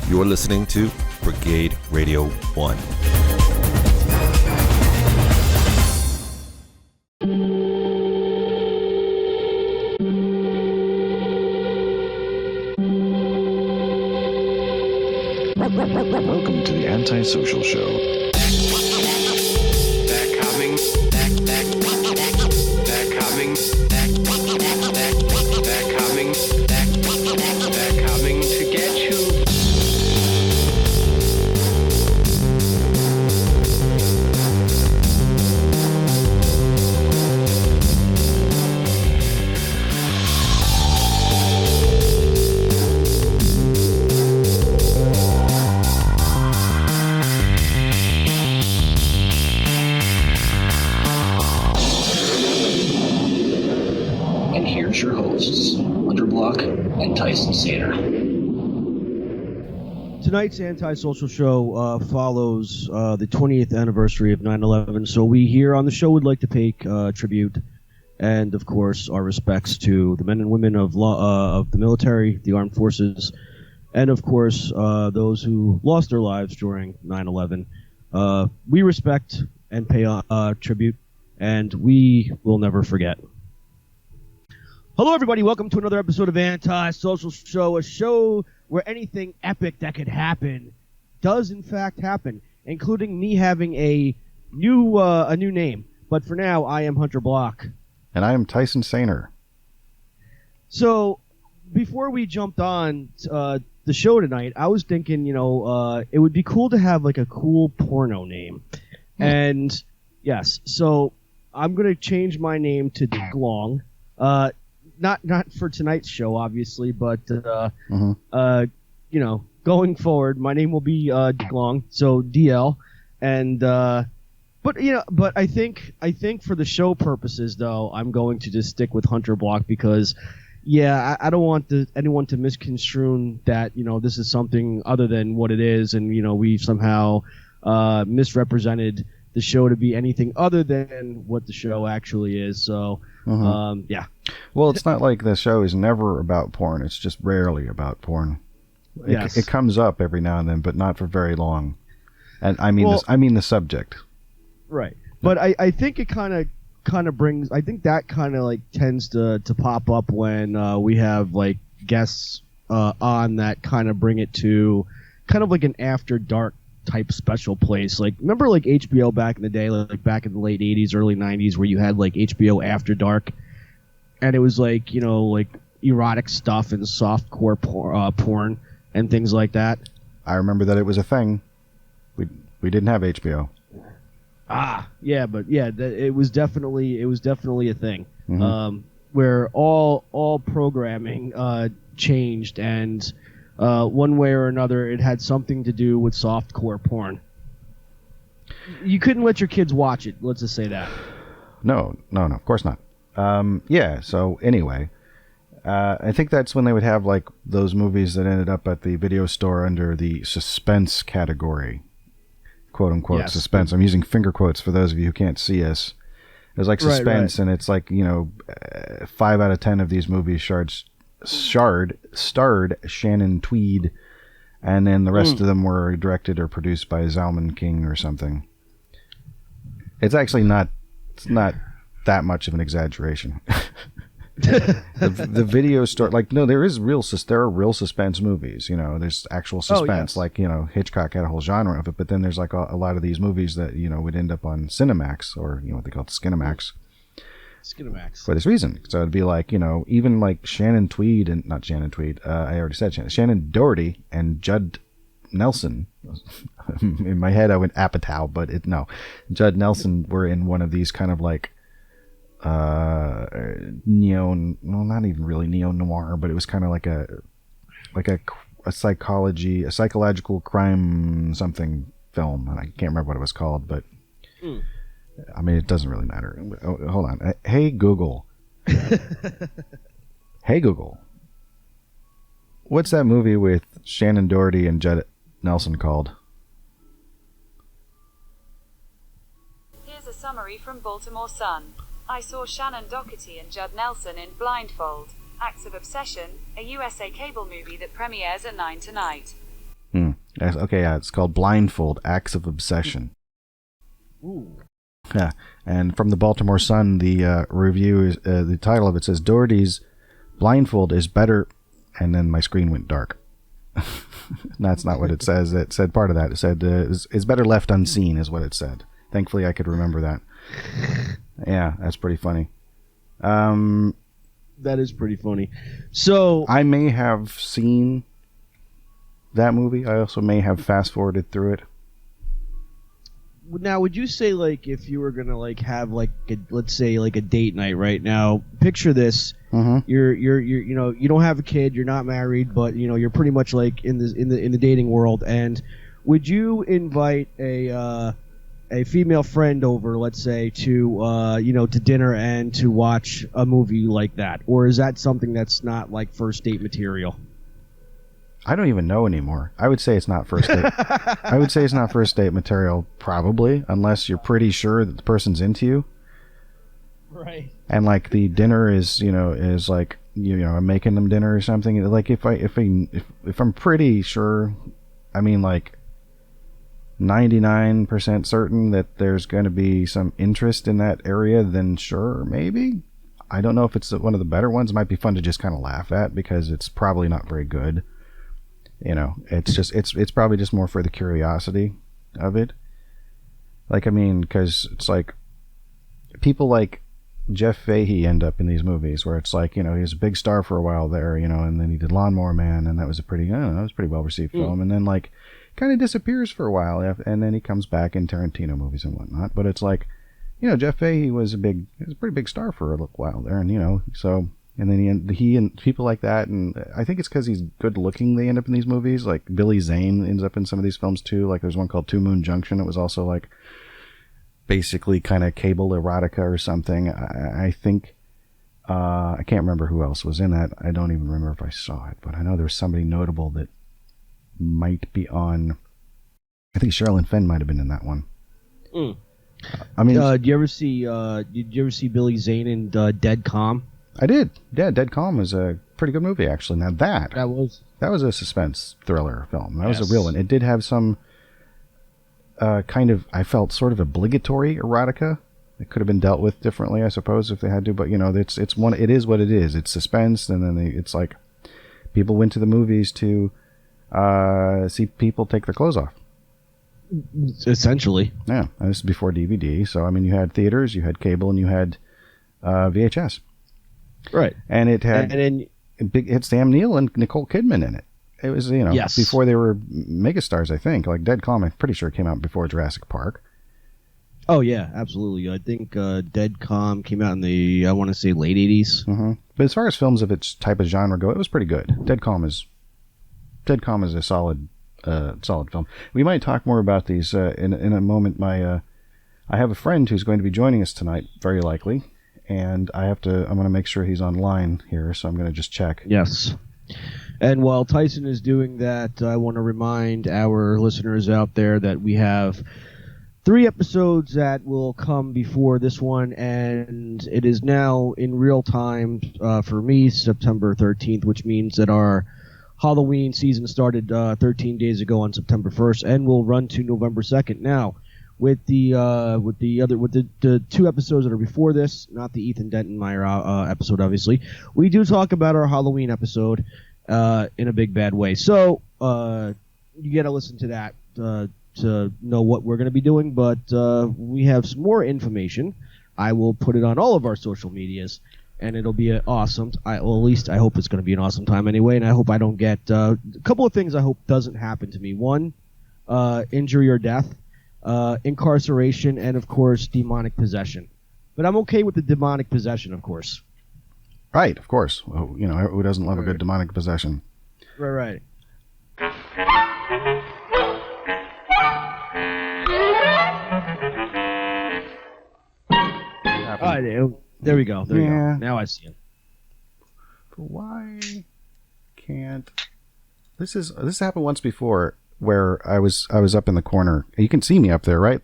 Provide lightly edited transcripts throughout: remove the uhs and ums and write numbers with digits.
You're listening to Brigade Radio 1. Welcome to the Antisocial Show. They're coming. They're coming. They're coming. They're coming to get you. Here's your hosts, Underblock and Tyson Sater. Tonight's Antisocial Show follows the 20th anniversary of 9/11. So we here on the show would like to pay tribute and, of course, our respects to the men and women of the military, the armed forces, and, of course, those who lost their lives during 9/11. We respect and pay tribute, and we will never forget. Hello, everybody. Welcome to another episode of Antisocial Show, a show where anything epic that could happen does, in fact, happen, including me having a new name. But for now, I am Hunter Block. And I am Tyson Saner. So, before we jumped on the show tonight, I was thinking, it would be cool to have, like, a cool porno name. And, yes, so I'm going to change my name to Dick Long. Not for tonight's show, obviously, but going forward, my name will be Dick Long, so DL, and but I think for the show purposes, though, I'm going to just stick with Hunter Block because, I don't want anyone to misconstrue that this is something other than what it is, and we've somehow misrepresented the show to be anything other than what the show actually is. So, Well, it's not like the show is never about porn. It's just rarely about porn. It comes up every now and then, but not for very long. And I mean the subject. Right. But I think it kind of brings. I think that kind of like tends to pop up when we have like guests on that kind of bring it to kind of like an after dark type special place. Like, remember like HBO back in the day, like back in the late 80s, early 90s, where you had like HBO After Dark, and it was like, like erotic stuff and softcore porn and things like that. I remember that it was a thing. We didn't have HBO. It was definitely a thing. Mm-hmm. Where all programming changed, and one way or another, it had something to do with softcore porn. You couldn't let your kids watch it. Let's just say that. No, of course not. So anyway, I think that's when they would have like those movies that ended up at the video store under the suspense category, quote unquote. Yes. Suspense. I'm using finger quotes for those of you who can't see us. There's like suspense, right. And it's like 5 out of 10 of these movies starred Shannon Tweed, and then the rest of them were directed or produced by Zalman King or something. It's actually not that much of an exaggeration. the video store, there are real suspense movies. There's actual suspense. Oh, yes. Hitchcock had a whole genre of it, but then there's like a lot of these movies that would end up on Cinemax, or what they call it, Skinemax. For this reason. So it'd be like, even like Shannon Tweed, and not Shannon Tweed, I already said Shannon Doherty and Judd Nelson. In my head I went Apatow, but no. Judd Nelson were in one of these kind of like not even really neo-noir, but it was kind of like a psychological crime something film, and I can't remember what it was called, but I mean, it doesn't really matter. Hold on. Hey, Google. Hey, Google. What's that movie with Shannon Doherty and Judd Nelson called? Here's a summary from Baltimore Sun. I saw Shannon Doherty and Judd Nelson in Blindfold, Acts of Obsession, a USA cable movie that premieres at 9 tonight. Okay, yeah, it's called Blindfold: Acts of Obsession. Ooh. Yeah, and from the Baltimore Sun, the review is the title of it says Doherty's Blindfold is better, and then my screen went dark. That's not what it says. It said part of that. It said is better left unseen is what it said. Thankfully, I could remember that. Yeah, that's pretty funny. That is pretty funny. So I may have seen that movie. I also may have fast forwarded through it. now, would you say, like, if you were gonna like have like let's say like a date night right now? Picture this: you're you know, you don't have a kid, you're not married, but you know you're pretty much like in the dating world. And would you invite a female friend over, let's say, to you know, to dinner and to watch a movie like that, or is that something that's not like first date material? I don't even know anymore. I would say it's not first date. I would say it's not first date material, probably, unless you're pretty sure that the person's into you. Right. And like the dinner is, you know, is like, you know, I'm making them dinner or something. Like if I'm pretty sure, I mean like 99% certain that there's going to be some interest in that area, then sure, maybe. I don't know if it's one of the better ones. It might be fun to just kind of laugh at because it's probably not very good. You know, it's just it's probably just more for the curiosity of it. Like, I mean, because it's like people like Jeff Fahey end up in these movies where it's like, you know, he was a big star for a while there, you know, and then he did Lawnmower Man, and that was a pretty, I don't know, that was a pretty well received film, and then like kind of disappears for a while, and then he comes back in Tarantino movies and whatnot. But it's like, you know, Jeff Fahey was a pretty big star for a little while there, and you know, so. And then he and people like that, and I think it's because he's good looking, they end up in these movies. Like Billy Zane ends up in some of these films too. Like there's one called Two Moon Junction. It was also like basically kind of cable erotica or something. I think I can't remember who else was in that. I don't even remember if I saw it, but I know there's somebody notable that might be on. I think Sherilyn Fenn might have been in that one. I mean, did you ever see Billy Zane in Dead Calm? I did. Yeah, Dead Calm was a pretty good movie, actually. Now that was a suspense thriller film. That was a real one. It did have some kind of, I felt, sort of obligatory erotica. It could have been dealt with differently, I suppose, if they had to. But you know, it is what it is. It's suspense, and then it's like people went to the movies to see people take their clothes off. Essentially. Yeah, and this is before DVD. So I mean, you had theaters, you had cable, and you had VHS. Right, and it had it's Sam Neill and Nicole Kidman in it. It was, you know, before they were megastars. I think like Dead Calm, I'm pretty sure came out before Jurassic Park. Oh yeah, absolutely. I think Dead Calm came out in the, I want to say, late '80s. But as far as films of its type of genre go, it was pretty good. Dead Calm is a solid film. We might talk more about these in a moment. I have a friend who's going to be joining us tonight, very likely. And I'm going to make sure he's online here, so I'm going to just check. Yes. And while Tyson is doing that, I want to remind our listeners out there that we have 3 episodes that will come before this one, and it is now in real time for me, September 13th, which means that our Halloween season started 13 days ago on September 1st and will run to November 2nd. Now, with the 2 episodes that are before this, not the Ethan Denton-Meyer episode, obviously, we do talk about our Halloween episode in a big bad way. So you got to listen to that to know what we're going to be doing. But we have some more information. I will put it on all of our social medias, and it'll be awesome. At least I hope it's going to be an awesome time anyway. And I hope I don't get a couple of things I hope doesn't happen to me. One, injury or death. Incarceration, and of course demonic possession. But I'm okay with the demonic possession, of course. Right, of course. Well, you know, who doesn't love a good demonic possession? Right. There we go. There you go. Now I see him. Why can't this happened once before? Where I was up in the corner. You can see me up there, right?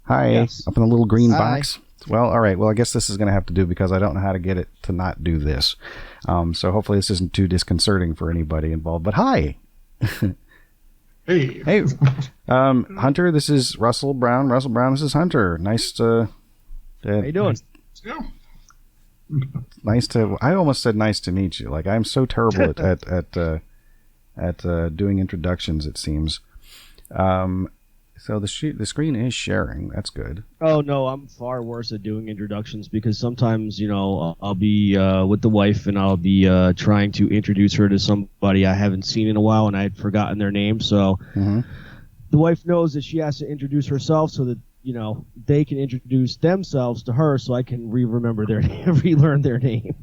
Hi, yes. Up in the little green box. Well, all right. Well, I guess this is going to have to do because I don't know how to get it to not do this. So hopefully this isn't too disconcerting for anybody involved. But hi. Hey. Hey, Hunter, this is Russell Brown. Russell Brown, this is Hunter. Nice to... How you doing? Yeah. Nice to... I almost said nice to meet you. Like, I'm so terrible at doing introductions, it seems. So the screen is sharing. That's good. Oh no, I'm far worse at doing introductions because sometimes I'll be with the wife and I'll be trying to introduce her to somebody I haven't seen in a while and I'd forgotten their name. So the wife knows that she has to introduce herself so that they can introduce themselves to her so I can relearn their name.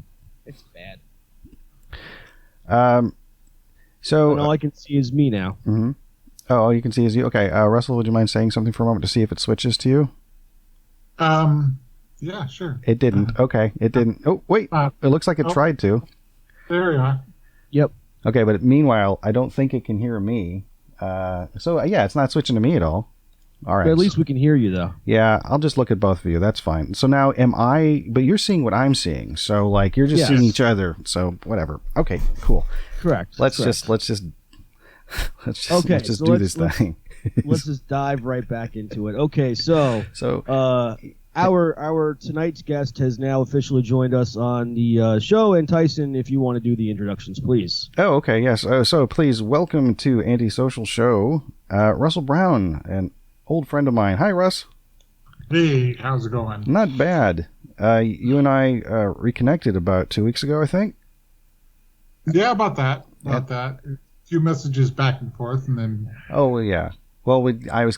It's bad. So and all I can see is me now. Mm-hmm. Oh, all you can see is you. Okay, Russell, would you mind saying something for a moment to see if it switches to you? Yeah, sure. It didn't. Okay, it didn't. Oh, wait. It looks like it tried to. There we are. Yep. Okay, but meanwhile, I don't think it can hear me. So yeah, it's not switching to me at all. All right. But at least we can hear you, though. Yeah, I'll just look at both of you. That's fine. So now, but you're seeing what I'm seeing. So like, you're just seeing each other. So whatever. Okay, cool. Correct. Let's just do this thing. Let's just dive right back into it. Okay, so our tonight's guest has now officially joined us on the show. And Tyson, if you want to do the introductions, please. Oh, okay, yes. So please welcome to Antisocial Show, Russell Brown, an old friend of mine. Hi, Russ. Hey, how's it going? Not bad. You and I reconnected about 2 weeks ago, I think. Yeah, about that. Few messages back and forth, and then. Oh yeah. Well, what I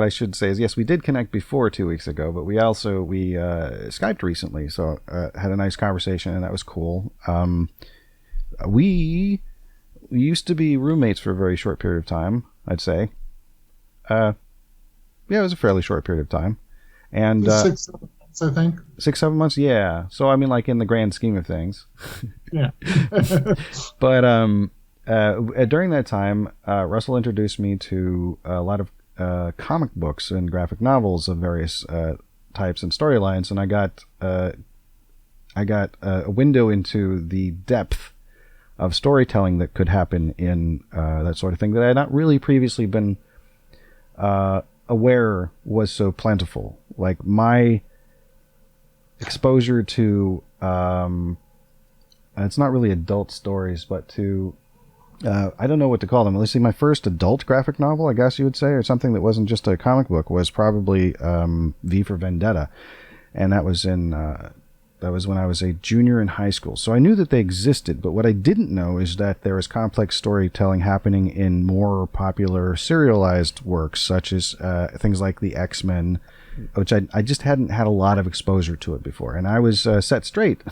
should say is yes, we did connect before 2 weeks ago, but we Skyped recently, so had a nice conversation, and that was cool. We used to be roommates for a very short period of time, I'd say. Yeah, it was a fairly short period of time, and 6, 7 months, I think. 6, 7 months, yeah. So I mean, like in the grand scheme of things. Yeah. But during that time, Russell introduced me to a lot of comic books and graphic novels of various types and storylines, and I got a window into the depth of storytelling that could happen in that sort of thing that I had not really previously been aware was so plentiful. Like my exposure to it's not really adult stories, but to I don't know what to call them. Let's see, my first adult graphic novel, I guess you would say, or something that wasn't just a comic book, was probably V for Vendetta, and that was when I was a junior in high school. So I knew that they existed, but what I didn't know is that there was complex storytelling happening in more popular serialized works, such as things like the X-Men, which I just hadn't had a lot of exposure to it before, and I was set straight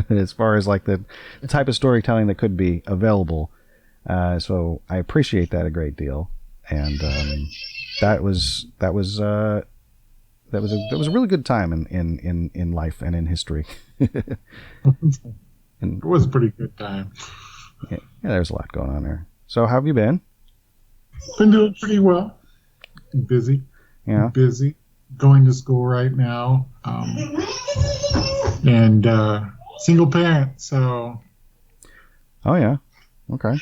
as far as like the type of storytelling that could be available. So I appreciate that a great deal, and that was a really good time in life and in history. It was a pretty good time. Yeah, there's a lot going on there. So how have you been? Been doing pretty well. Busy. Yeah. Busy. Going to school right now. And single parent, so. Oh yeah. Okay.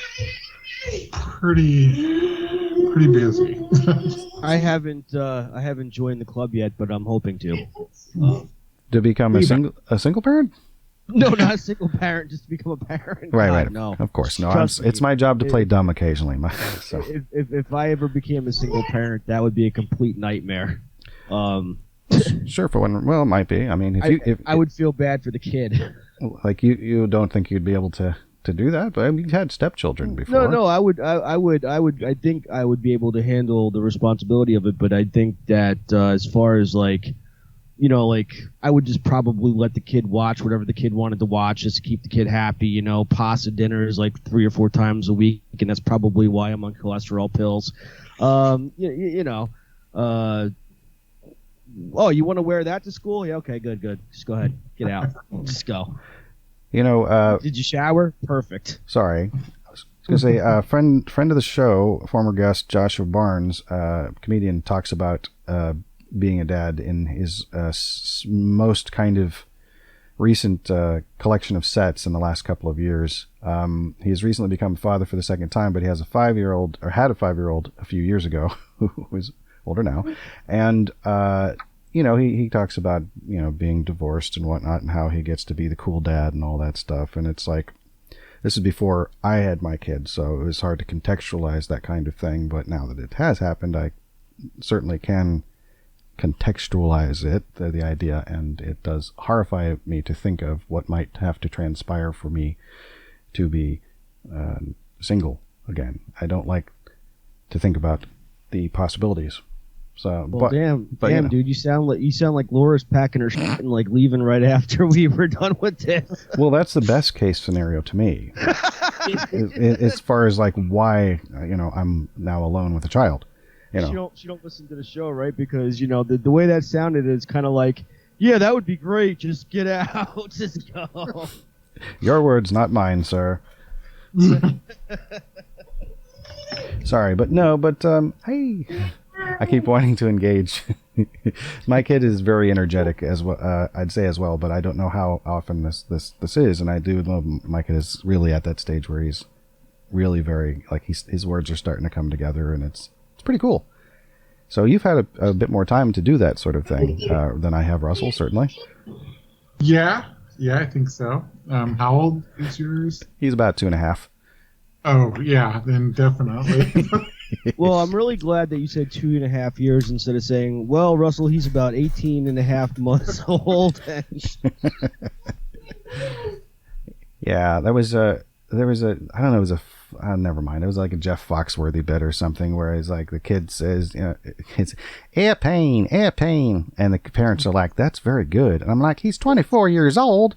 Pretty busy. I haven't joined the club yet, but I'm hoping to. To become a single parent? No, not a single parent, just to become a parent. Right. No, of course. No, it's my job to play dumb occasionally. So. If I ever became a single parent, that would be a complete nightmare. Sure, for one. Well, it might be. I mean, if I would feel bad for the kid. Like you don't think you'd be able to do that, but I mean, you've had stepchildren before. No, I think I would be able to handle the responsibility of it, but I think that as far as like I would just probably let the kid watch whatever the kid wanted to watch just to keep the kid happy, pasta dinners like 3 or 4 times a week, and that's probably why I'm on cholesterol pills. Oh, you want to wear that to school? Yeah, okay, good. Just go ahead. Get out. Just go. Did you shower? Perfect. Sorry. I was going to say, friend of the show, former guest Joshua Barnes, comedian, talks about being a dad in his most kind of recent collection of sets in the last couple of years. He has recently become a father for the second time, but he has a 5-year-old, or had a 5-year-old a few years ago, who is older now. And, he talks about, being divorced and whatnot, and how he gets to be the cool dad and all that stuff. And it's like, this is before I had my kids, so it was hard to contextualize that kind of thing. But now that it has happened, I certainly can contextualize it, the idea, and it does horrify me to think of what might have to transpire for me to be single again. I don't like to think about the possibilities. So, well, damn, dude, you sound like Laura's packing her shit and like leaving right after we were done with this. Well, that's the best case scenario to me, as far as like why I'm now alone with a child. She don't listen to the show, right? Because the way that sounded is kind of like, yeah, that would be great. Just get out, just go. Your words, not mine, sir. Sorry, but hey, I keep wanting to engage. My kid is very energetic as well. I'd say as well, but I don't know how often this is, and I do know my kid is really at that stage where he's really very his words are starting to come together, and it's pretty cool. So you've had a bit more time to do that sort of thing than I have, Russell, certainly. Yeah, I think so. How old is yours? He's about 2.5. Oh, yeah, then definitely. Well, I'm really glad that you said 2.5 years instead of saying, well, Russell, he's about 18.5 months old. Yeah, there was a I don't know, it was never mind. It was like a Jeff Foxworthy bit or something where it's like the kid says, it's airplane, and the parents are like, that's very good. And I'm like, he's 24 years old.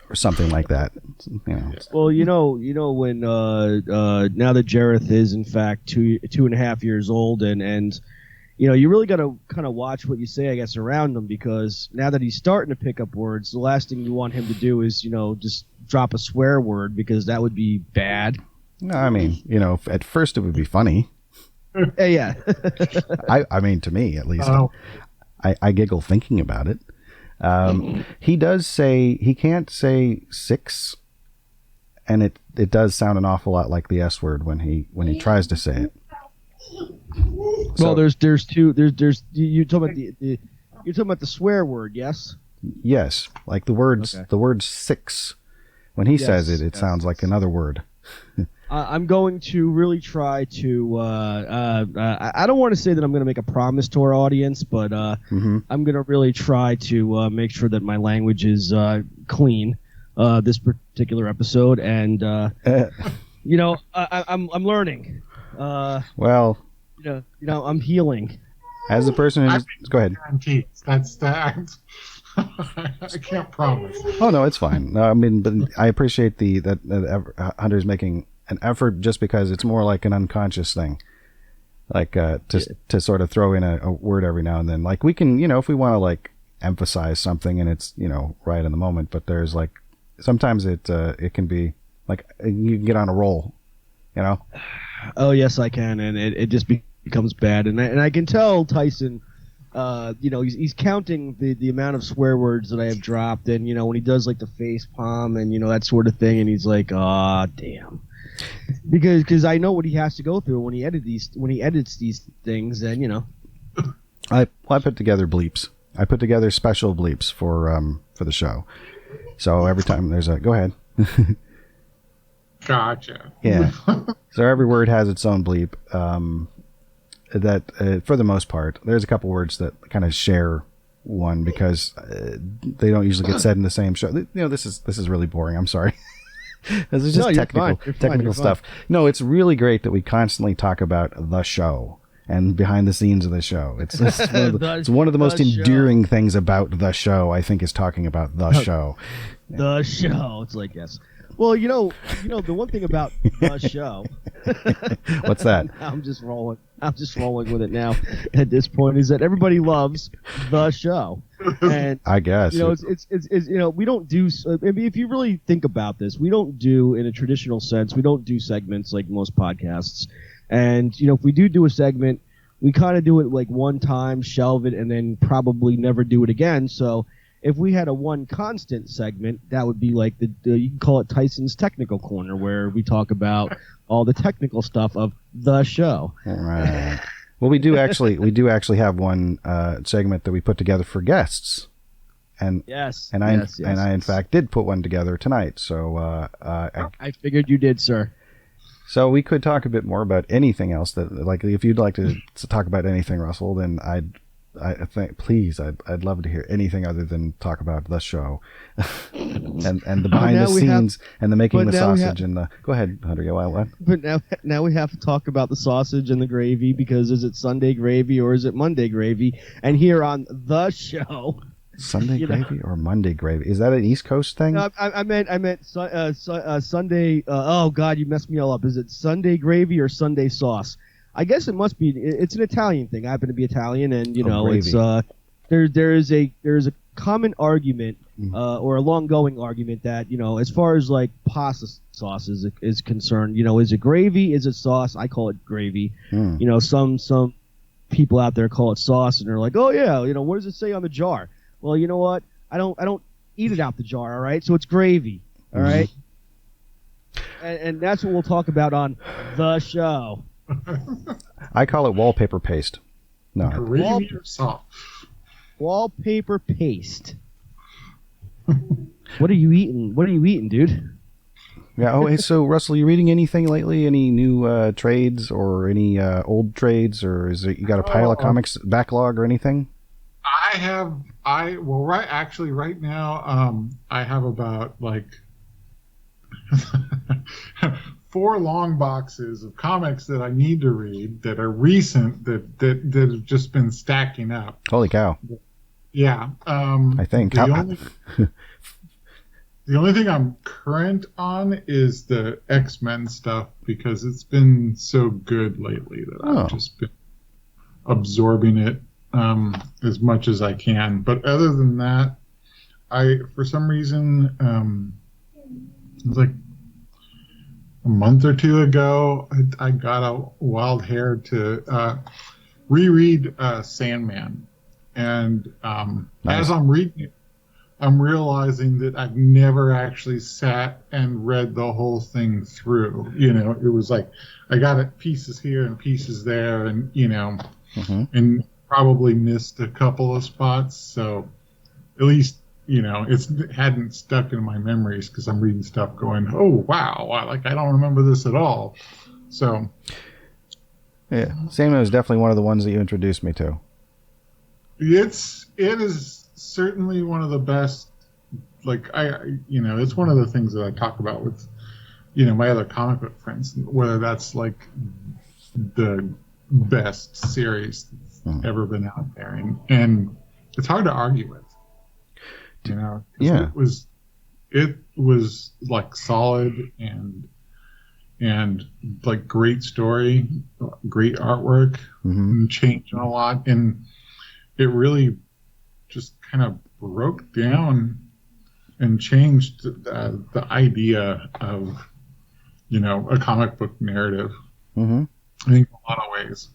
Or something like that. Well, when now that Jareth is in fact 2.5 years old, and you really got to kind of watch what you say, I guess, around him, because now that he's starting to pick up words, the last thing you want him to do is just drop a swear word, because that would be bad. No, I mean, at first it would be funny. Yeah. I mean, to me at least, I giggle thinking about it. He does say he can't say 6, and it does sound an awful lot like the S word when he tries to say it. Well, there's two. There's you're talking about the swear word, yes? Yes, like the words. Okay. The word 6. When he says it sounds like another word. I'm going to really try to. I don't want to say that I'm going to make a promise to our audience, but I'm going to really try to make sure that my language is clean this particular episode, and I'm learning. Well, I'm healing. As a person who's, go ahead. That's that. I can't promise. Oh no, it's fine. I mean, but I appreciate that Hunter's making an effort, just because it's more like an unconscious thing, like to sort of throw in a word every now and then. Like we can, if we want to like emphasize something and it's right in the moment, but there's like sometimes it can be like you can get on a roll, Oh yes, I can, and it just becomes bad, and I can tell Tyson. He's counting the amount of swear words that I have dropped, and when he does like the face palm and that sort of thing, and he's like, damn, because I know what he has to go through when he edits these things, and I put together bleeps. I put together special bleeps for the show, so every time there's a go ahead. Gotcha. Yeah. So every word has its own bleep. That for the most part, there's a couple words that kind of share one, because they don't usually get said in the same show. This is really boring. I'm sorry. This is just technical stuff. No, it's really great that we constantly talk about the show and behind the scenes of the show. It's one of the most endearing things about the show, I think, is talking about the show. The show. It's like, yes. Well, the one thing about the show. What's that? I'm just rolling with it now. At this point, is that everybody loves the show, and I guess it's we don't do. I mean, if you really think about this, we don't do in a traditional sense. We don't do segments like most podcasts, and if we do a segment, we kind of do it like one time, shelve it, and then probably never do it again. So if we had a one constant segment, that would be like the you can call it Tyson's Technical Corner, where we talk about all the technical stuff of the show. Right. Well, we do actually have one segment that we put together for guests. And I in fact did put one together tonight. So I figured you did, sir. So we could talk a bit more about anything else that, like, if you'd like to talk about anything, Russell, then I'd love to hear anything other than talk about the show and the behind the scenes and the making the sausage and the. Go ahead, Hunter. Go on. What? But now we have to talk about the sausage and the gravy, because is it Sunday gravy or is it Monday gravy? And here on the show. Sunday gravy or Monday gravy? Is that an East Coast thing? I meant Sunday. Oh God, you messed me all up. Is it Sunday gravy or Sunday sauce? I guess it must be. It's an Italian thing. I happen to be Italian, and it's there is a common argument or a long-going argument that as far as like pasta sauce is concerned, is it gravy? Is it sauce? I call it gravy. Some people out there call it sauce, and they're like, oh yeah, what does it say on the jar? Well, you know what? I don't eat it out the jar, all right? So it's gravy, all right? And that's what we'll talk about on the show. I call it wallpaper paste. No. Gravy or sauce? Wallpaper paste. What are you eating? What are you eating, dude? Yeah. Oh, hey, so Russell, you reading anything lately? Any new trades or any old trades, or is it you got a pile of comics backlog or anything? Right now, I have about like 4 long boxes of comics that I need to read that are recent that have just been stacking up. Holy cow! Yeah. I think the only thing I'm current on is the X-Men stuff, because it's been so good lately that I've just been absorbing it as much as I can. But other than that, for some reason, it was like a month or two ago, I got a wild hair to reread Sandman. And nice. As I'm reading it, I'm realizing that I've never actually sat and read the whole thing through. It was like I got it pieces here and pieces there, and and probably missed a couple of spots. So at least it hadn't stuck in my memories, because I'm reading stuff going, oh wow, I don't remember this at all. So yeah, Samuel is definitely one of the ones that you introduced me to. It is certainly one of the best. Like it's one of the things that I talk about with my other comic book friends, whether that's like the best series that's ever been out there, and it's hard to argue with. Yeah, it was like solid and like great story, great artwork, and changed a lot, and it really just kind of broke down and changed the idea of a comic book narrative. I think in a lot of ways.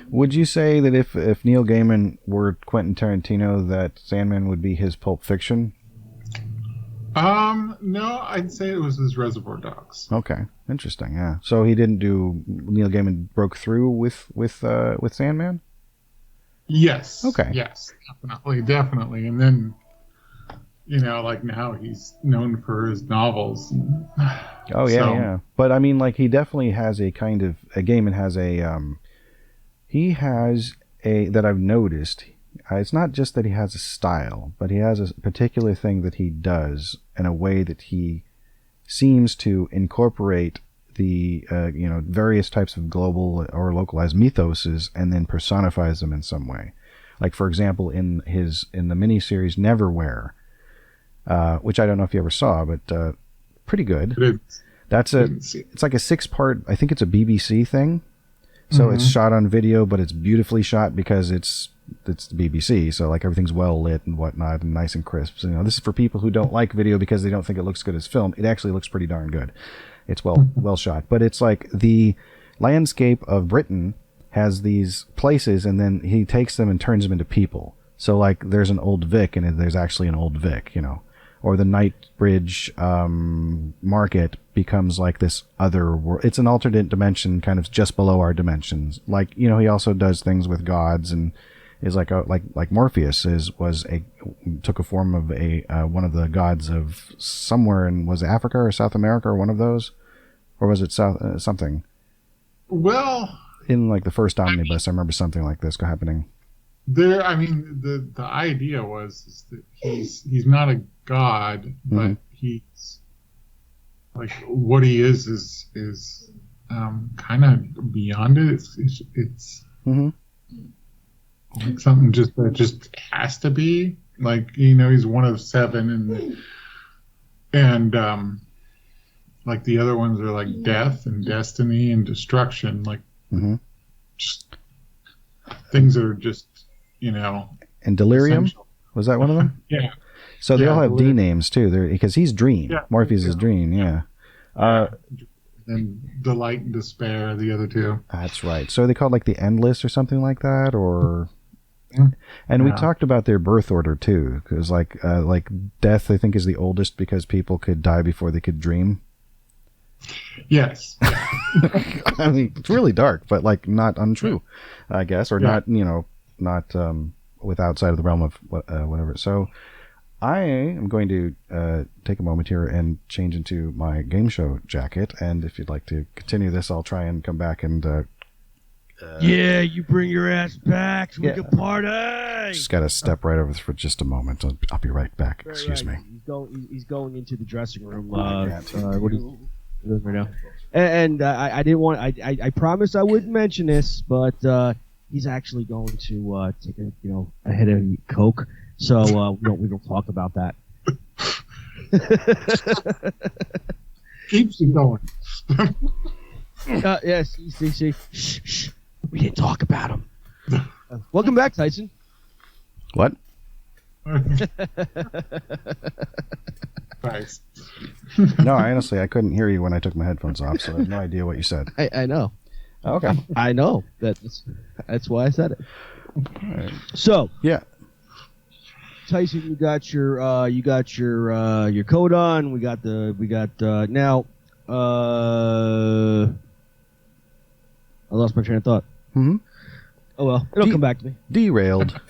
Would you say that if Neil Gaiman were Quentin Tarantino, that Sandman would be his Pulp Fiction? No, I'd say it was his Reservoir Dogs. Okay, interesting. Yeah, so he didn't do. Neil Gaiman broke through with Sandman. Yes. Okay. Yes, definitely. And then, like now he's known for his novels. Oh yeah, yeah. But I mean, like he definitely has a kind of Gaiman has a he has a that I've noticed. It's not just that he has a style, but he has a particular thing that he does in a way that he seems to incorporate the various types of global or localized mythoses and then personifies them in some way. Like for example, in the miniseries Neverwhere, which I don't know if you ever saw, but pretty good. It's like a 6-part. I think it's a BBC thing, so it's shot on video, but it's beautifully shot because it's the BBC, so like everything's well lit and whatnot and nice and crisp. So, this is for people who don't like video because they don't think it looks good as film. It actually looks pretty darn good. It's well shot, but it's like the landscape of Britain has these places, and then he takes them and turns them into people. So like there's an old Vic and there's actually an old Vic, you know. Or the Knightsbridge market becomes like this other world. It's an alternate dimension, kind of just below our dimensions. Like, you know, he also does things with gods and is like Morpheus took a form of one of the gods of somewhere in, was it Africa or South America or one of those, or was it South something? Well, in like the first omnibus, I remember something like this happening. The idea was that he's not a god, but he's like what he is kind of beyond it. It's like something that just has to be, like, you know, he's one of 7 and like the other ones are like death and destiny and destruction, like just things that are just, you know. And Delirium, essential. Was that one of them? Yeah. So they all have D names too. Because he's Dream. Yeah, Morpheus is Dream. Yeah. And Delight and Despair, the other two. That's right. So are they called like the Endless or something like that, or? And we talked about their birth order too, because like Death, I think, is the oldest because people could die before they could dream. Yes. I mean, it's really dark, but like not untrue, I guess, or not, you know, not with outside of the realm of whatever. So I am going to take a moment here and change into my game show jacket, and if you'd like to continue this, I'll try and come back and yeah, you bring your ass back so we can party. Just got to step right over for just a moment. I'll be right back. Excuse me. He's going into the dressing room. What are you doing right now? And I didn't want. I promised I wouldn't mention this, but he's actually going to take a hit of Coke. So we don't talk about that. Keeps you going. Yes. See. Shh. We didn't talk about him. Welcome back, Tyson. What? Nice. No, honestly, I couldn't hear you when I took my headphones off, so I have no idea what you said. I know. Okay. I know. That's why I said it. All right. So yeah, Tyson, you got your coat on. We got now. I lost my train of thought. Mm-hmm. Oh well, it'll come back to me. Derailed.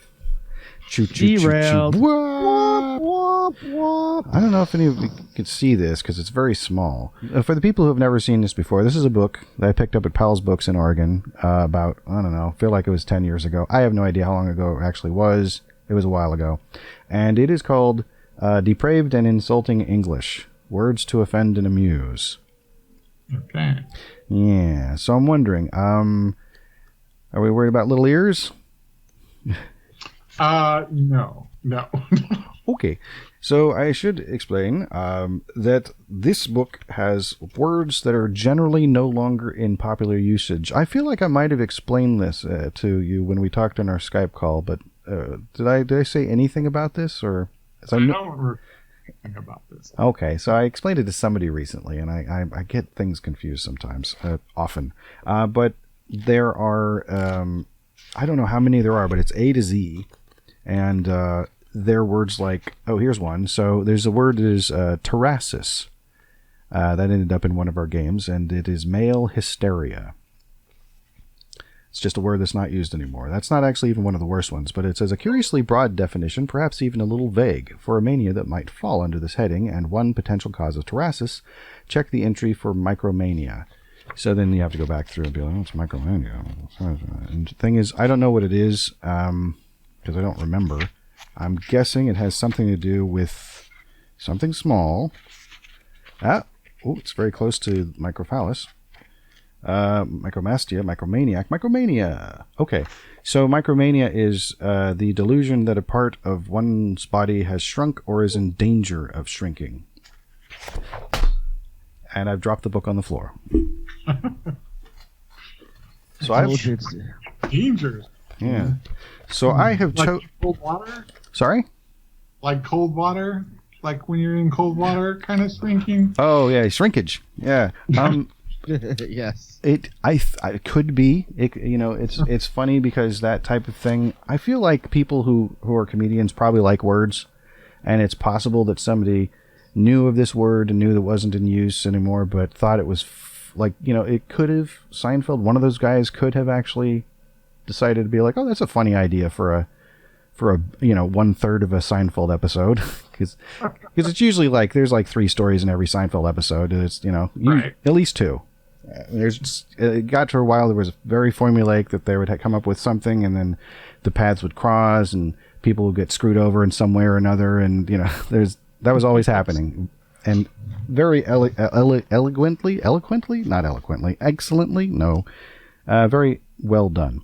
Derailed. Choo. Womp, womp. I don't know if any of you can see this because it's very small. For the people who have never seen this before, this is a book that I picked up at Powell's Books in Oregon about, I don't know, feel like it was 10 years ago. I have no idea how long ago it actually was. It was a while ago. And it is called Depraved and Insulting English, Words to Offend and Amuse. Okay. Yeah, so I'm wondering, are we worried about little ears? No. Okay, so I should explain that this book has words that are generally no longer in popular usage. I feel like I might have explained this to you when we talked on our Skype call, but did I say anything about this, or? I don't remember anything about this. Okay, so I explained it to somebody recently, and I get things confused sometimes, often. But there are, I don't know how many there are, but it's A to Z, and there are words like, oh, here's one. So there's a word that is terrasis. That ended up in one of our games, and it is male hysteria. It's just a word that's not used anymore. That's not actually even one of the worst ones, but it says a curiously broad definition, perhaps even a little vague, for a mania that might fall under this heading, and one potential cause of terrasis. Check the entry for micromania. So then you have to go back through and be like, oh, it's micromania. And the thing is, I don't know what it is, because I don't remember. I'm guessing it has something to do with something small. It's very close to microphallus. Micromastia, micromaniac, micromania. Okay, so micromania is the delusion that a part of one's body has shrunk or is in danger of shrinking. And I've dropped the book on the floor. So I've danger. Yeah. So I have cold water. Sorry. Like cold water, like when you're in cold water, kind of shrinking. Oh yeah, shrinkage. Yeah. Yes. It could be. It's funny because that type of thing. I feel like people who are comedians probably like words, and it's possible that somebody knew of this word and knew that it wasn't in use anymore, but thought it was it could have Seinfeld. One of those guys could have actually decided to be like, oh, that's a funny idea for a 1/3 of a Seinfeld episode, because it's usually like there's like 3 stories in every Seinfeld episode. It's Right. at least 2. It got to a while there was very formulaic that they would come up with something, and then the paths would cross, and people would get screwed over in some way or another, and that was always happening, and very excellently, very well done.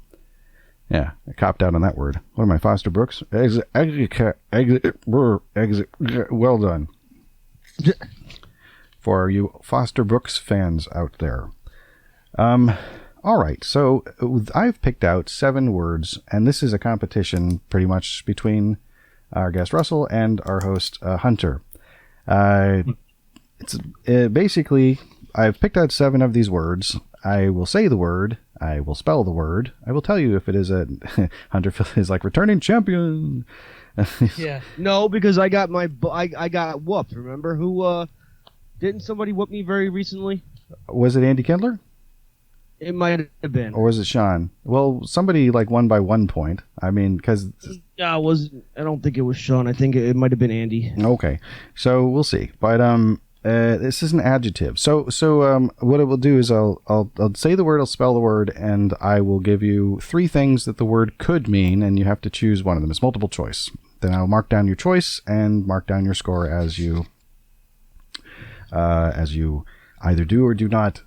Yeah, I copped out on that word. What am I, Foster Brooks? Well done. For you Foster Brooks fans out there. All right, so I've picked out 7 words, and this is a competition pretty much between our guest Russell and our host Hunter. It's basically, I've picked out 7 of these words. I will say the word. I will spell the word. I will tell you if it is a Hunter is like returning champion. Yeah. No, because I got I got whooped. Remember who? Didn't somebody whoop me very recently? Was it Andy Kindler? It might have been. Or was it Sean? Well, somebody won by 1 point. I mean, because I don't think it was Sean. I think it might have been Andy. Okay, so we'll see. But this is an adjective. So what it will do is I'll say the word, I'll spell the word, and I will give you 3 things that the word could mean, and you have to choose one of them. It's multiple choice. Then I'll mark down your choice and mark down your score as you either do or do not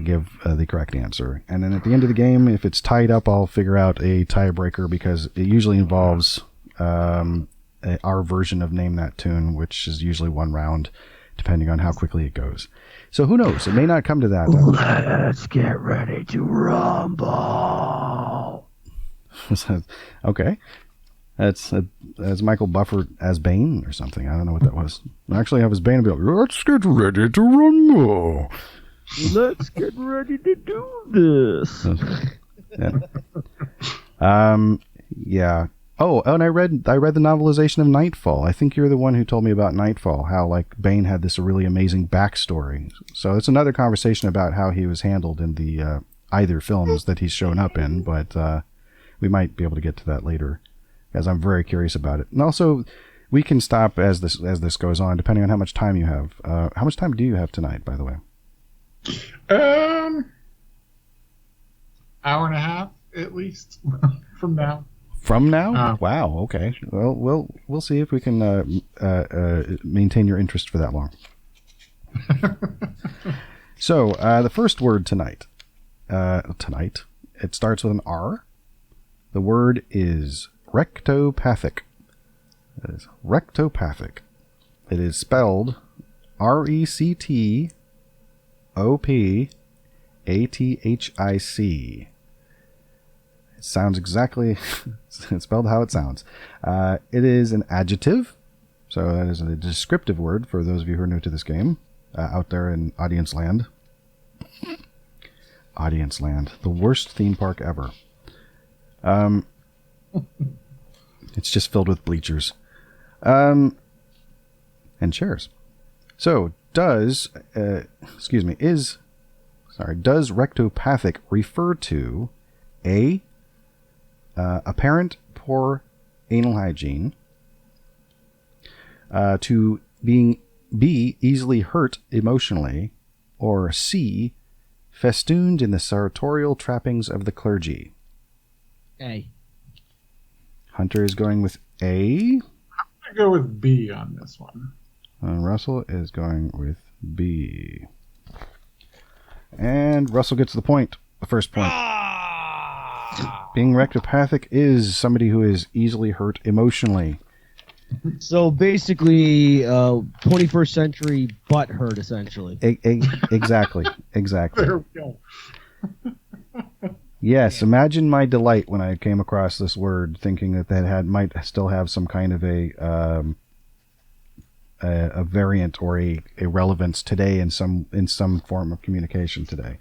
give the correct answer. And then at the end of the game, if it's tied up, I'll figure out a tiebreaker, because it usually involves our version of Name That Tune, which is usually 1 round, depending on how quickly it goes. So who knows? It may not come to that. Let's get ready to rumble. Okay. That's Michael Buffer as Bane or something. I don't know what that was. Actually, I was Bane and be like, let's get ready to rumble. Let's get ready to do this. Yeah. Oh, and I read the novelization of Nightfall. I think you're the one who told me about Nightfall, how Bane had this really amazing backstory. So it's another conversation about how he was handled in the either films that he's shown up in, but we might be able to get to that later, as I'm very curious about it. And also, we can stop as this goes on, depending on how much time you have. How much time do you have tonight, by the way? Hour and a half at least from now. From now? Wow. Okay. Well, we'll see if we can maintain your interest for that long. So the first word tonight. It starts with an R. The word is rectopathic. It is rectopathic. It is spelled RECTOPATHIC. It sounds exactly, it's spelled how it sounds. It is an adjective, so that is a descriptive word for those of you who are new to this game, out there in audience land. Audience land, the worst theme park ever. It's just filled with bleachers. And chairs. So, does rectopathic refer to A, apparent poor anal hygiene, to being B, easily hurt emotionally, or C, festooned in the sartorial trappings of the clergy? A. Hunter is going with A. I'm going to go with B on this one. Russell is going with B. And Russell gets the point. The first point. Being rectopathic is somebody who is easily hurt emotionally. So basically, 21st century butt hurt, essentially. Exactly. There we go. Yes, imagine my delight when I came across this word, thinking that might still have some kind of a a variant or a relevance today in some form of communication today.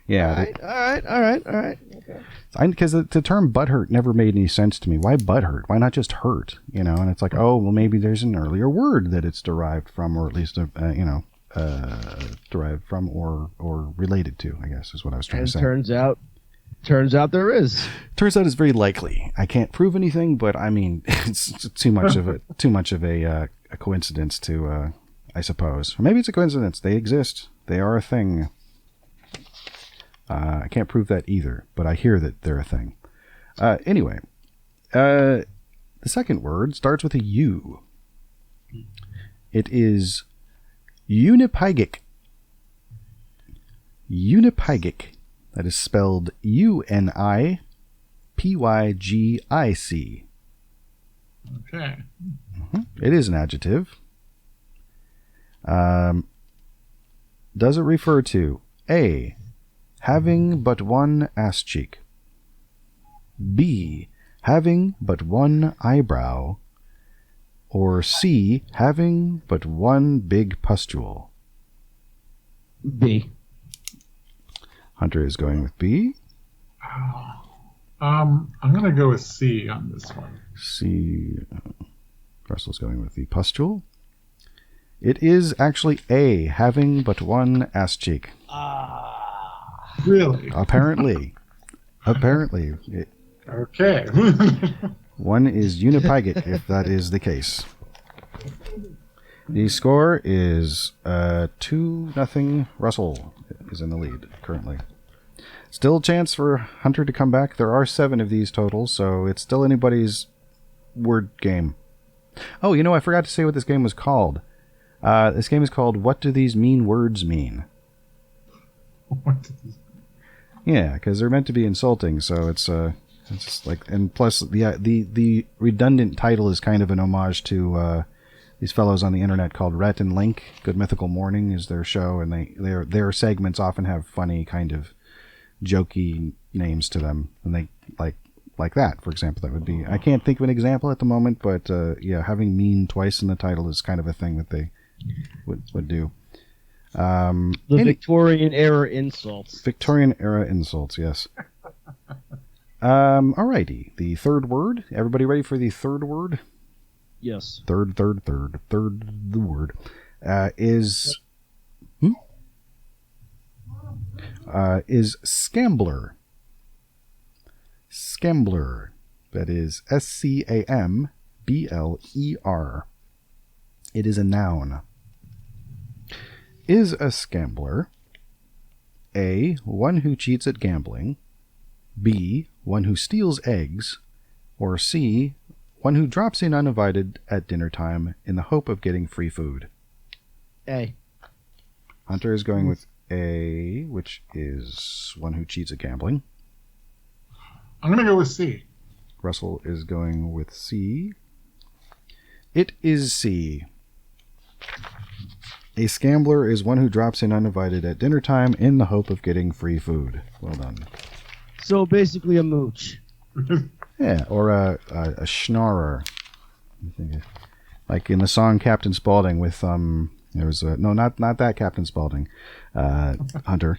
Yeah. All right. Okay. Because the term butthurt never made any sense to me. Why butthurt? Why not just hurt? And it's like, oh, well, maybe there's an earlier word that it's derived from, or at least, derived from or related to, I guess is what I was trying to say. Turns out there is. Turns out it's very likely. I can't prove anything, but I mean, it's too much of a coincidence to, I suppose. Or maybe it's a coincidence. They exist. They are a thing. I can't prove that either, but I hear that they're a thing. Anyway, the second word starts with a U. It is unipygic. Unipygic. That is spelled UNIPYGIC. Okay. It is an adjective. Does it refer to A, having but one ass cheek, B, having but one eyebrow, or C, having but one big pustule? B. Hunter is going with B. I'm gonna go with C on this one. C. Russell's going with the pustule. It is actually A, having but one ass cheek. Really? Apparently. Okay. One is unipygic, if that is the case. The score is 2-0. Russell is in the lead currently. Still a chance for Hunter to come back. There are 7 of these total, so it's still anybody's word game. Oh, I forgot to say what this game was called. This game is called What Do These Mean Words Mean? Yeah, because they're meant to be insulting, so it's just like, and plus the redundant title is kind of an homage to these fellows on the internet called Rhett and Link. Good Mythical Morning is their show, and their segments often have funny kind of jokey names to them, and they like that, for example. That would be, I can't think of an example at the moment, but yeah, having mean twice in the title is kind of a thing that they would do. Victorian era insults. Victorian era insults, yes. Alrighty. The third word. Everybody ready for the third word? Yes. Third, the word. Is scambler. Scambler. That is SCAMBLER. It is a noun. Is a scambler A, one who cheats at gambling, B, one who steals eggs, or C, one who drops in uninvited at dinner time in the hope of getting free food? A. Hunter is going with A, which is one who cheats at gambling. I'm going to go with C. Russell is going with C. It is C. A scambler is one who drops in uninvited at dinner time in the hope of getting free food. Well done. So basically a mooch. Yeah, or a schnorrer. Like in the song Captain Spaulding with there was not that Captain Spaulding. Hunter.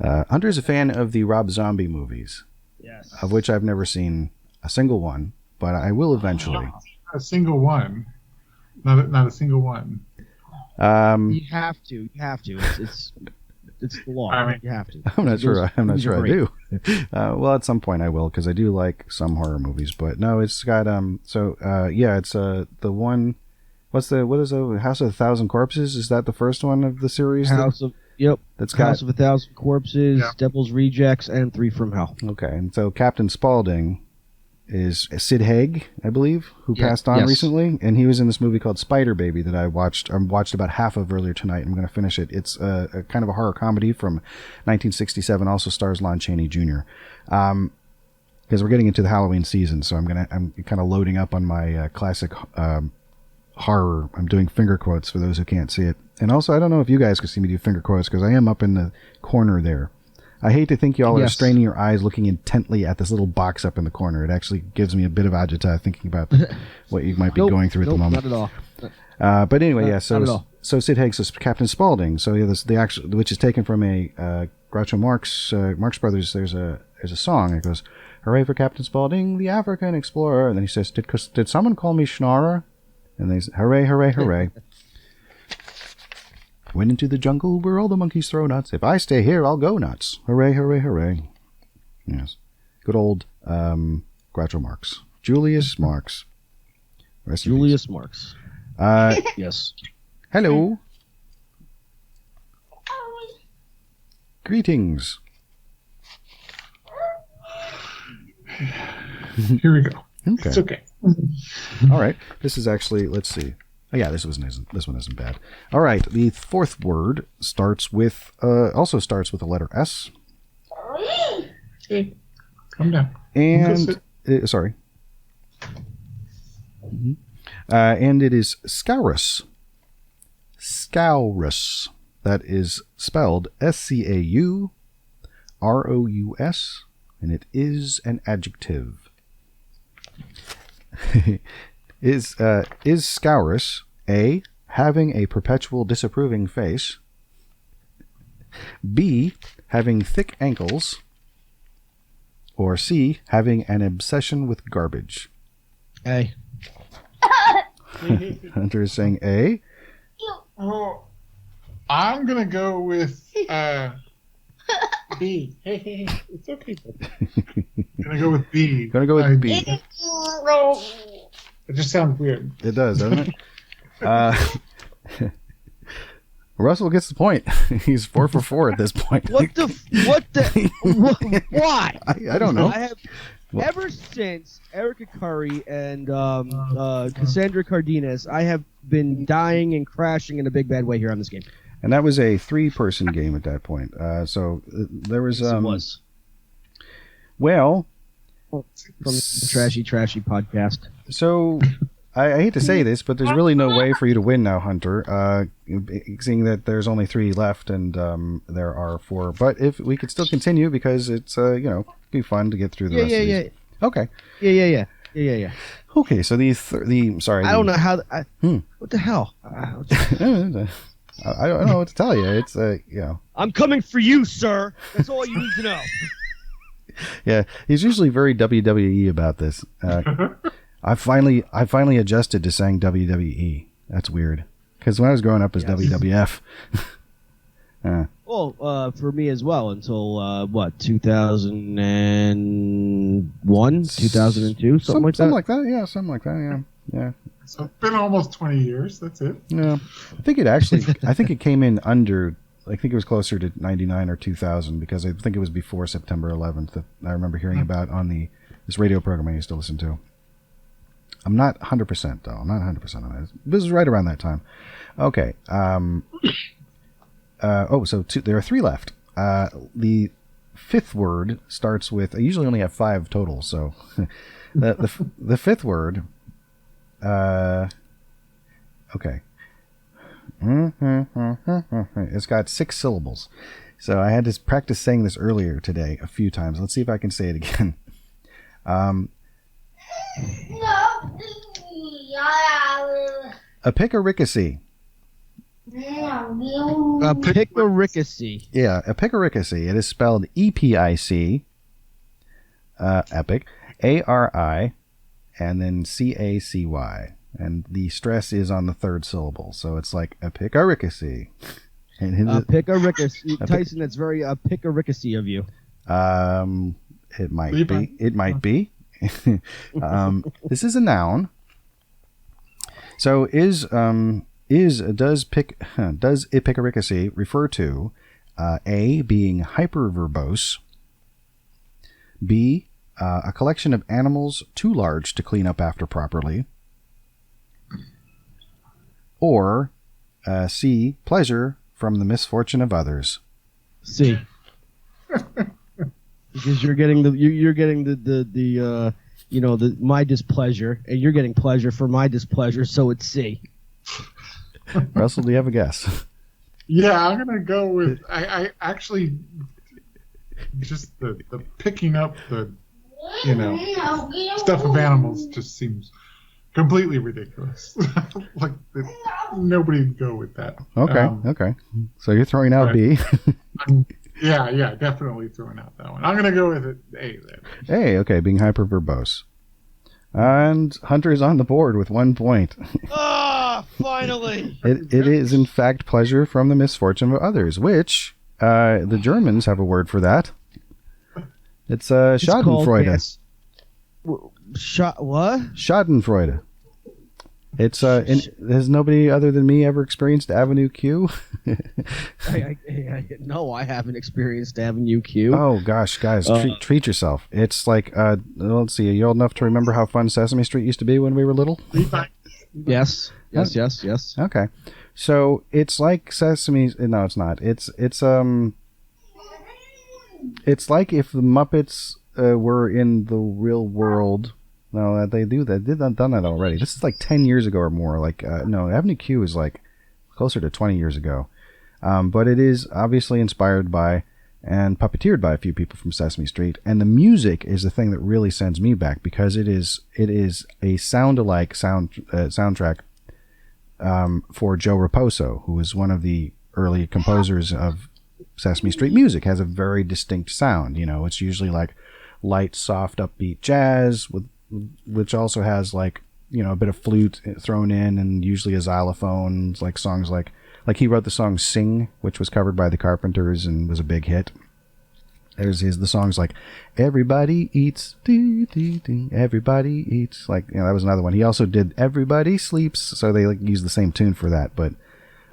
Hunter is a fan of the Rob Zombie movies. Yes. Of which I've never seen a single one, but I will eventually. A single one. Not a single one. You have to. It's the law. I mean, you have to. I'm not sure I do. Well, at some point I will, because I do like some horror movies. But no, it's got yeah, it's the one. What is the House of a Thousand Corpses? Is that the first one of the series? Yep. That's got House of a Thousand Corpses, yeah. Devil's Rejects, and 3 from Hell. Okay, and so Captain Spaulding is Sid Haig, I believe, who passed on recently, and he was in this movie called Spider Baby that I watched about half of earlier tonight. I'm going to finish it. It's a kind of a horror comedy from 1967. Also stars Lon Chaney Jr. Because we're getting into the Halloween season, so I'm kind of loading up on my classic horror. I'm doing finger quotes for those who can't see it, and also I don't know if you guys can see me do finger quotes because I am up in the corner there. I hate to think y'all are straining your eyes looking intently at this little box up in the corner. It actually gives me a bit of agita thinking about what you might be going through at the moment. Not at all. But anyway, not at all. So Sid Haig's is Captain Spaulding. So yeah, the actual, which is taken from a Groucho Marx Brothers. There's a song that goes, "Hooray for Captain Spaulding, the African explorer," and then he says, "Did someone call me Schnorrer?" And they say, "Hooray, hooray, hooray." Went into the jungle where all the monkeys throw nuts. If I stay here, I'll go nuts. Hooray, hooray, hooray. Yes. Good old Groucho Marx. Julius Marx. Julius Marx. Yes. Hello. Greetings. Here we go. Okay. It's okay. All right. This is actually, let's see. Oh, yeah, this one isn't bad. All right. The fourth word also starts with the letter S. Hey, calm down. And sorry. And it is scaurus. Scaurus. That is spelled Scaurous, and it is an adjective. Is scaurus A, having a perpetual disapproving face, B, having thick ankles, or C, having an obsession with garbage? A. Hunter is saying A. Oh, I'm gonna go with B. Hey, it's okay. Gonna go with B. Gonna go with B. It just sounds weird. It does, doesn't it? Russell gets the point. He's 4 for 4 at this point. Why? I don't know. I have ever since Erica Curry and Cassandra Cardenas, I have been dying and crashing in a big bad way here on this game. And that was a 3-person game at that point. So there was. Yes, it was. Well, from the trashy podcast. So I hate to say this, but there's really no way for you to win now, Hunter. Seeing that there's only 3 left and there are 4. But if we could still continue because it's be fun to get through the rest of these. Yeah. Okay. Yeah. Okay, so sorry. I don't know how. What the hell? I don't know what to tell you. It's I'm coming for you, sir. That's all you need to know. Yeah, he's usually very WWE about this. I finally adjusted to saying WWE. That's weird because when I was growing up, it was WWF. Well, for me as well until 2001, 2002, something like that. Something like that. Yeah, something like that. Yeah. So it's been almost 20 years. That's it. Yeah, I think it came in under. I think it was closer to 99 or 2000 because I think it was before September 11th that I remember hearing about on this radio program I used to listen to. I'm not 100% though. I'm not 100% on that. This is right around that time. Okay. There are 3 left. The 5th word starts with. I usually only have 5 total, so the 5th word. Okay. It's got 6 syllables. So I had to practice saying this earlier today a few times. Let's see if I can say it again. Epicaricacy. Epicaricacy. Yeah, epicaricacy. It is spelled EPIC, epic, ARI, and then CACY. And the stress is on the 3rd syllable. So it's like epicaricacy. Epicaricacy. Tyson, that's very epicaricacy of you. It might be. It might be. This is a noun. So does epicaricacy refer to A, being hyperverbose, B, a collection of animals too large to clean up after properly, or C, pleasure from the misfortune of others? C. Because you're getting the my displeasure, and you're getting pleasure for my displeasure, so it's C. Russell, do you have a guess? Yeah, I'm gonna go with. I actually just the picking up the stuff of animals just seems completely ridiculous. Like nobody'd go with that. Okay, okay. So you're throwing out B. Yeah, definitely throwing out that one. I'm gonna go with A then. A, okay, being hyper verbose. And Hunter is on the board with 1 point. Ah, finally! It is in fact pleasure from the misfortune of others, which the Germans have a word for that. It's Schadenfreude. What? Schadenfreude. It's has nobody other than me ever experienced Avenue Q? No, I haven't experienced Avenue Q. Oh gosh, guys, treat yourself. It's like let's see, are you old enough to remember how fun Sesame Street used to be when we were little? Yes. Okay, so it's like Sesame's. No, it's not. It's like if the Muppets were in the real world. No, they do that. They've done that already. This is like 10 years ago or more. Like, no, Avenue Q is like closer to 20 years ago. But it is obviously inspired by and puppeteered by a few people from Sesame Street. And the music is the thing that really sends me back because it is a sound-alike soundtrack for Joe Raposo, who was one of the early composers of Sesame Street music. Has a very distinct sound. You know, it's usually like light, soft, upbeat jazz which also has like, you know, a bit of flute thrown in and usually a xylophone, like songs like he wrote the song Sing, which was covered by the Carpenters and was a big hit. There's the songs like Everybody Eats, dee, dee, dee, Everybody Eats, like, you know, that was another one. He also did Everybody Sleeps, so they like use the same tune for that. But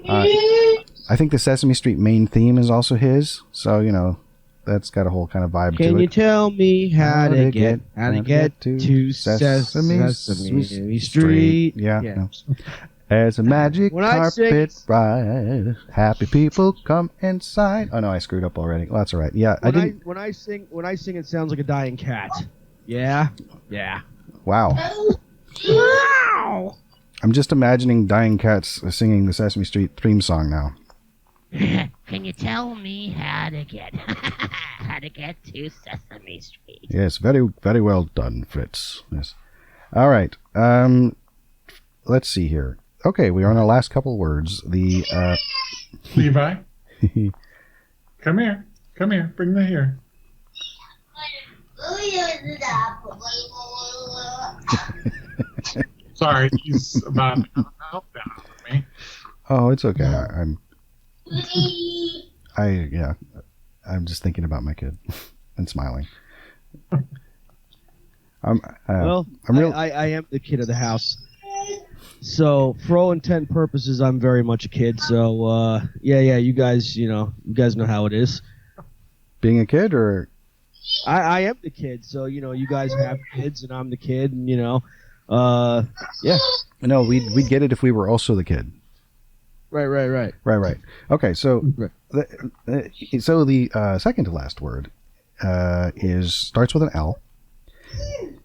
I think the Sesame Street main theme is also his, so, you know, that's got a whole kind of vibe to it. Can you tell me how to get to Sesame Street? Yeah. No. As a magic carpet ride, happy people come inside. Oh no, I screwed up already. Well, that's all right. Yeah, When I sing, it sounds like a dying cat. Yeah. Wow. I'm just imagining dying cats singing the Sesame Street theme song now. Can you tell me how to get to Sesame Street? Yes, very, very well done, Fritz. Yes. All right. Let's see here. Okay, we are on our last couple words. The Levi, come here. Bring the here. Sorry, he's about to have a meltdown on me. Oh, it's okay. I'm just thinking about my kid and smiling. I am the kid of the house. So, for all intent and purposes, I'm very much a kid. So, you guys know how it is. Being a kid, or I am the kid. So, you guys have kids, and I'm the kid, and yeah. No, we'd get it if we were also the kid. Right. Okay, so the second to last word starts with an L,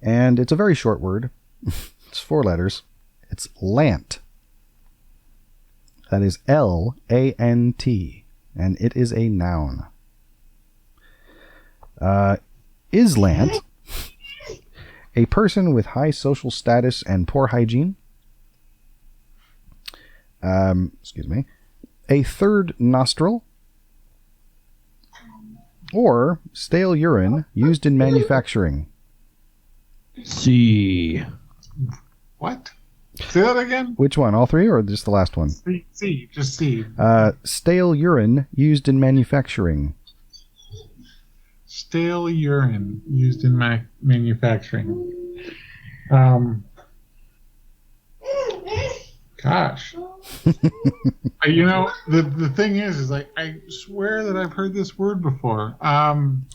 and it's a very short word. It's 4 letters. It's lant. That is L-A-N-T, and it is a noun. Is lant a person with high social status and poor hygiene? A third nostril, or stale urine used in manufacturing? C. What? Say that again? Which one? All 3 or just the last one? C. Just C. Stale urine used in manufacturing. Stale urine used in manufacturing. Gosh. The thing is like I swear that I've heard this word before.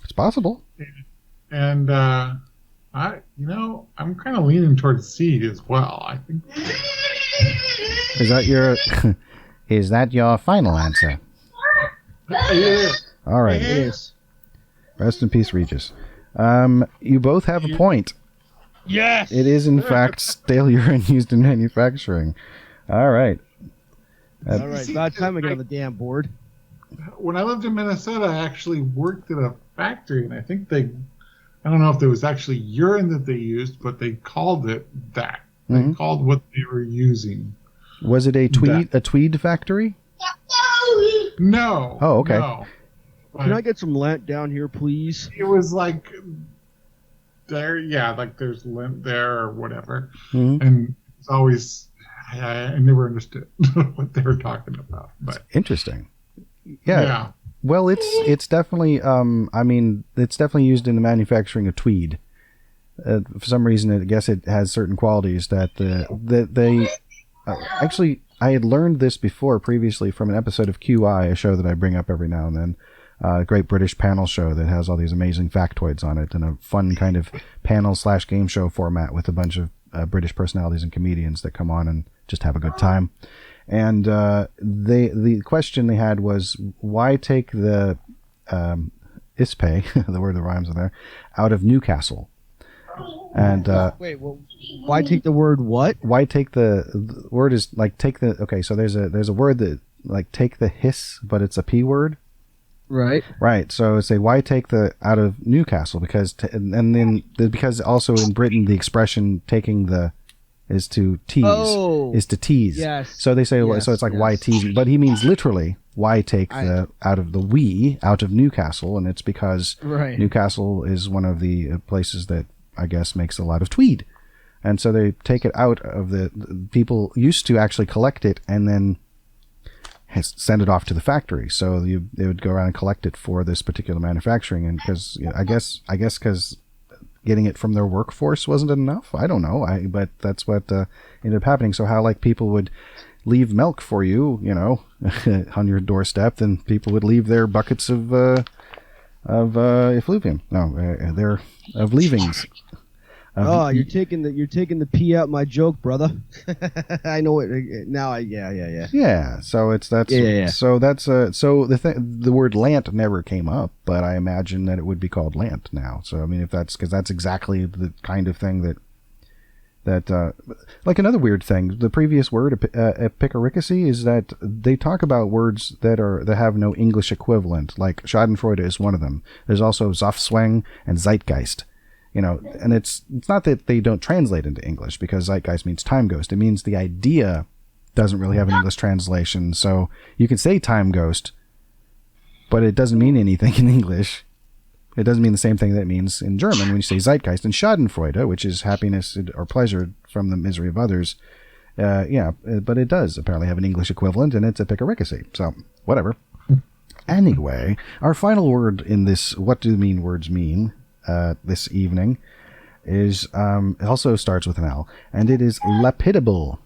It's possible. And I'm kind of leaning towards C as well. I think. Is that your final answer? It is. All right. It is. Rest in peace, Regis. You both have a point. Yes. It is in fact stale urine used in manufacturing. All right. All right. About time I get on the damn board. When I lived in Minnesota, I actually worked at a factory, and I think I don't know if there was actually urine that they used, but they called it that. They called what they were using. Was it a tweed factory? No. Oh, okay. No. Can I get some lint down here, please? It was like like there's lint there or whatever, and it's always I never understood what they were talking about. But interesting. Yeah. Well, it's definitely it's definitely used in the manufacturing of tweed. For some reason, I guess it has certain qualities that they actually. I had learned this previously from an episode of QI, a show that I bring up every now and then. A great British panel show that has all these amazing factoids on it, and a fun kind of panel/game show format with a bunch of British personalities and comedians that come on and just have a good time. And the question they had was, why take the ISPE, the word that rhymes in there, out of Newcastle? And why take the word what? Why take the word is like take the so there's a word that like take the hiss, but it's a P word. Right. So say why take the out of Newcastle because because also in Britain the expression taking the is to tease. Yes. So they say so it's like why tease, but he means literally why take the out of the out of Newcastle, and it's because Newcastle is one of the places that I guess makes a lot of tweed, and so they take it out of the people used to actually collect it and then send it off to the factory. So they would go around and collect it for this particular manufacturing, and because I guess because getting it from their workforce wasn't enough. I don't know. But that's what ended up happening. So how like people would leave milk for you, on your doorstep, then people would leave their buckets of effluvium. No, they're of leavings. You're taking the pee out my joke, brother. I know it now. Yeah. So So that's so the word lant never came up, but I imagine that it would be called lant now. So I mean, if that's because that's exactly the kind of thing that like another weird thing. The previous word epicaricacy is that they talk about words that have no English equivalent. Like Schadenfreude is one of them. There's also Zofzwang and Zeitgeist. And it's not that they don't translate into English because Zeitgeist means time ghost. It means the idea doesn't really have an English translation. So you can say time ghost, but it doesn't mean anything in English. It doesn't mean the same thing that it means in German when you say Zeitgeist. And Schadenfreude, which is happiness or pleasure from the misery of others, but it does apparently have an English equivalent, and it's epicaricacy. So whatever. Anyway, our final word in this What Do Mean Words Mean this evening is it also starts with an L, and it is lapidable.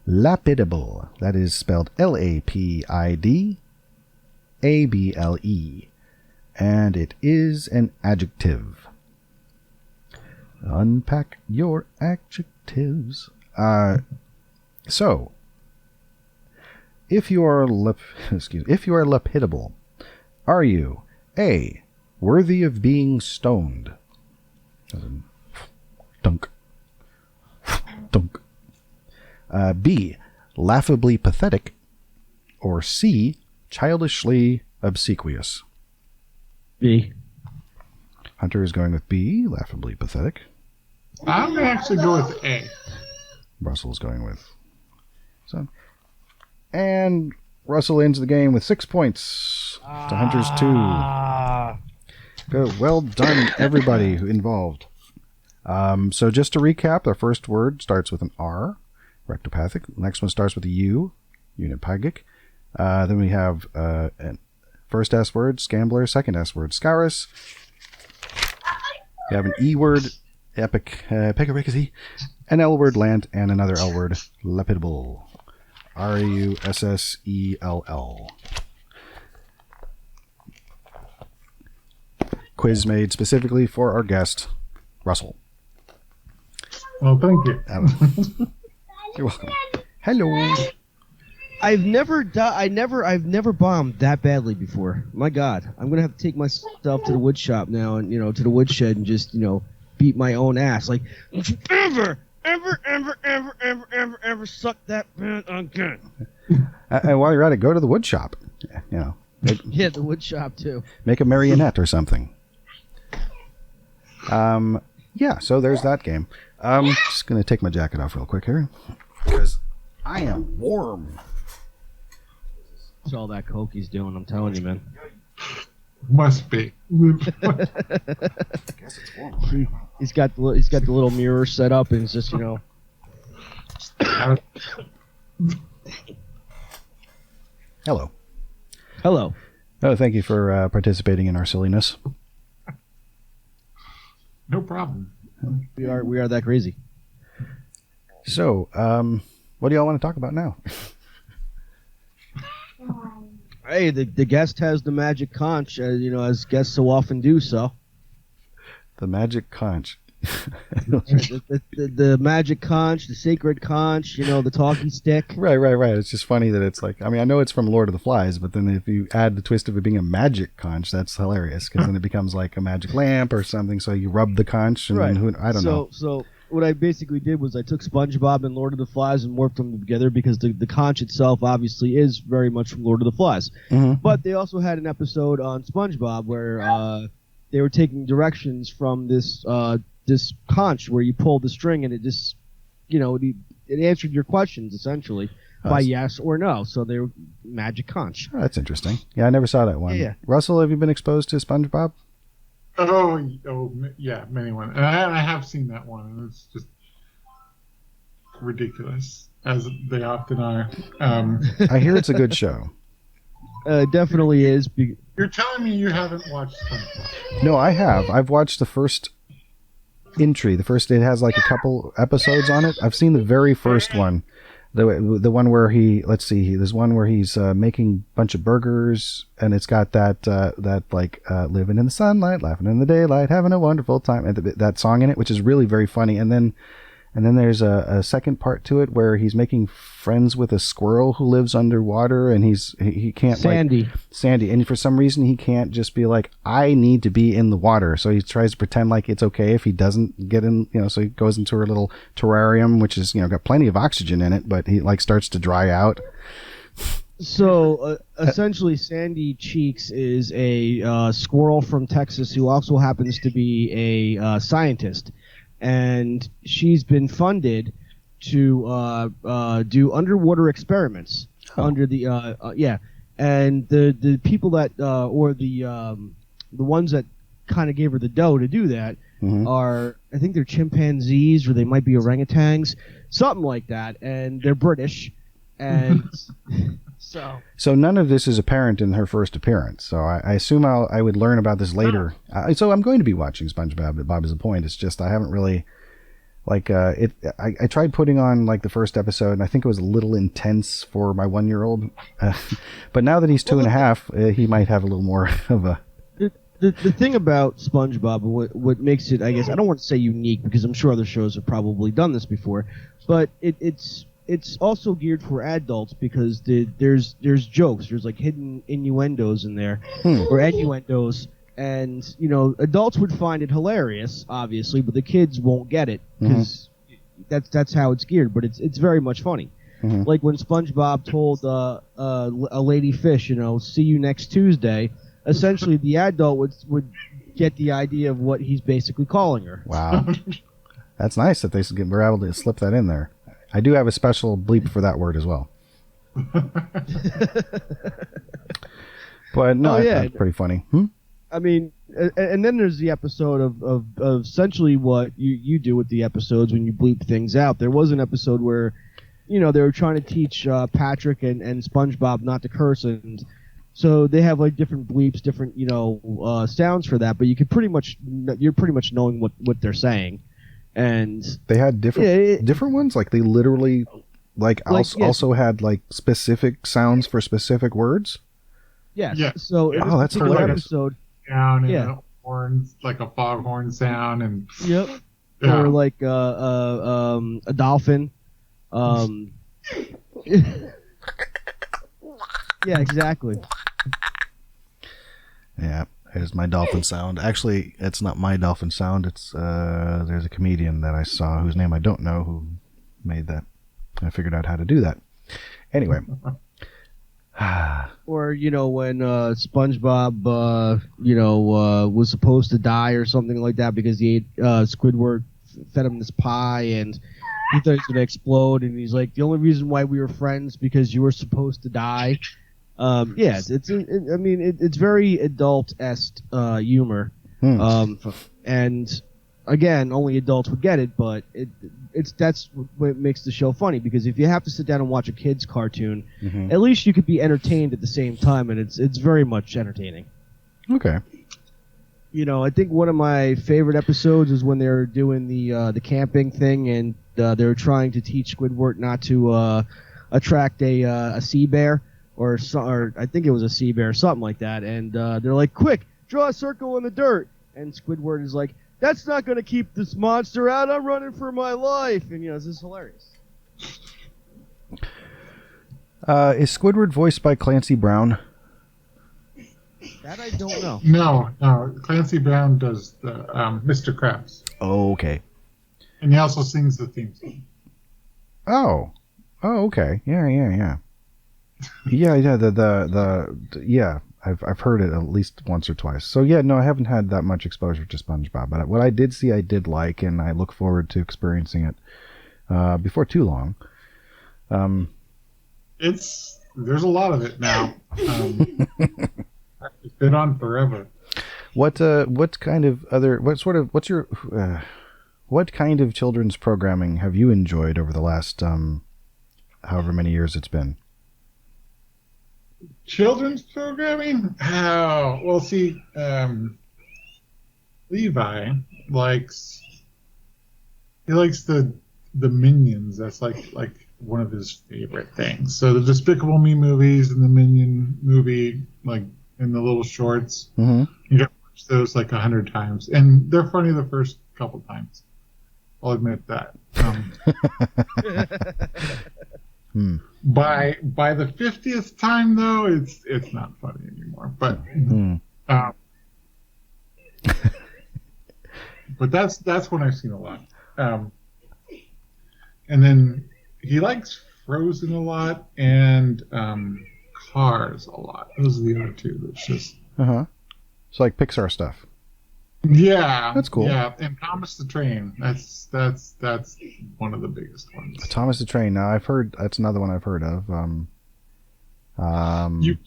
Lapidable. That is spelled LAPIDABLE, and it is an adjective. Unpack your adjectives. So, if you are lapidable, are you A, worthy of being stoned? Dunk. Dunk. B, laughably pathetic, or C, childishly obsequious? B. Hunter is going with B, laughably pathetic. I'm going to actually go with A. Russell's going with so. And Russell ends the game with 6 points to Hunter's 2. Good. Well done, everybody involved. So just to recap, our first word starts with an R, rectopathic. Next one starts with a U, unipagic. Then we have first S word, scambler. Second S word, scarus. We have an E word, epicaricacy. An L word, lant, and another L word, lapidable. RUSSELL. Quiz made specifically for our guest, Russell. Well, thank you. You're welcome. Hello. I've never bombed that badly before. My God, I'm gonna have to take myself to the wood shop now, and to the woodshed, and just beat my own ass. Like, don't you ever suck that man again. And while you're at it, go to the wood shop. Yeah, the wood shop too. Make a marionette or something. Yeah, so there's that game. Just going to take my jacket off real quick here because I am warm. That's all that coke he's doing, I'm telling you, man. Must be. I guess it's warm. He's got the little mirror set up, and it's just, you know. Hello. Hello. Oh, thank you for participating in our silliness. No problem. We are that crazy. So, what do y'all want to talk about now? Hey, the guest has the magic conch, as guests so often do so. The magic conch. the magic conch, the sacred conch, the talkie stick. Right. It's just funny that it's like, I mean, I know it's from Lord of the Flies, but then if you add the twist of it being a magic conch, that's hilarious, because then it becomes like a magic lamp or something, so you rub the conch, and then I don't know. So what I basically did was I took SpongeBob and Lord of the Flies and morphed them together, because the conch itself obviously is very much from Lord of the Flies. Mm-hmm. But they also had an episode on SpongeBob where they were taking directions from this conch where you pulled the string and it just, it answered your questions essentially by yes or no. So they were magic conch. Oh, that's interesting. Yeah, I never saw that one. Yeah. Russell, have you been exposed to SpongeBob? Oh yeah, many ones. And I have seen that one, and it's just ridiculous, as they often are. I hear it's a good show. Definitely is. You're telling me you haven't watched SpongeBob? No, I have. I've watched the first entry. It has like a couple episodes on it. I've seen the very first one. The one where there's one where he's making a bunch of burgers, and it's got that living in the sunlight, laughing in the daylight, having a wonderful time, and that song in it, which is really very funny. And then there's a second part to it where he's making friends with a squirrel who lives underwater, and he can't Sandy, and for some reason he can't just be like, I need to be in the water, so he tries to pretend like it's okay if he doesn't get in, so he goes into her little terrarium, which is got plenty of oxygen in it, but he starts to dry out. So essentially, Sandy Cheeks is a squirrel from Texas who also happens to be a scientist. And she's been funded to do underwater experiments under the and the people that or the ones that kind of gave her the dough to do that are, I think they're chimpanzees, or they might be orangutans, something like that, and they're British, and So none of this is apparent in her first appearance. So I assume I would learn about this later. So I'm going to be watching SpongeBob. Bob is the point. It's just I haven't really I tried putting on like the first episode, and I think it was a little intense for my 1-year-old. But now that he's 2.5, he might have a little more of a. The thing about SpongeBob, what makes it, I guess, I don't want to say unique, because I'm sure other shows have probably done this before, but it's also geared for adults, because there's jokes, there's like hidden innuendos in there, or innuendos, and adults would find it hilarious, obviously, but the kids won't get it, because that's how it's geared. But it's very much funny. Like when SpongeBob told a lady fish, see you next Tuesday. Essentially, the adult would get the idea of what he's basically calling her. Wow, that's nice that we're able to slip that in there. I do have a special bleep for that word as well. But no, that's pretty funny. I mean, and then there's the episode of essentially what you do with the episodes when you bleep things out. There was an episode where, they were trying to teach Patrick and SpongeBob not to curse, and so they have like different bleeps, different sounds for that. But you're pretty much knowing what they're saying. And they had different ones, like they literally also had like specific sounds for specific words. Yes. Yeah. So that's hilarious. Episode, sound and horns, like a foghorn sound, and or like a dolphin. Yeah, exactly. Yeah. Here's my dolphin sound. Actually, it's not my dolphin sound. It's there's a comedian that I saw whose name I don't know who made that. I figured out how to do that. Anyway, Or, when SpongeBob, was supposed to die or something like that because he ate Squidward fed him this pie and he thought he was going to explode, and he's like, the only reason why we were friends because you were supposed to die. It's very adult-esque humor. And again, only adults would get it, but that's what makes the show funny, because if you have to sit down and watch a kid's cartoon, at least you could be entertained at the same time, and it's very much entertaining. Okay. I think one of my favorite episodes is when they're doing the camping thing, and they're trying to teach Squidward not to attract a sea bear, or I think it was a sea bear, something like that, and they're like, quick, draw a circle in the dirt, and Squidward is like, that's not going to keep this monster out. I'm running for my life. And, this is hilarious. Is Squidward voiced by Clancy Brown? That I don't know. No. Clancy Brown does the Mr. Krabs. Oh, okay. And he also sings the theme song. Oh, okay. Yeah. Yeah. Yeah. I've heard it at least once or twice. So yeah, no, I haven't had that much exposure to SpongeBob, but what I did see, I did like, and I look forward to experiencing it before too long. There's a lot of it now. It's been on forever. What kind of children's programming have you enjoyed over the last however many years it's been? Children's programming? Oh, well, see, Levi likes the Minions. That's like one of his favorite things. So the Despicable Me movies and the Minion movie, like in the little shorts, you can watch those like 100 times, and they're funny the first couple times. I'll admit that. By the 50th time, though, it's not funny anymore. But but that's when I've seen a lot. And then he likes Frozen a lot and Cars a lot. Those are the other two. That's just It's like Pixar stuff. Yeah, that's cool. Yeah, and Thomas the Train. That's one of the biggest ones. Thomas the Train. Now I've heard that's another one I've heard of. You've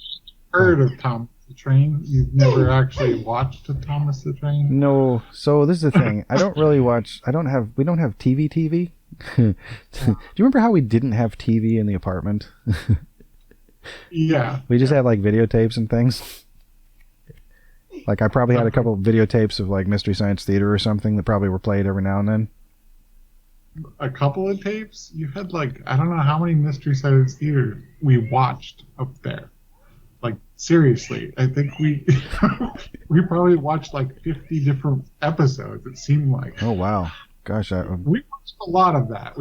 heard of Thomas the Train? You've never actually watched a Thomas the Train? No. So this is the thing. I don't really watch. We don't have TV. Do you remember how we didn't have TV in the apartment? Yeah. We just had like videotapes and things. Like I probably had a couple of videotapes of like Mystery Science Theater or something that probably were played every now and then. A couple of tapes? You had like, I don't know how many Mystery Science Theater we watched up there. Like seriously, I think we we probably watched like 50 different episodes, it seemed like. Oh wow. Gosh, we watched a lot of that.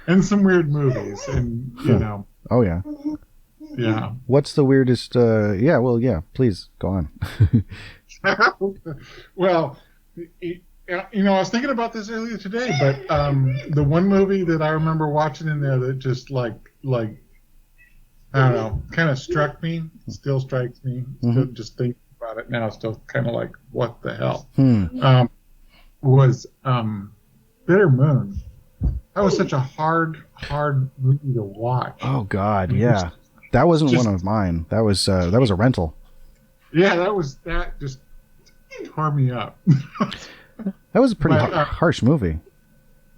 And some weird movies, and you know. Oh yeah. Yeah. What's the weirdest? Please go on. Well, I was thinking about this earlier today, but the one movie that I remember watching in there that just like I don't know, kind of struck me, still strikes me. Still just thinking about it now, still kind of like, what the hell? Was Bitter Moon. That was such a hard movie to watch. Oh God, yeah. That wasn't one of mine. That was a rental. Yeah, that just tore me up. That was a pretty harsh movie.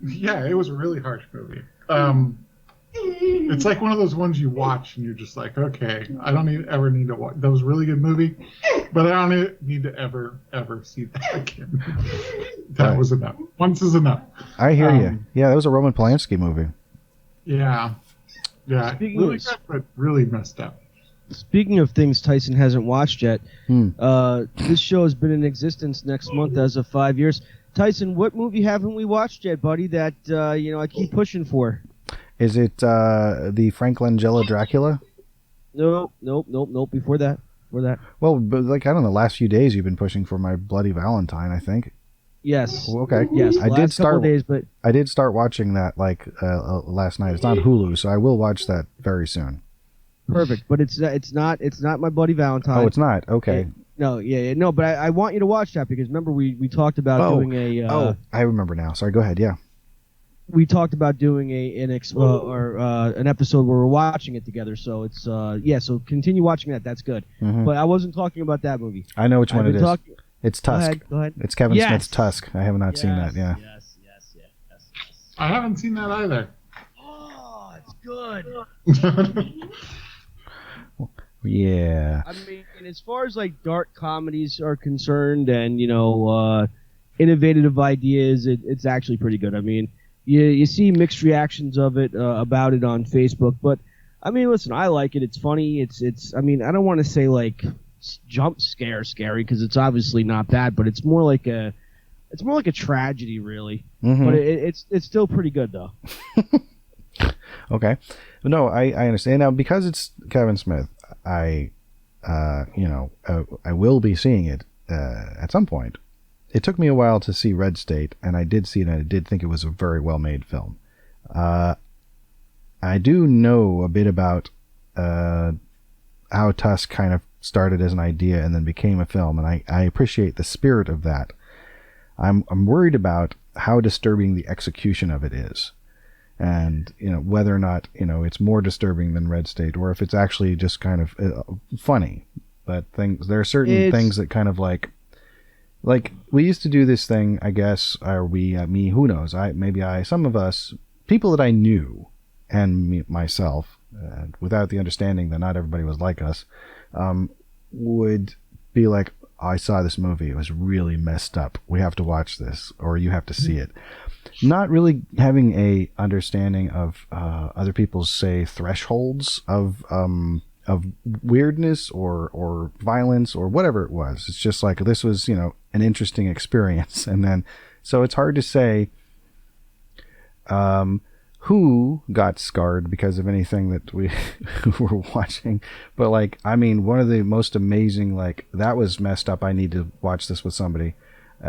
Yeah, it was a really harsh movie. It's like one of those ones you watch and you're just like, okay, I don't ever need to watch. That was a really good movie, but I don't need to ever see that again. That was enough. Once is enough. I hear you. Yeah, that was a Roman Polanski movie. Yeah. Yeah, really good, but really messed up. Speaking of things Tyson hasn't watched yet, this show has been in existence next month as of 5 years. Tyson, what movie haven't we watched yet, buddy, that I keep pushing for? Is it the Frank Langella Dracula? Nope. Before that. Well, but like, I don't know, the last few days you've been pushing for My Bloody Valentine, I think. Yes. Okay. Yes. I did start. Days, but I did start watching that like last night. It's on Hulu, so I will watch that very soon. Perfect, but it's not My Bloody Valentine. Oh, it's not. Okay. No, but I want you to watch that because remember we talked about doing a. I remember now. Sorry, go ahead. Yeah. We talked about doing an episode where we're watching it together. So it's So continue watching that. That's good. Mm-hmm. But I wasn't talking about that movie. I know which one it is. It's Tusk. Go ahead. It's Kevin Smith's Tusk. I have not seen that. Yeah. Yes. I haven't seen that either. Oh, it's good. Yeah. I mean, as far as like dark comedies are concerned, and innovative ideas, it's actually pretty good. I mean, you see mixed reactions of it about it on Facebook, but I mean, listen, I like it. It's funny. It's. I mean, I don't want to say like jump scary because it's obviously not that, but it's more like a tragedy, really. Mm-hmm. But it's still pretty good though. Okay. No, I understand. Now, because it's Kevin Smith, I will be seeing it at some point. It took me a while to see Red State, and I did see it, and I did think it was a very well-made film. I do know a bit about how Tusk kind of started as an idea and then became a film, and I appreciate the spirit of that. I'm worried about how disturbing the execution of it is. And whether or not it's more disturbing than Red State, or if it's actually just kind of funny. But there are certain things that kind of like we used to do this thing, I guess, or me, who knows? Some of us, people that I knew, and myself, without the understanding that not everybody was like us, would be like, I saw this movie, it was really messed up. We have to watch this, or you have to see it. Not really having a understanding of other people's, say, thresholds of weirdness or violence or whatever it was. It's just like this was, an interesting experience, and then so it's hard to say who got scarred because of anything that we were watching. But one of the most amazing, that was messed up, I need to watch this with somebody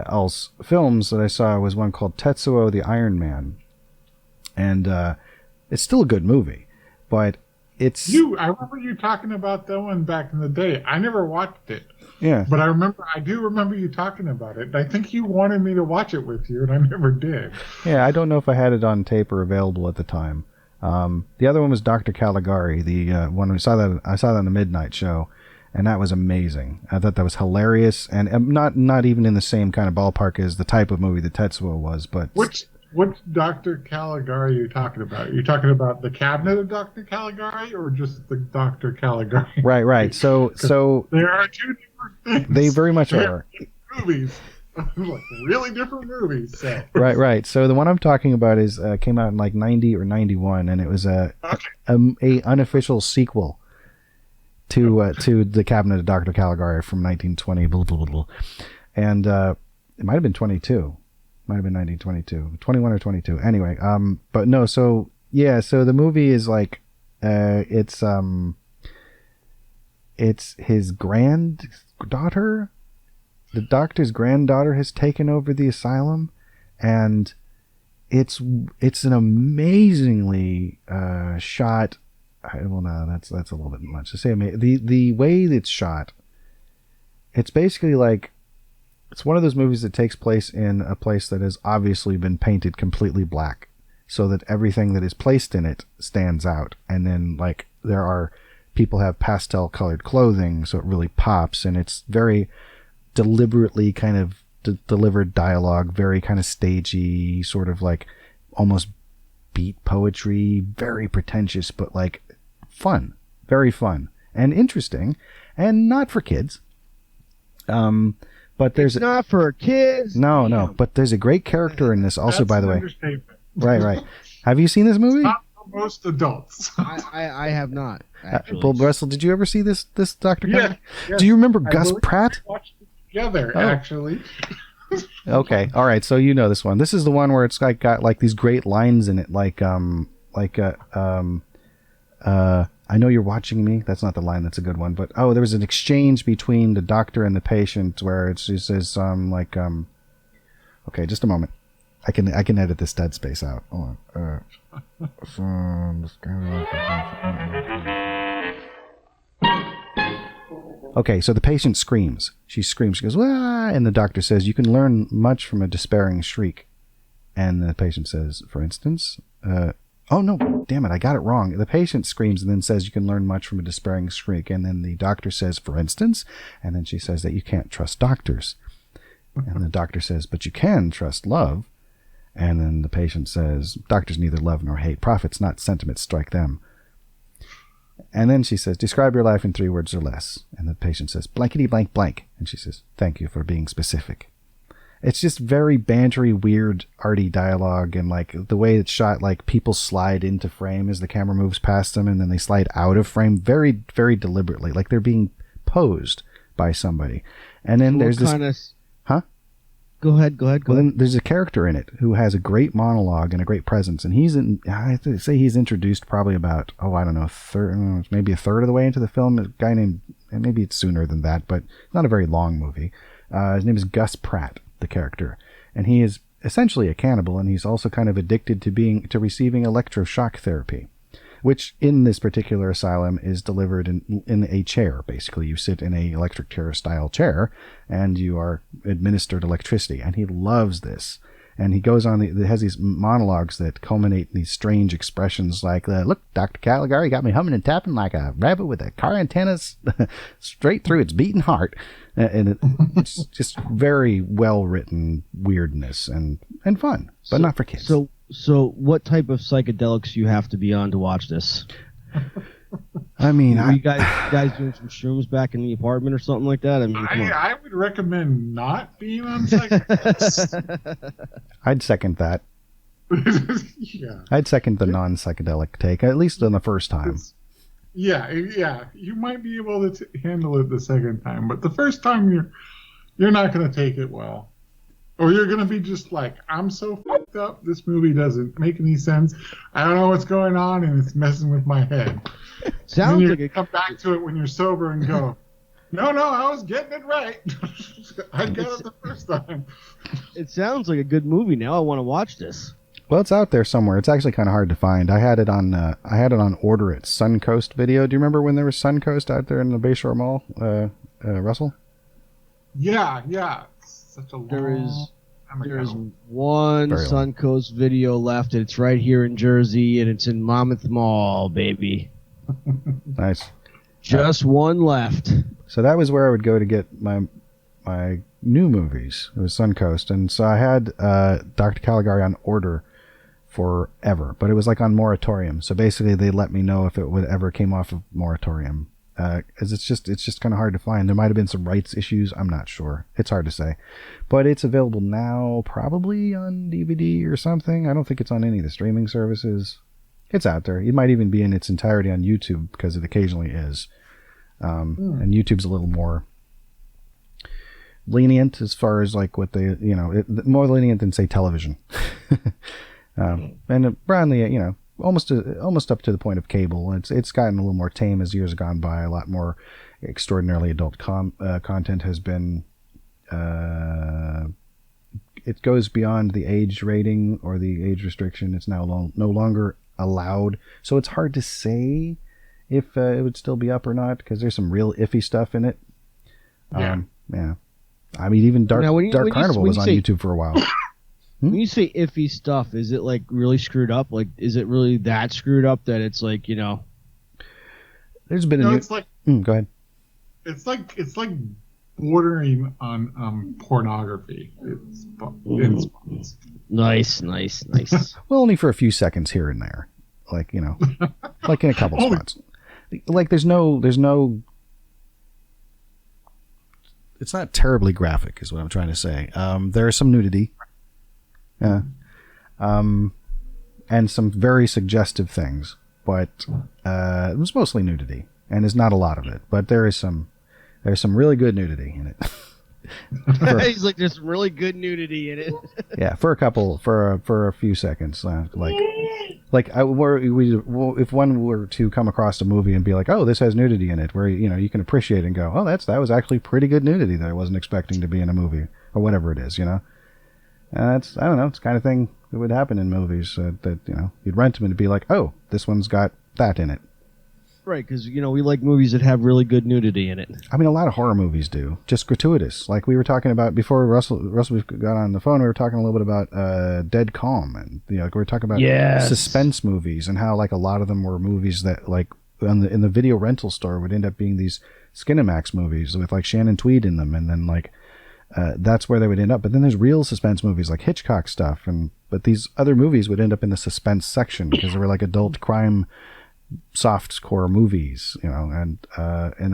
else films that I saw was one called Tetsuo the Iron Man, and it's still a good movie, but it's I remember you talking about that one back in the day. I never watched it. Yeah, but I do remember you talking about it. I think you wanted me to watch it with you, and I never did. Yeah, I don't know if I had it on tape or available at the time. The other one was Dr. Caligari, the one I saw that on the Midnight Show. And that was amazing. I thought that was hilarious, and not even in the same kind of ballpark as the type of movie that Tetsuo was. But which Dr. Caligari are you talking about? Are you talking about the Cabinet of Dr. Caligari, or just the Dr. Caligari? Right. So there are two different things. They very much are. Movies, really different movies. So. Right. So the one I'm talking about is came out in 90 or 91, and it was a unofficial sequel to the Cabinet of Dr. Caligari from 1920, blah, blah, blah, blah. And it might have been 22. Might have been 1922. 21 or 22. Anyway, but no, so the movie is it's his granddaughter. The doctor's granddaughter has taken over the asylum, and it's an amazingly shot. Well, no, that's a little bit much to say. The way it's shot, it's basically it's one of those movies that takes place in a place that has obviously been painted completely black, so that everything that is placed in it stands out. And then there are people have pastel colored clothing, so it really pops, and it's very deliberately kind of delivered dialogue, very kind of stagey, sort of almost beat poetry, very pretentious, but fun, very fun and interesting, and not for kids. But there's not for kids. No. But there's a great character in this also, by the way. Right. Have you seen this movie? Not for most adults. I have not. Well, Russell, did you ever see this Dr. Yeah. Do you remember Gus Pratt? We watched it together, actually. Okay. All right. So you know this one. This is the one where it's got these great lines in it, I know you're watching me. That's not the line. That's a good one. But there was an exchange between the doctor and the patient where it says okay, just a moment. I can edit this dead space out. Hold on. Okay, so the patient screams. She screams. She goes, "Wah!" And the doctor says, "You can learn much from a despairing shriek." And the patient says, "For instance?" Oh, no, damn it, I got it wrong. The patient screams and then says, "You can learn much from a despairing shriek." And then the doctor says, "For instance?" And then she says that you can't trust doctors. And the doctor says, "But you can trust love." And then the patient says, "Doctors neither love nor hate. Prophets, not sentiments, strike them." And then she says, "Describe your life in 3 words or less." And the patient says, "Blankety blank blank." And she says, "Thank you for being specific." It's just very bantery, weird, arty dialogue, and like the way it's shot, like people slide into frame as the camera moves past them, and then they slide out of frame very, very deliberately, like they're being posed by somebody. And then there's this... Huh? Go ahead. Well, then there's a character in it who has a great monologue and a great presence, and I have to say he's introduced probably about, maybe a third of the way into the film. A guy named, and maybe it's sooner than that, but it's not a very long movie. His name is Gus Pratt, the character, and he is essentially a cannibal, and he's also kind of addicted to receiving electroshock therapy, which in this particular asylum is delivered in a chair. Basically, you sit in a electric chair style chair and you are administered electricity, and he loves this. And he goes on, has these monologues that culminate in these strange expressions like, "Look, Dr. Caligari got me humming and tapping like a rabbit with a car antennas straight through its beating heart." And it's just very well-written weirdness and fun, but not for kids. So what type of psychedelics you have to be on to watch this? I mean, Were you guys doing some shrooms back in the apartment or something like that? I mean, I would recommend not being on psychedelics. I'd second that. Yeah. I'd second the non-psychedelic take, at least on the first time. Yeah. You might be able to handle it the second time, but the first time you're not going to take it well. Or you're going to be just like, "I'm so fucked up, this movie doesn't make any sense. I don't know what's going on, and it's messing with my head." Sounds like you come back to it when you're sober and go, No, I was getting it right. I got it the first time. It sounds like a good movie. Now I want to watch this. Well, it's out there somewhere. It's actually kind of hard to find. I had it on order at Suncoast Video. Do you remember when there was Suncoast out there in the Bayshore Mall, Russell? Yeah. Such a There is long one Suncoast Video left, and it's right here in Jersey, and it's in Monmouth Mall, baby. Nice. Just one left. So that was where I would go to get my new movies. It was Suncoast, and so I had Dr. Caligari on order forever, but it was like on moratorium. So basically, they let me know if it would ever came off of moratorium. Because it's just kind of hard to find. There might have been some rights issues. I'm not sure. It's hard to say. But it's available now, probably on DVD or something. I don't think it's on any of the streaming services. It's out there. It might even be in its entirety on YouTube, because it occasionally is. And YouTube's a little more lenient as far as like what they, more lenient than, say, television. And broadly, almost up to the point of cable. It's gotten a little more tame as years have gone by. A lot more extraordinarily adult content has been. It goes beyond the age rating or the age restriction. It's now no longer allowed. So it's hard to say if it would still be up or not, because there's some real iffy stuff in it. Yeah. I mean, even Dark Carnival was on YouTube for a while. When you say iffy stuff, is it like really screwed up? Like, is it really that screwed up that it's like, There's been a new... It's like... go ahead. It's like bordering on pornography. It's Nice. Well, only for a few seconds here and there. Like, like in a couple spots. Like, there's no... It's not terribly graphic, is what I'm trying to say. There's some nudity. And some very suggestive things, but it was mostly nudity, and there's not a lot of it, but there's some really good nudity in it. He's like, there's some really good nudity in it. Yeah, for a few seconds, if one were to come across a movie and be like, "Oh, this has nudity in it," where you can appreciate it and go, "Oh, that was actually pretty good nudity that I wasn't expecting to be in a movie," or whatever it is, It's I don't know. It's the kind of thing that would happen in movies that you'd rent them and be like, "Oh, this one's got that in it." Right, because we like movies that have really good nudity in it. I mean, a lot of horror movies do, just gratuitous. Like we were talking about before Russell got on the phone. We were talking a little bit about Dead Calm, and we were talking about suspense movies and how like a lot of them were movies that like in the video rental store would end up being these Skinamax movies with like Shannon Tweed in them, and then like that's where they would end up. But then there's real suspense movies like Hitchcock stuff, but these other movies would end up in the suspense section because they were like adult crime softcore movies, and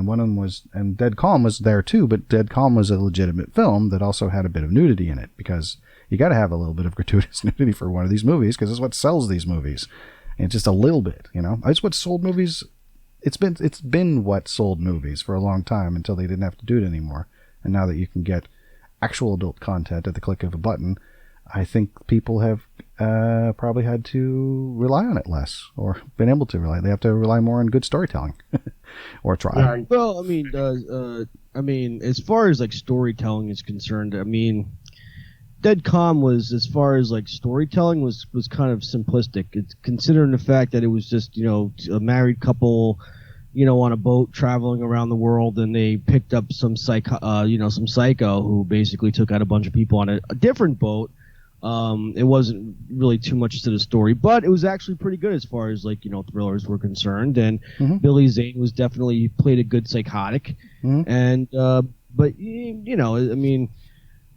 one of them was, and Dead Calm was there too, but Dead Calm was a legitimate film that also had a bit of nudity in it, because you got to have a little bit of gratuitous nudity for one of these movies, because it's what sells these movies, and just a little bit, it's what sold movies. It's been what sold movies for a long time until they didn't have to do it anymore, and now that you can get actual adult content at the click of a button, I think people have probably had to rely on it less, or been able to rely. They have to rely more on good storytelling, or try. Yeah. Well, I mean, as far as like storytelling is concerned, Dead Calm was, as far as like storytelling was kind of simplistic. It's considering the fact that it was just a married couple, on a boat traveling around the world, and they picked up some psycho who basically took out a bunch of people on a different boat. It wasn't really too much to the story, but it was actually pretty good as far as like thrillers were concerned. And Billy Zane was definitely played a good psychotic. And but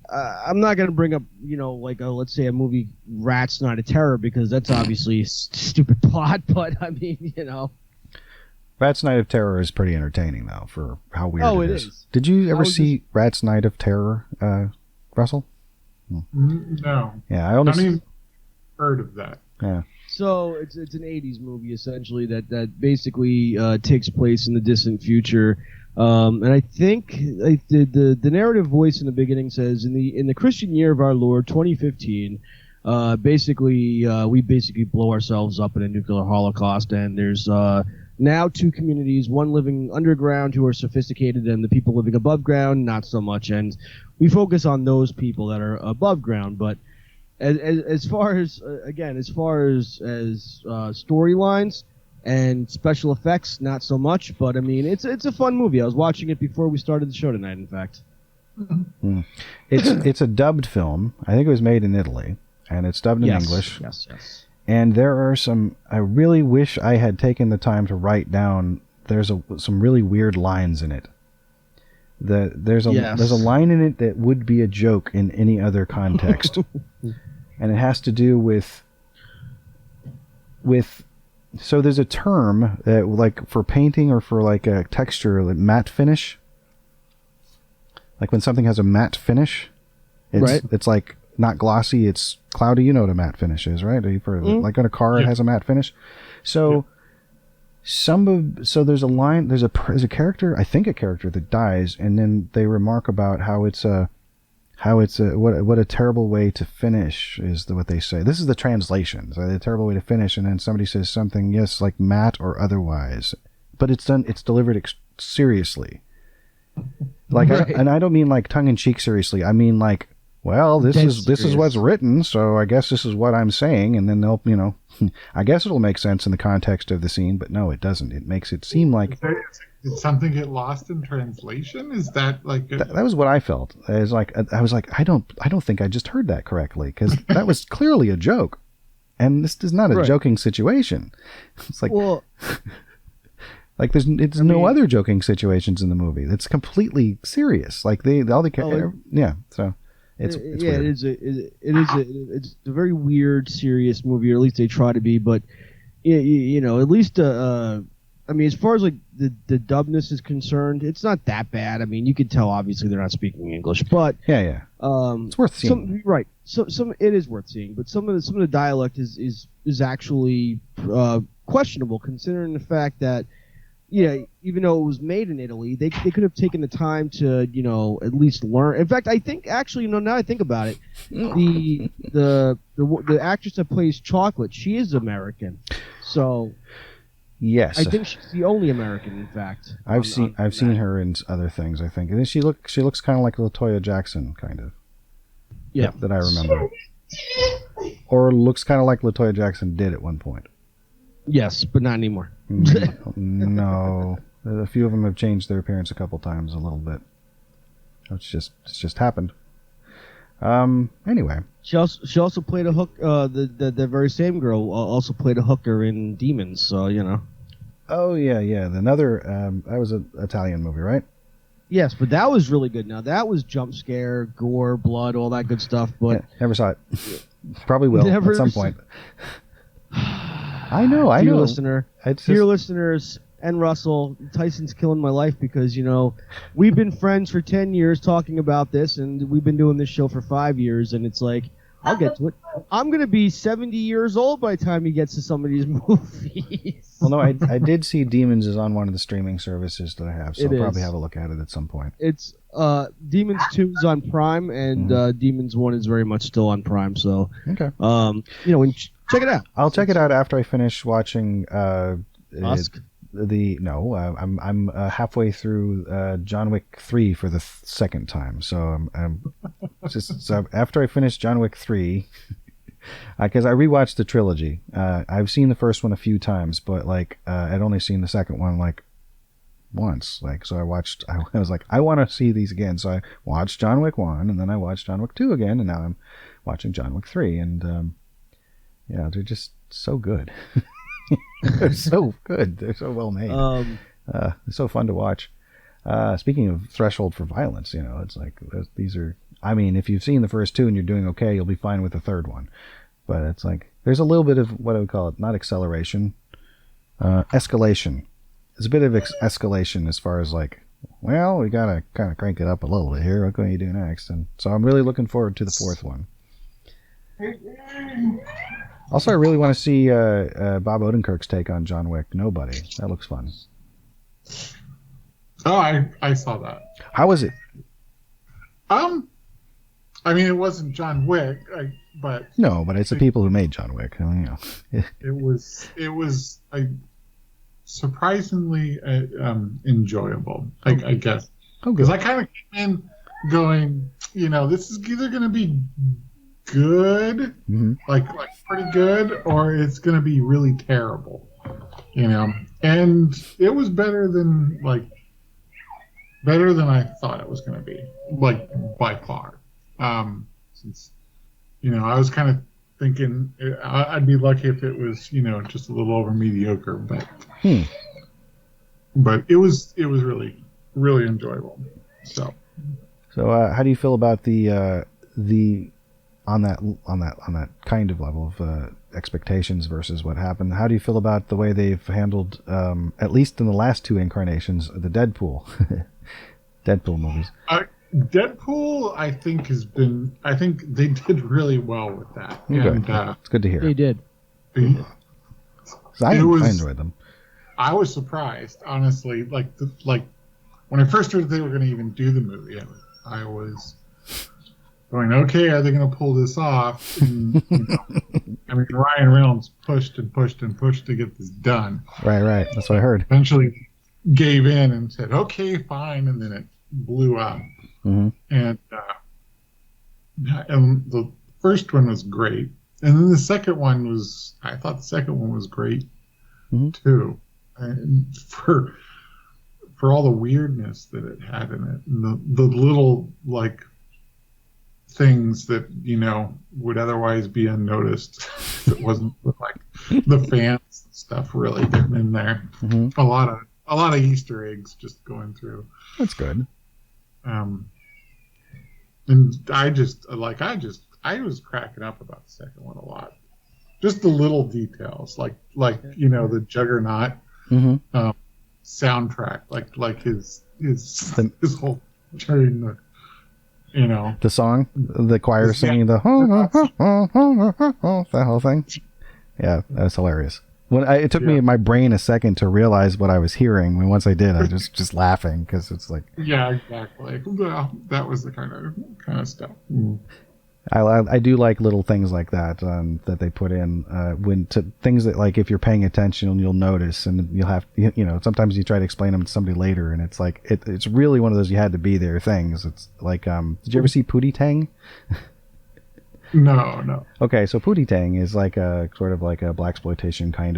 I'm not gonna bring up let's say a movie Rat's Night of Terror, because that's obviously a stupid plot. But Rat's Night of Terror is pretty entertaining though, for how weird it is. Did you ever see Rat's Night of Terror, Russell? No. Yeah, I don't even heard of that. Yeah. So it's an 80s movie essentially that basically takes place in the distant future, and I think the narrative voice in the beginning says in the Christian year of our Lord 2015, we basically blow ourselves up in a nuclear holocaust, and there's now two communities, one living underground who are sophisticated, and the people living above ground not so much, and we focus on those people that are above ground. But as far as storylines and special effects, not so much. But it's a fun movie. I was watching it before we started the show tonight, in fact. It's a dubbed film. I think it was made in Italy, and it's dubbed in English. Yes. And there are some, I really wish I had taken the time to write down, there's some really weird lines in it. There's a line in it that would be a joke in any other context. And it has to do with so there's a term that, like, for painting or for like a texture, like matte finish. Like when something has a matte finish, it's like not glossy, it's cloudy. You know what a matte finish is, right? Like on a car, it has a matte finish. So there's a line, there's a character, I think a character that dies, and then they remark about how it's what a terrible way to finish is what they say. This is the translation. So a terrible way to finish, and then somebody says something, yes, like matte or otherwise, but it's delivered seriously. Like, right. And I don't mean like tongue in cheek seriously. I mean like, well, this is what's written, so I guess this is what I'm saying, and then they'll, I guess it'll make sense in the context of the scene, but no, it doesn't. It makes it seem like... Did something get lost in translation? Is that like... That was what I felt. I was like, I don't think I just heard that correctly, because that was clearly a joke, and this is not a joking situation. It's like... Well, like there's no other joking situations in the movie. It's completely serious. Like so... It's weird. It's a very weird, serious movie, or at least they try to be. But at least as far as like the dubness is concerned, it's not that bad. You could tell obviously they're not speaking English, but it's worth seeing. Some it is worth seeing, but some of the dialect is actually questionable, considering the fact that. Yeah, even though it was made in Italy, they could have taken the time to, at least learn. In fact, I think actually, now I think about it, the actress that plays Chocolate, she is American. So yes, I think she's the only American. In fact, I've seen her in other things. I think, and then she looks kind of like LaToya Jackson, kind of. Yeah, that I remember, or looks kind of like LaToya Jackson did at one point. Yes, but not anymore. No, a few of them have changed their appearance a couple times, a little bit. It's just happened. Anyway, She also played a hook. The very same girl also played a hooker in Demons. So you know. Oh yeah. Another that was an Italian movie, right? Yes, but that was really good. Now that was jump scare, gore, blood, all that good stuff. But Yeah, never saw it. Probably will Never at some seen- point. I know. Dear listeners, and Russell, Tyson's killing my life because, you know, we've been friends for 10 years talking about this, and we've been doing this show for 5 years, and it's like, I'll get to it. I'm going to be 70 years old by the time he gets to some of these movies. Well, no, I did see Demons is on one of the streaming services that I have, so It I'll probably is. have a look at it at some point. It's Demons 2 is on Prime, and Demons 1 is very much still on Prime, so, Okay. you know, and check it out. I'll check it out after I finish watching Musk? I'm halfway through John Wick 3 for the second time. So I'm just so after I finish John Wick 3, because I rewatched the trilogy. I've seen the first one a few times, but like I'd only seen the second one like once. Like so, I was like, I want to see these again. So I watched John Wick 1, and then I watched John Wick 2 again, and now I'm watching John Wick 3, and yeah, they're just so good. They're so good. They're so well made. They're so fun to watch. Speaking of threshold for violence, you know, it's like these are. I mean, if you've seen the first two and you're doing okay, you'll be fine with the third one. But it's like there's a little bit of what I would call it, not acceleration, escalation. There's a bit of escalation as far as like, well, we gotta kind of crank it up a little bit here. What can you do next? And so I'm really looking forward to the fourth one. Also, I really want to see Bob Odenkirk's take on John Wick. Nobody. That looks fun. Oh, I saw that. How was it? I mean, it wasn't John Wick, but No, but it's the people who made John Wick. I mean, you know. it was surprisingly enjoyable. I guess Oh, because good. I kind of came in going, you know, this is either going to be good, like pretty good, or it's going to be really terrible, you know. And it was better than I thought it was going to be, like by far. Since, you know, I was kind of thinking I'd be lucky if it was, you know, just a little over mediocre, but it was really, really enjoyable. So how do you feel about the on that kind of level of expectations versus what happened? How do you feel about the way they've handled, at least in the last two incarnations, the Deadpool movies? Deadpool, I think they did really well with that. Okay. And, it's good to hear. They did. I enjoyed them. I was surprised, honestly. Like when I first heard they were going to even do the movie, I was going, okay, are they going to pull this off? And, you know, I mean, Ryan Reynolds pushed and pushed and pushed to get this done. Right. That's what I heard. Eventually gave in and said, okay, fine, and then it blew up. And the first one was great, and then the second one was. I thought the second one was great too, and for all the weirdness that it had in it, and the little like things that, you know, would otherwise be unnoticed if it wasn't like the fans and stuff really getting in there. A lot of Easter eggs just going through. That's good. And I was cracking up about the second one a lot. Just the little details, like you know, the Juggernaut soundtrack, like his whole during the, you know, the song, the choir singing the that whole thing. Yeah, that was hilarious. It took me my brain a second to realize what I was hearing. When once I did, I was just laughing because it's like, yeah, exactly. Well, that was the kind of stuff. I do like little things like that that they put in things that, like, if you're paying attention, you'll notice, and you'll have, you know, sometimes you try to explain them to somebody later, and it's like it's really one of those you had to be there things. It's like, did you ever see Pootie Tang? No. Okay, so Pootie Tang is like a sort of like a blaxploitation kind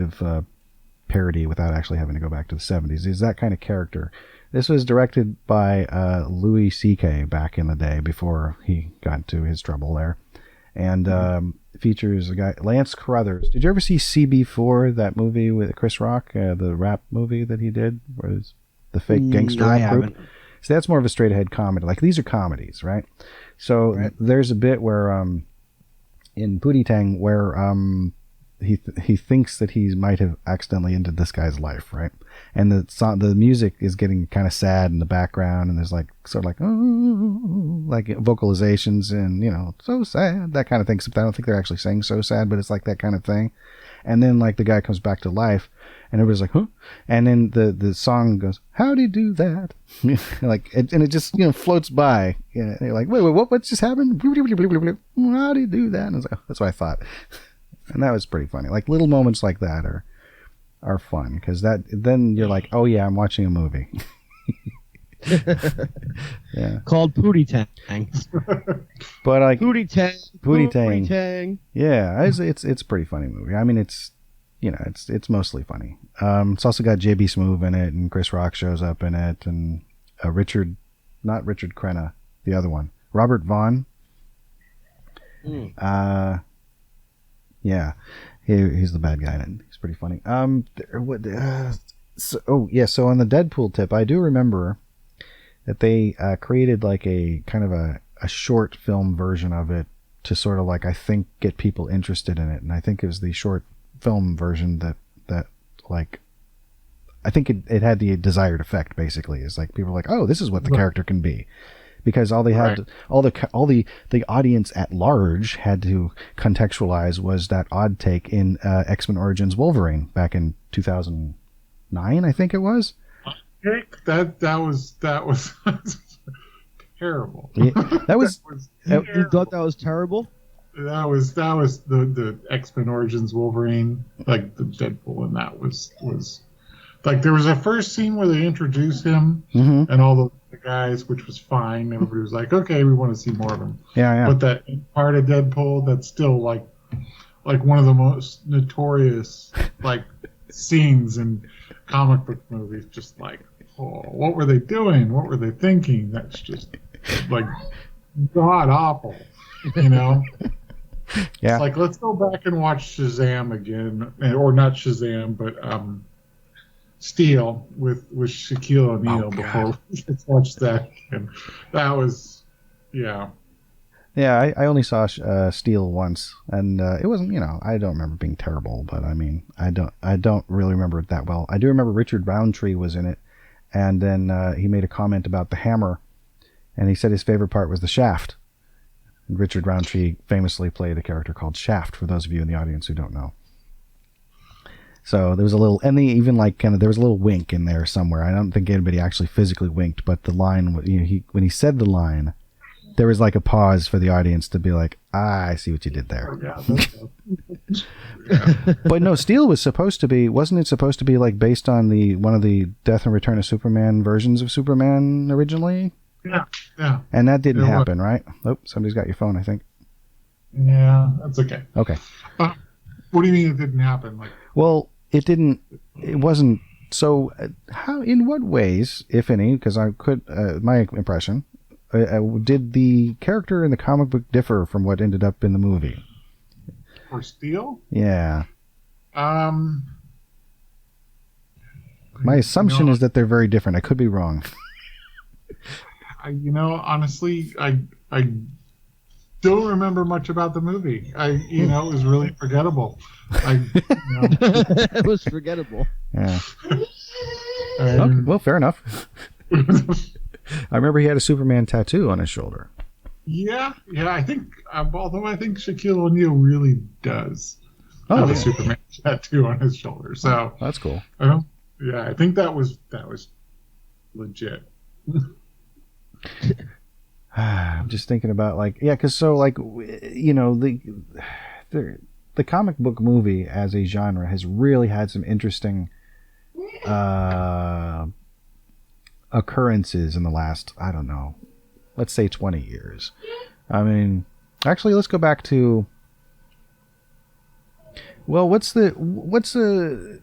of parody without actually having to go back to the 70s. Is that kind of character. This was directed by Louis C.K. back in the day before he got into his trouble there. And features a guy, Lance Carruthers. Did you ever see CB4, that movie with Chris Rock, the rap movie that he did? Where it was the fake gangster rap group? So that's more of a straight ahead comedy. Like, these are comedies, right? So there's a bit where in Pootie Tang where he thinks that he might have accidentally ended this guy's life, right? And the music is getting kind of sad in the background, and there's like sort of like vocalizations and, you know, so sad, that kind of thing. Except I don't think they're actually saying so sad, but it's like that kind of thing. And then like the guy comes back to life, and everybody's like, huh? And then the song goes, how'd he do that? Like, and it just, you know, floats by. And you're like, wait, what just happened? How'd he do that? And it's like, that's what I thought. And that was pretty funny. Like, little moments like that are fun, because then you're like, oh yeah, I'm watching a movie. Yeah. Called Pootie Tang. But like Pootie Tang. Yeah, it's a pretty funny movie. I mean, it's, you know, it's mostly funny. It's also got JB Smoove in it, and Chris Rock shows up in it, and not Richard Crenna, the other one, Robert Vaughn. Yeah, he's the bad guy, and he's pretty funny. So on the Deadpool tip, I do remember that they created like a kind of a short film version of it to sort of like, I think, get people interested in it. And I think it was the short film version that like, I think it had the desired effect, basically. It's like people were like, oh, this is what the character can be. Because all they had, all the audience at large had to contextualize was that odd take in X-Men Origins Wolverine back in 2009, I think it was. That was terrible. Yeah, that was You thought that was terrible? That was the X-Men Origins Wolverine, like the Deadpool, and that was like, there was a first scene where they introduced him and all the guys, which was fine. Everybody was like, okay, we want to see more of him. Yeah. But that part of Deadpool, that's still like one of the most notorious like scenes in comic book movies. Just like, oh, what were they doing? What were they thinking? That's just like god awful, you know. Yeah. It's like, let's go back and watch Shazam again, or not Shazam, but Steel with Shaquille O'Neal before we watched that. And that was, yeah. Yeah, I only saw Steel once, and it wasn't, you know, I don't remember being terrible, but I mean, I don't really remember it that well. I do remember Richard Roundtree was in it, and then he made a comment about the hammer, and he said his favorite part was the shaft. And Richard Roundtree famously played a character called Shaft, for those of you in the audience who don't know. So there was a little, and they even like kind of, there was a little wink in there somewhere. I don't think anybody actually physically winked, but the line, you know, when he said the line, there was like a pause for the audience to be like, I see what you did there. But no, Steel was supposed to be, wasn't it supposed to be like based on one of the Death and Return of Superman versions of Superman originally? Yeah. And that didn't happen, right? Oh, somebody's got your phone, I think. Yeah, that's okay. Okay. What do you mean it didn't happen? Like, well, it wasn't. So how, in what ways, if any, because I could, my impression, did the character in the comic book differ from what ended up in the movie? For Steel? Yeah. My assumption is that they're very different. I could be wrong. Honestly, I don't remember much about the movie. It was really forgettable. It was forgettable. Yeah. Okay, well, fair enough. I remember he had a Superman tattoo on his shoulder. Yeah. I think, although I think Shaquille O'Neal really does have a Superman tattoo on his shoulder. So that's cool. I think that was legit. I'm just thinking about because the comic book movie as a genre has really had some interesting occurrences in the last, I don't know, let's say 20 years. I mean, actually, let's go back to. Well, what's the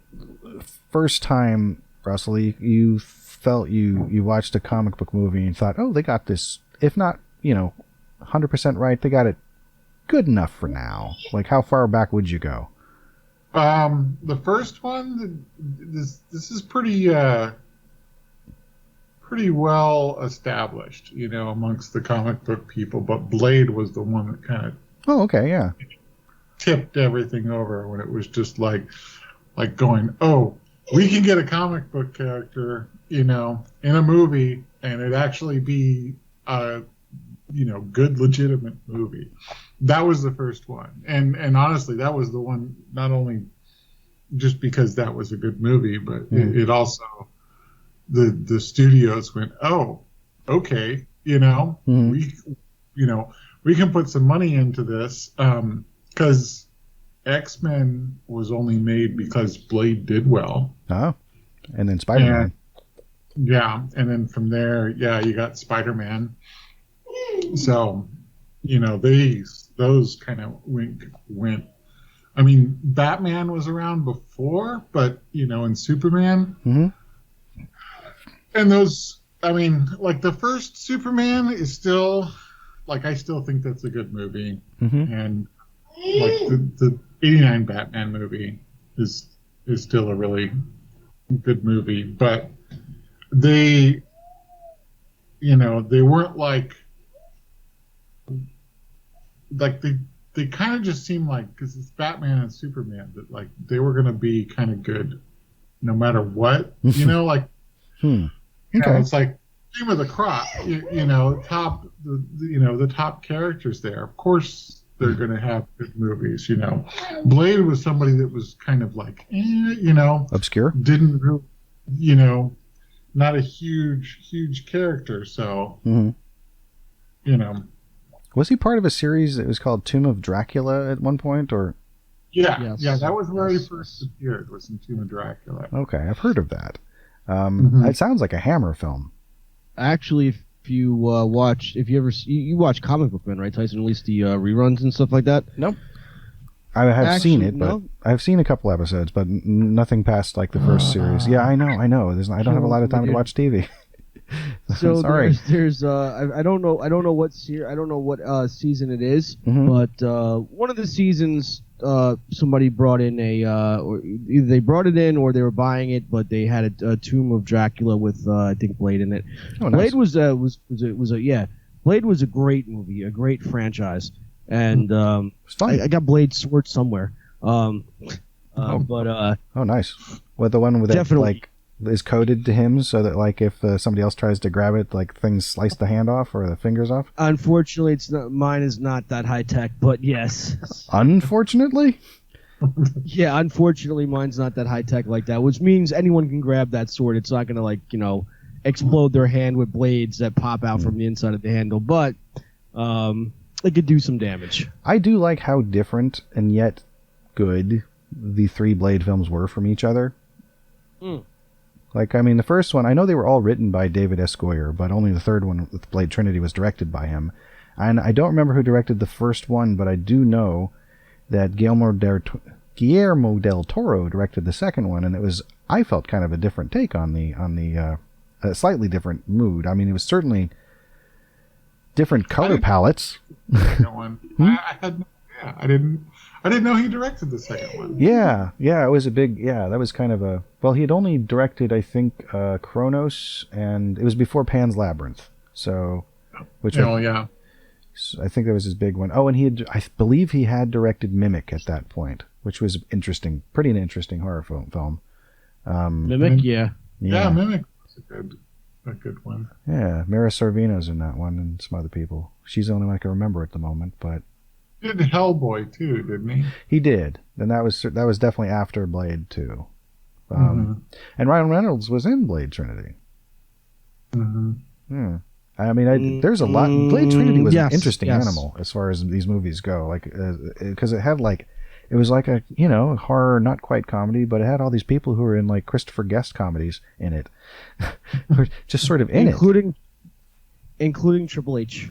first time, Russell, you felt you watched a comic book movie and thought, oh, they got this, if not 100% right, they got it good enough for now. Like, how far back would you go? The first one, this is pretty well established, amongst the comic book people. But Blade was the one that kind of tipped everything over when it was just like going, oh, we can get a comic book character, in a movie, and it actually be a good, legitimate movie. That was the first one, and honestly, that was the one. Not only just because that was a good movie, but it also the studios went, oh, okay, we can put some money into this, because X-Men was only made because Blade did well. Oh, and then Spider-Man. Yeah, and then from there, you got Spider-Man. So, those kind of went. I mean, Batman was around before, but in Superman, and those. I mean, like the first Superman is still, I still think that's a good movie, and like the '89 Batman movie is still a really good movie, but they weren't like they kind of just seemed like, because it's Batman and Superman, that like they were going to be kind of good no matter what, like it's like cream of the crop, the top characters there. Of course they're going to have good movies, Blade was somebody that was kind of like, obscure, didn't really, not a huge character, so Was he part of a series that was called Tomb of Dracula at one point, or? Yeah, that was where he first appeared, was in Tomb of Dracula. Okay, I've heard of that. It sounds like a Hammer film. Actually, if you watch Comic Book Man, right, Tyson? At least the reruns and stuff like that. Nope. I have seen it, but I've seen a couple episodes, but nothing past like the first series. Yeah, I know. I don't have a lot of time to watch TV. So sorry. There's I don't know what season it is, but one of the seasons somebody brought in or either they brought it in or they were buying it, but they had a Tomb of Dracula with I think Blade in it. Oh, nice. Blade Blade was a great movie, a great franchise, and I got Blade's sword somewhere. Oh, nice. Well, the one with it like is coded to him so that like if somebody else tries to grab it, like things slice the hand off or the fingers off. Unfortunately, mine is not that high tech, but yes. Unfortunately. Yeah, unfortunately, mine's not that high tech like that, which means anyone can grab that sword. It's not gonna explode their hand with blades that pop out from the inside of the handle, but it could do some damage. I do like how different and yet good the three Blade films were from each other. Like, I mean, the first one, I know they were all written by David S. Goyer, but only the third one with Blade Trinity was directed by him. And I don't remember who directed the first one, but I do know that Guillermo del Toro directed the second one, and it was, I felt, kind of a different take on the a slightly different mood. I mean, it was certainly different color palettes. I didn't know he directed the second one. Yeah, it was a big, that was kind of a, well, he had only directed, I think, Kronos, and it was before Pan's Labyrinth, so, which I think that was his big one. Oh, and I believe he had directed Mimic at that point, which was pretty interesting horror film. Mimic, yeah. Mimic was a good one. Yeah, Mira Sorvino's in that one, and some other people. She's the only one I can remember at the moment, but. He did Hellboy too, didn't he? He did, and that was definitely after Blade 2. And Ryan Reynolds was in Blade Trinity. I mean, there's a lot. Blade Trinity was an interesting animal as far as these movies go, like because it had it was like a horror, not quite comedy, but it had all these people who were in like Christopher Guest comedies in it, just sort of in including Triple H.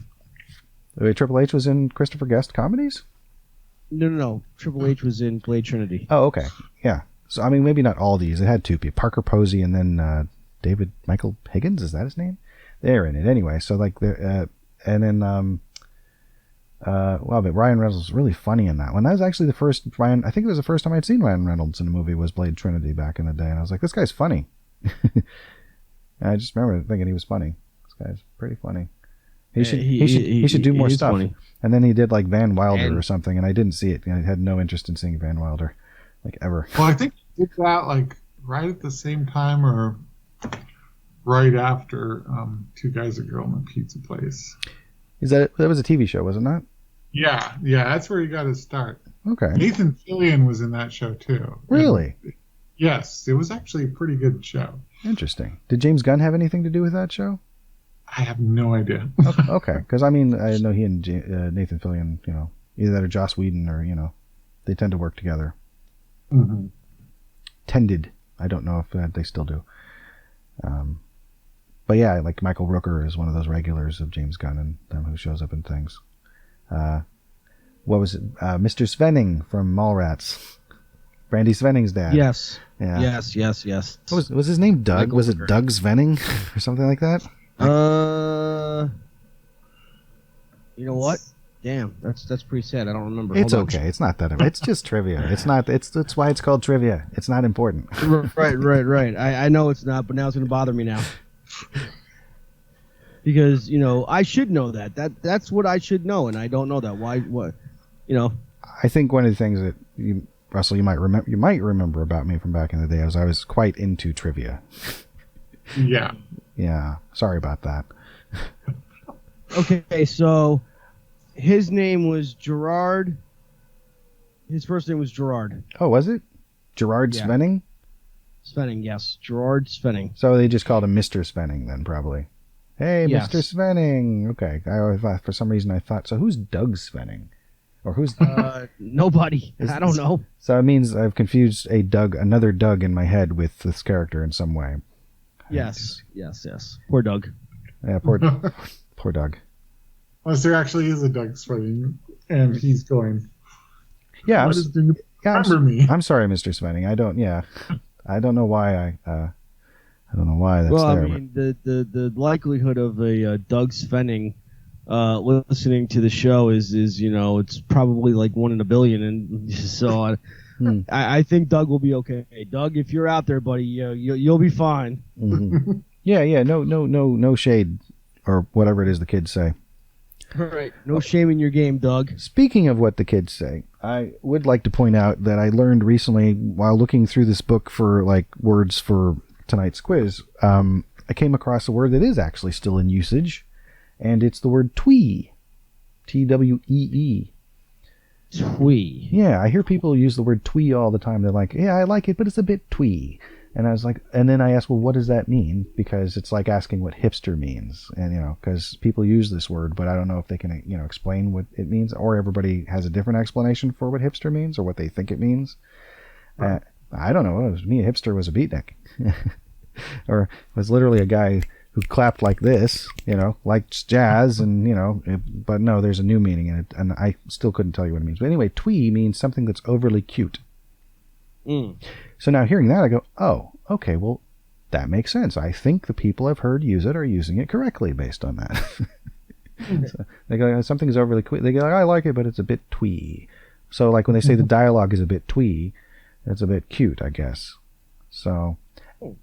Wait, Triple H was in Christopher Guest comedies? No. Triple H was in Blade Trinity. Oh, okay. Yeah. So, I mean, maybe not all these. It had two people. Parker Posey and then David Michael Higgins. Is that his name? They're in it. Anyway, so like, and then, but Ryan Reynolds was really funny in that one. That was actually the first I think it was the first time I'd seen Ryan Reynolds in a movie was Blade Trinity back in the day. And I was like, this guy's funny. And I just remember thinking he was funny. This guy's pretty funny. He should do more stuff. Funny. And then he did like Van Wilder or something, and I didn't see it. I had no interest in seeing Van Wilder, like ever. Well, I think he did that like right at the same time or right after Two Guys a Girl in a Pizza Place. That was a TV show, was it not? Yeah, that's where he got his start. Okay. Nathan Fillion was in that show too. Really? And, yes, it was actually a pretty good show. Interesting. Did James Gunn have anything to do with that show? I have no idea. Okay, because I mean, I know he and Nathan Fillion, either that or Joss Whedon, or they tend to work together. Mm-hmm. Tended. I don't know if they still do. But yeah, like Michael Rooker is one of those regulars of James Gunn and them who shows up in things. What was it? Mr. Svenning from Mallrats. Brandy Svenning's dad. Yes. Yeah. Yes. What was his name? Doug? Michael was it Rooker. Doug Svenning or something like that? You know what? Damn, that's pretty sad. I don't remember. It's Hold on. okay. It's not that. It's just trivia. It's not. That's why it's called trivia. It's not important. Right. I know it's not, but now it's going to bother me now. Because I should know that. That's what I should know, and I don't know that. Why? What? I think one of the things that Russell, you might remember about me from back in the day was I was quite into trivia. Yeah. Yeah. Sorry about that. Okay, so his name was Gerard. His first name was Gerard. Oh, was it? Gerard Yeah. Svenning? Svenning, yes. Gerard Svenning. So they just called him Mr. Svenning then, probably. Hey, Yes. Mr. Svenning. Okay. I always thought, for some reason, I thought, so who's Doug Svenning? Or who's... Nobody. I don't know. So it means I've confused another Doug in my head with this character in some way. Yes. Poor Doug. Yeah, poor Doug. Unless there actually is a Doug Svenning, and he's going. Yeah, remember me. I'm sorry, Mr. Svenning. I don't know why I don't know why that's well, there. I mean, the likelihood of a Doug Svenning listening to the show is it's probably like 1 in a billion, and so I think Doug will be okay. Hey, Doug, if you're out there, buddy, you'll be fine. Mm-hmm. Yeah. No shade, or whatever it is the kids say. All right. No shame in your game, Doug. Speaking of what the kids say, I would like to point out that I learned recently while looking through this book for like words for tonight's quiz. I came across a word that is actually still in usage, and it's the word twee. Twee. Twee. Yeah, I hear people use the word twee all the time. They're like, yeah, I like it, but it's a bit twee. And I was like, and then I asked, well, what does that mean? Because it's like asking what hipster means. And, because people use this word, but I don't know if they can, explain what it means, or everybody has a different explanation for what hipster means or what they think it means. Right. I don't know. To me, a hipster was a beatnik. Or was literally a guy who clapped like this, liked jazz, and, but no, there's a new meaning in it, and I still couldn't tell you what it means. But anyway, twee means something that's overly cute. So now hearing that, I go, oh, okay, well, that makes sense. I think the people I've heard use it are using it correctly based on that. So they go, something's overly cute. They go, I like it, but it's a bit twee. So like when they say the dialogue is a bit twee, it's a bit cute, I guess. So,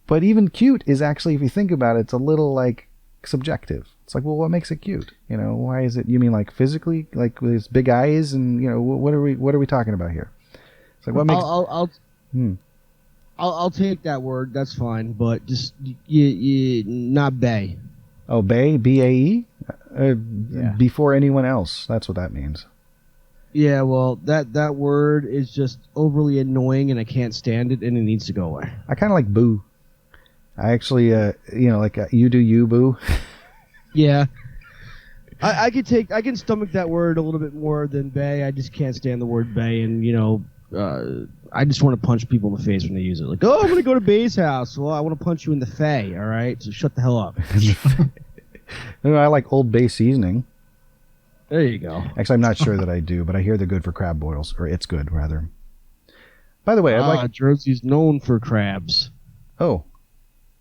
but even cute is actually, if you think about it, it's a little like subjective. It's like, well, what makes it cute? Why is it? You mean like physically, like with its big eyes, and what are we talking about here? It's like what makes. I'll take that word. That's fine, but just not bae. Oh, bae, B-A-E? Yeah. Before anyone else. That's what that means. Yeah, well, that word is just overly annoying, and I can't stand it, and it needs to go away. I kind of like boo. I actually, like you do you, boo. Yeah. I can stomach that word a little bit more than bae. I just can't stand the word bae, and I just want to punch people in the face when they use it. Like, oh, I'm gonna go to bae's house. Well, I want to punch you in the fey. All right, so shut the hell up. I like Old Bay seasoning. There you go. Actually, I'm not sure that I do, but I hear they're good for crab boils, or it's good rather. By the way, I'd like Jersey's known for crabs. Oh,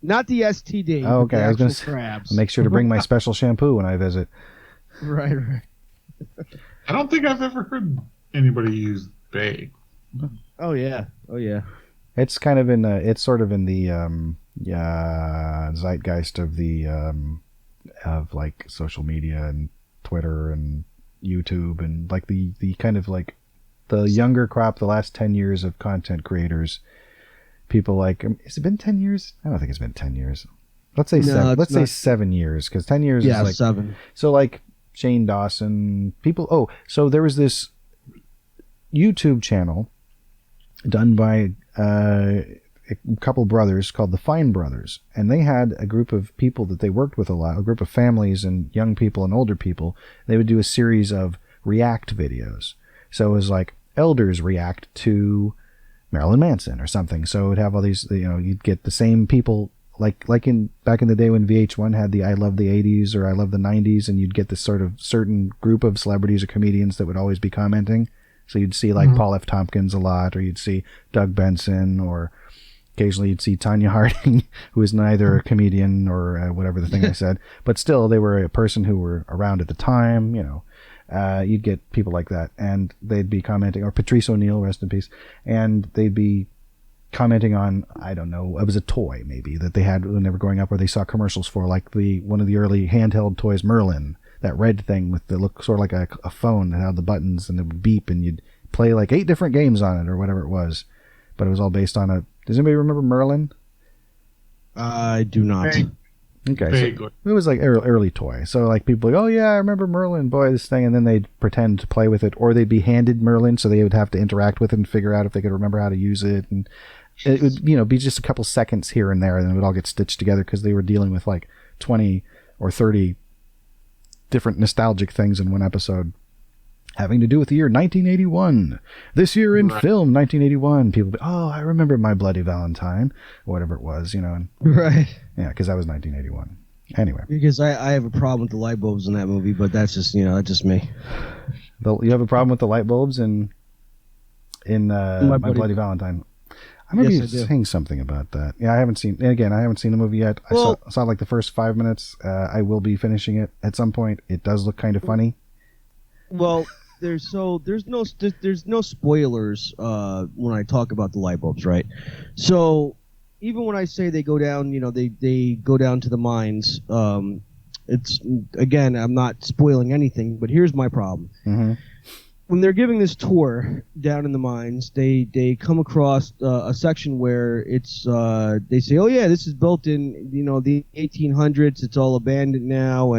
not the STD. Oh, okay. But the I was going to crabs. Make sure to bring my special shampoo when I visit. Right. I don't think I've ever heard anybody use Bay. Oh yeah. It's kind of in. It's sort of in the zeitgeist of the of like social media and Twitter and YouTube and like the kind of like the younger crop, the last 10 years of content creators. People like, has it been 10 years? I don't think it's been 10 years. Let's say seven. Let's say 7 years, because 10 years is like 7. So like Shane Dawson, people. Oh, so there was this YouTube channel done by a couple brothers called the Fine Brothers, and they had a group of people that they worked with a lot, a group of families and young people and older people. They would do a series of react videos. So it was like elders react to Marilyn Manson or something. So it would have all these, you'd get the same people like in back in the day when VH1 had the I love the 80s or I love the 90s, and you'd get this sort of certain group of celebrities or comedians that would always be commenting. So you'd see like Paul F. Tompkins a lot, or you'd see Doug Benson, or occasionally you'd see Tanya Harding, who is neither a comedian or whatever the thing I said, but still they were a person who were around at the time, you'd get people like that, and they'd be commenting, or Patrice O'Neill, rest in peace, and they'd be commenting on, I don't know, it was a toy maybe that they had when they were growing up, or they saw commercials for, like one of the early handheld toys, Merlin, that red thing with the look sort of like a phone that had the buttons and it would beep, and you'd play like 8 different games on it or whatever it was, but it was all based on does anybody remember Merlin? I do not. Okay, so it was like early toy. So like people like, oh yeah, I remember Merlin, boy, this thing, and then they'd pretend to play with it, or they'd be handed Merlin, so they would have to interact with it and figure out if they could remember how to use it, and it would be just a couple seconds here and there, and it would all get stitched together because they were dealing with like 20 or 30 different nostalgic things in one episode, having to do with the year 1981. This year in film, 1981. People be, oh, I remember My Bloody Valentine, or whatever it was, and, Right. Yeah, because that was 1981. Anyway. Because I have a problem with the light bulbs in that movie, but that's just, that's just me. You have a problem with the light bulbs in My Bloody Valentine? I remember you saying something about that. Yeah, I haven't seen the movie yet. Well, I saw like the first 5 minutes. I will be finishing it at some point. It does look kind of funny. Well, there's no spoilers when I talk about the light bulbs, right? So even when I say they go down, they go down to the mines. It's, again, I'm not spoiling anything, but here's my problem. Mm-hmm. When they're giving this tour down in the mines, they come across a section where it's they say, oh yeah, this is built in the 1800s. It's all abandoned now,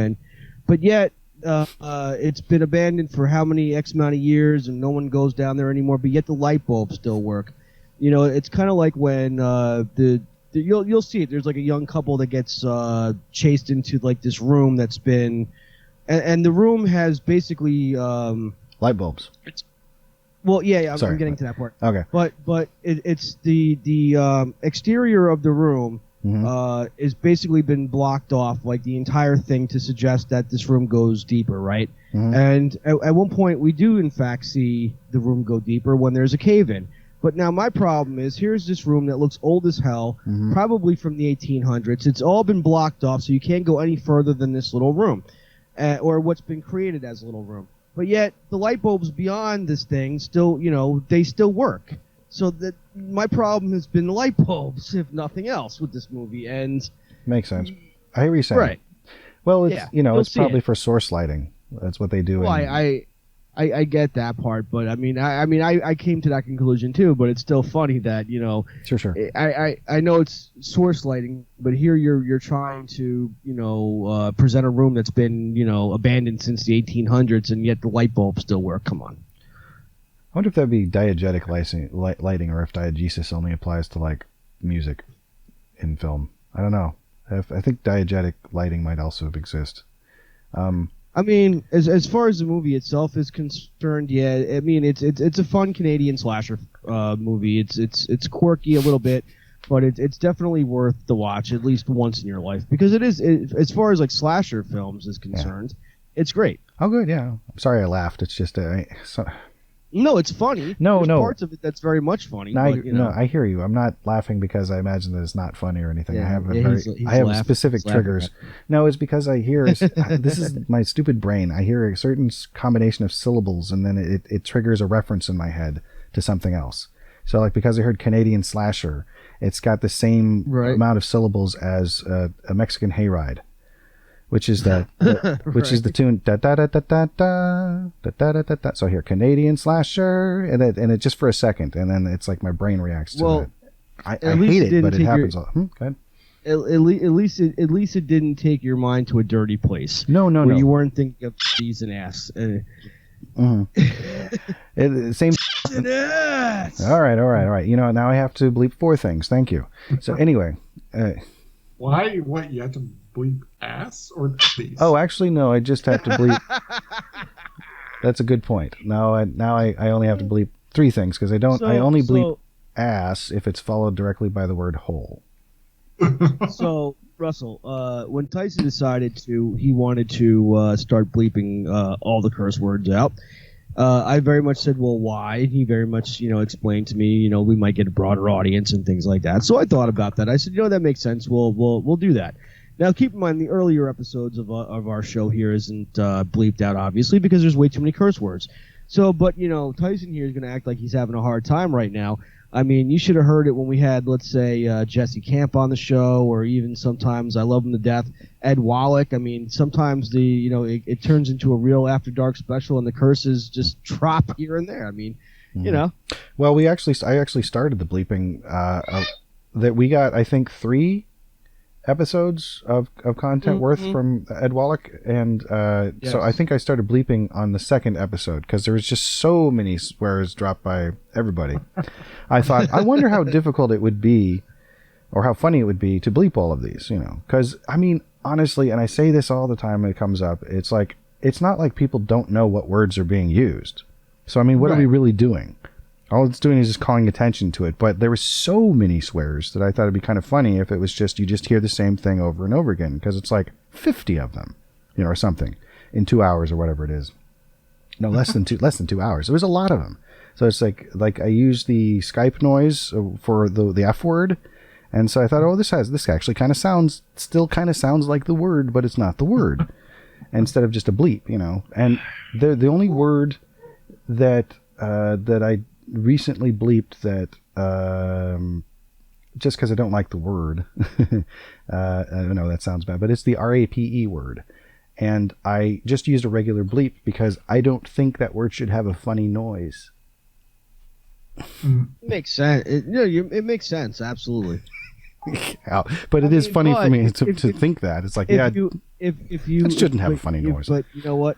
but yet it's been abandoned for how many X amount of years, and no one goes down there anymore. But yet the light bulbs still work. It's kind of like when you'll see it. There's like a young couple that gets chased into like this room that's been, and the room has basically. Light bulbs. Well, yeah, I'm getting to that part. Okay. But it's the exterior of the room is basically been blocked off, like the entire thing, to suggest that this room goes deeper, right? Mm-hmm. And at one point, we do in fact see the room go deeper when there's a cave-in. But now my problem is, here's this room that looks old as hell, probably from the 1800s. It's all been blocked off, so you can't go any further than this little room, or what's been created as a little room. But yet, the light bulbs beyond this thing still, they still work. So that my problem has been the light bulbs, if nothing else, with this movie. And makes sense. I hear what you're saying. Right. Well, it's it's probably for source lighting. That's what they do. Well, I get that part, but I came to that conclusion too. But it's still funny that Sure. I know it's source lighting, but here you're trying to present a room that's been abandoned since the 1800s, and yet the light bulbs still work. Come on. I wonder if that'd be diegetic lighting, or if diegesis only applies to like music in film. I don't know. I think diegetic lighting might also exist. As far as the movie itself is concerned, yeah, it's a fun Canadian slasher movie. It's quirky a little bit, but it's definitely worth the watch at least once in your life, because it is, as far as like slasher films is concerned, It's great. Oh, good. Yeah. I'm sorry I laughed. It's just No, it's funny. No, There's no. parts of it that's very much funny. No, but, you know. no, I hear you. I'm not laughing because I imagine that it's not funny or anything. Yeah, I have he's I have laughing. specific He's laughing triggers. at No, it's because I hear this is my stupid brain. I hear a certain combination of syllables, and then it triggers a reference in my head to something else. So, like, because I heard Canadian slasher, it's got the same amount of syllables as a Mexican hayride, which is which is the tune da da da da da da da da da da da. So I hear Canadian slasher, and it just for a second, and then it's like my brain reacts to it. I hate it, but it happens. Go ahead. At least it didn't take your mind to a dirty place. No. You weren't thinking of cheese and ass. Same. All right. You know, now I have to bleep 4 things. Thank you. So anyway, why? What you have to bleep ass or please? Oh, actually, no. I just have to bleep. That's a good point. Now I only have to bleep 3 things because I only bleep ass if it's followed directly by the word hole. So, Russell, when Tyson decided he wanted to start bleeping all the curse words out, I very much said, well, why? He very much, explained to me, we might get a broader audience and things like that. So I thought about that. I said, that makes sense. We'll do that. Now, keep in mind, the earlier episodes of our show here isn't bleeped out, obviously, because there's way too many curse words. So, but, Tyson here is going to act like he's having a hard time right now. I mean, you should have heard it when we had, let's say, Jesse Camp on the show, or even sometimes, I love him to death, Ed Wallach. I mean, sometimes it turns into a real After Dark special, and the curses just drop here and there. I mean, Well, I actually started the bleeping that we got, I think, 3 episodes of content worth from Ed Wallach, and yes. So I think I started bleeping on the 2nd episode because there was just so many swears dropped by everybody. I thought, I wonder how difficult it would be, or how funny it would be to bleep all of these, because I mean, honestly, and I say this all the time when it comes up, it's like, it's not like people don't know what words are being used. So I mean, what are we really doing? All it's doing is just calling attention to it. But there were so many swears that I thought it'd be kind of funny if it was just, you just hear the same thing over and over again, because it's like 50 of them, or something in 2 hours or whatever it is. No, less than 2 hours. It was a lot of them. So it's like I used the Skype noise for the F word. And so I thought, oh, this actually still kind of sounds like the word, but it's not the word. Instead of just a bleep, and the only word that I recently bleeped that just because I don't like the word I know that sounds bad, but it's the RAPE word, and I just used a regular bleep because I don't think that word should have a funny noise. Makes sense. It makes sense, absolutely. But it is funny for me to think that it's like, if you it shouldn't have a funny noise. But you know what?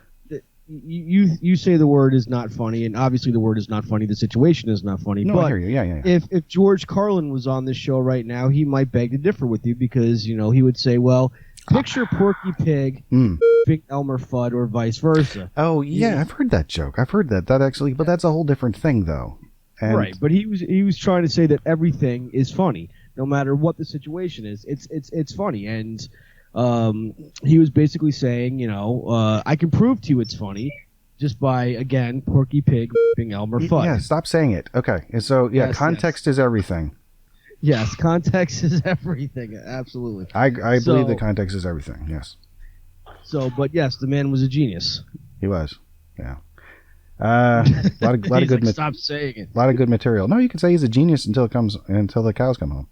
You say the word is not funny, and obviously the word is not funny. The situation is not funny. No, but I hear you. Yeah. If George Carlin was on this show right now, he might beg to differ with you because he would say, "Well, picture Porky Pig, Big Elmer Fudd, or vice versa." Oh yeah, I've heard that joke. I've heard that actually, but that's a whole different thing though. And right, but he was trying to say that everything is funny, no matter what the situation is. It's funny, and he was basically saying, I can prove to you it's funny just by, again, Porky Pig being Elmer Fudd. Yeah, stop saying it. Okay, and so context is everything. Yes, context is everything. Absolutely. I believe that context is everything. Yes. So, but yes, the man was a genius. He was. Yeah. A lot of good. Stop saying it. A lot of good material. No, you can say he's a genius until the cows come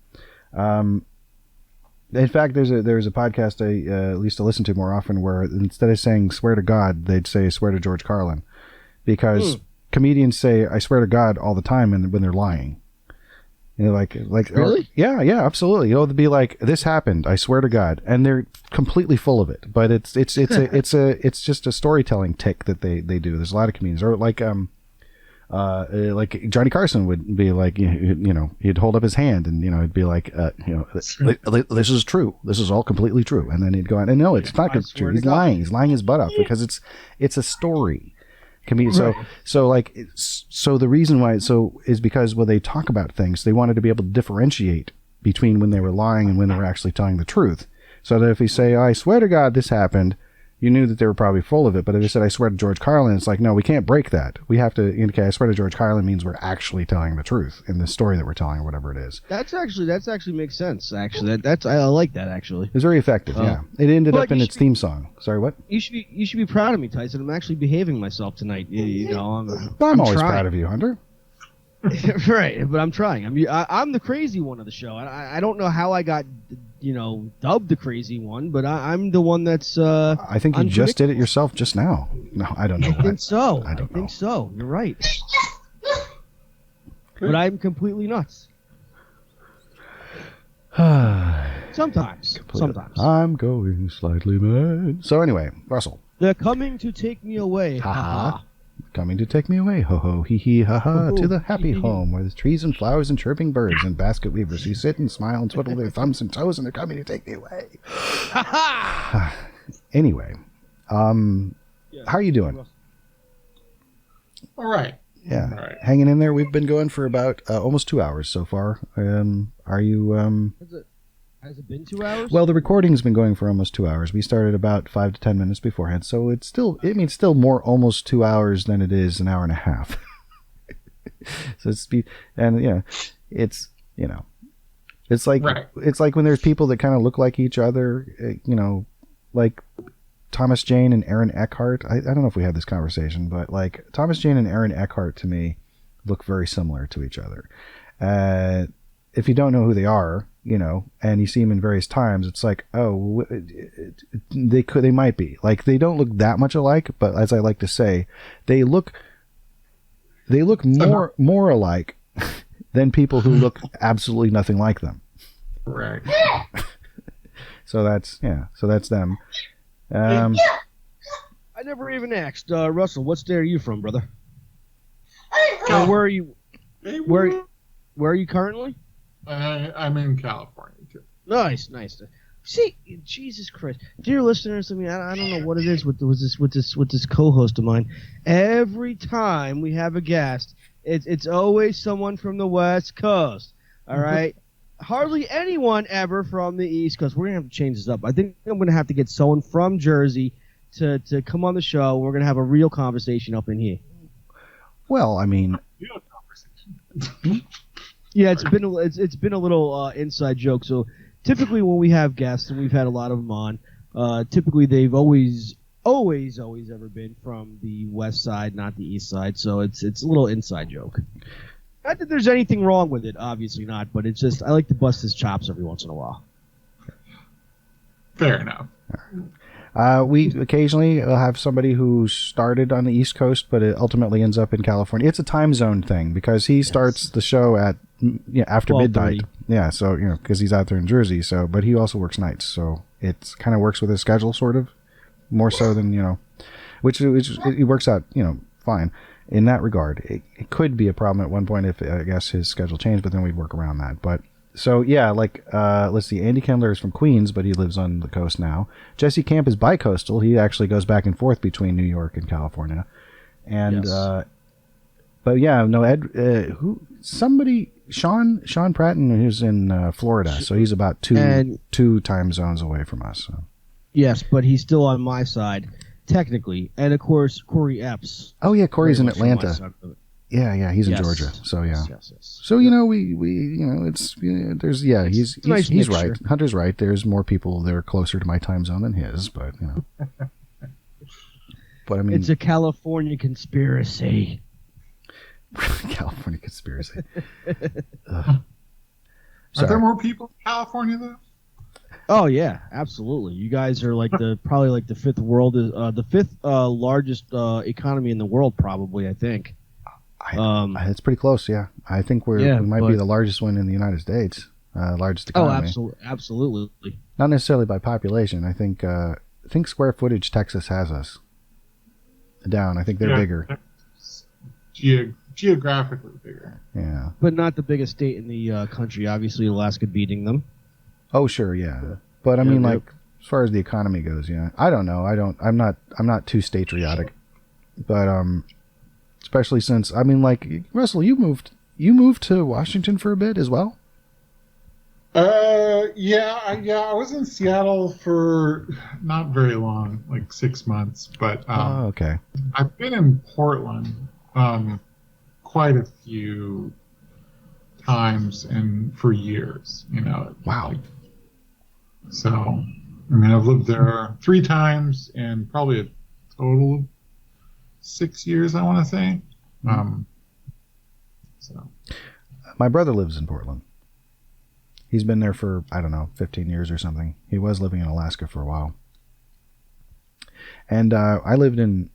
home. In fact, there's a podcast I used to listen to more often where instead of saying "swear to God," they'd say "swear to George Carlin," because comedians say "I swear to God" all the time when they're lying. Like really? Yeah, absolutely. They'll be like, "This happened, I swear to God," and they're completely full of it. But it's just a storytelling tick that they do. There's a lot of comedians, or like Johnny Carson would be like, he'd hold up his hand and it'd be like, this is true. This is all completely true. And then he'd go on, and no, it's not true. He's lying. He's lying his butt off because it's a story. Right. So the reason why is because when they talk about things, they wanted to be able to differentiate between when they were lying and when they were actually telling the truth. So that if you say, "I swear to God this happened," you knew that they were probably full of it. But if they said, I swear to George Carlin, it's like, no, we can't break that. We have to indicate, I swear to George Carlin means we're actually telling the truth in the story that we're telling, or whatever it is. That's actually makes sense. Actually, I like that. Actually, it was very effective. Yeah, it ended up in its theme song. Sorry, what? You should be proud of me, Tyson. I'm actually behaving myself tonight. You know, I'm always proud of you, Hunter. Right, but I'm trying. I'm the crazy one of the show. I don't know how I got, dubbed the crazy one, but I'm the one that's. I think you just did it yourself just now. No, I don't know. I think so. I don't know. think so. You're right. But I'm completely nuts. Sometimes. I'm going slightly mad. So anyway, Russell. They're coming to take me away. Ha ha. Coming to take me away, ho ho, hee hee, ha ha, to the happy home where there's trees and flowers and chirping birds and basket weavers who sit and smile and twiddle their thumbs and toes, and they're coming to take me away. Ha ha! Anyway, how are you doing? All right. Yeah, all right. Hanging in there. We've been going for about almost 2 hours so far. Are you? Has it been 2 hours? Well, the recording's been going for almost 2 hours. We started about 5 to 10 minutes beforehand, so it's still more almost 2 hours than it is an hour and a half. So it's like right. It's like when there's people that kind of look like each other, like Thomas Jane and Aaron Eckhart. I don't know if we had this conversation, but like Thomas Jane and Aaron Eckhart to me look very similar to each other. If you don't know who they are, and you see them in various times, it's like, oh, they might be. Like, they don't look that much alike, but as I like to say, they look more alike than people who look absolutely nothing like them. Right. So that's them. I never even asked, Russell, what state are you from, brother? Where are you? Where are you currently? I'm in California too. Nice. See, Jesus Christ, dear listeners. I mean, I don't know what it is with this co-host of mine. Every time we have a guest, it's always someone from the West Coast. All right, hardly anyone ever from the East Coast. We're gonna have to change this up. I think I'm gonna have to get someone from Jersey to come on the show. We're gonna have a real conversation up in here. Well, I mean, Real conversation. Yeah, it's been a little inside joke. So typically when we have guests, and we've had a lot of them on, typically they've always ever been from the west side, not the east side. So it's a little inside joke. Not that there's anything wrong with it, obviously not, but it's just I like to bust his chops every once in a while. Fair enough. We occasionally will have somebody who started on the East Coast, but it ultimately ends up in California. It's a time zone thing because he starts the show at after midnight. Yeah, so because he's out there in Jersey. So, but he also works nights, so it kind of works with his schedule, sort of more so than which it works out fine in that regard. It could be a problem at one point if I guess his schedule changed, but then we'd work around that. But so yeah, like let's see, Andy Kendler is from Queens, but he lives on the coast now. Jesse Camp is bi-coastal. He actually goes back and forth between New York and California. And yes. But yeah, no, Sean Pratton, who's in Florida, so he's about two time zones away from us. So. Yes, but he's still on my side technically, and of course Corey Epps. Oh yeah, Corey's in Atlanta. Yeah, he's in Georgia. So yeah. Yes. So we there's he's right. Hunter's right. There's more people that are closer to my time zone than his, but But I mean, it's a California conspiracy. California conspiracy. Are there more people in California though? Oh yeah, absolutely. You guys are like probably the fifth largest economy in the world, probably. I think. It's pretty close. Yeah, I think we might be the largest one in the United States. Largest economy. Oh, absolutely. Not necessarily by population. I think square footage. Texas has us down. I think they're bigger. Geographically bigger. Yeah. But not the biggest state in the country. Obviously, Alaska beating them. Oh sure, yeah. But I mean, like as far as the economy goes, yeah. I don't know. I'm not too statriotic, but especially since Russell, you moved to Washington for a bit as well. Yeah. I was in Seattle for not very long, like 6 months, but okay. I've been in Portland quite a few times and for years. Wow. So, I mean, I've lived there 3 times and probably a total of 6 years, I want to say. So, my brother lives in Portland. He's been there for, I don't know, 15 years or something. He was living in Alaska for a while. And I lived in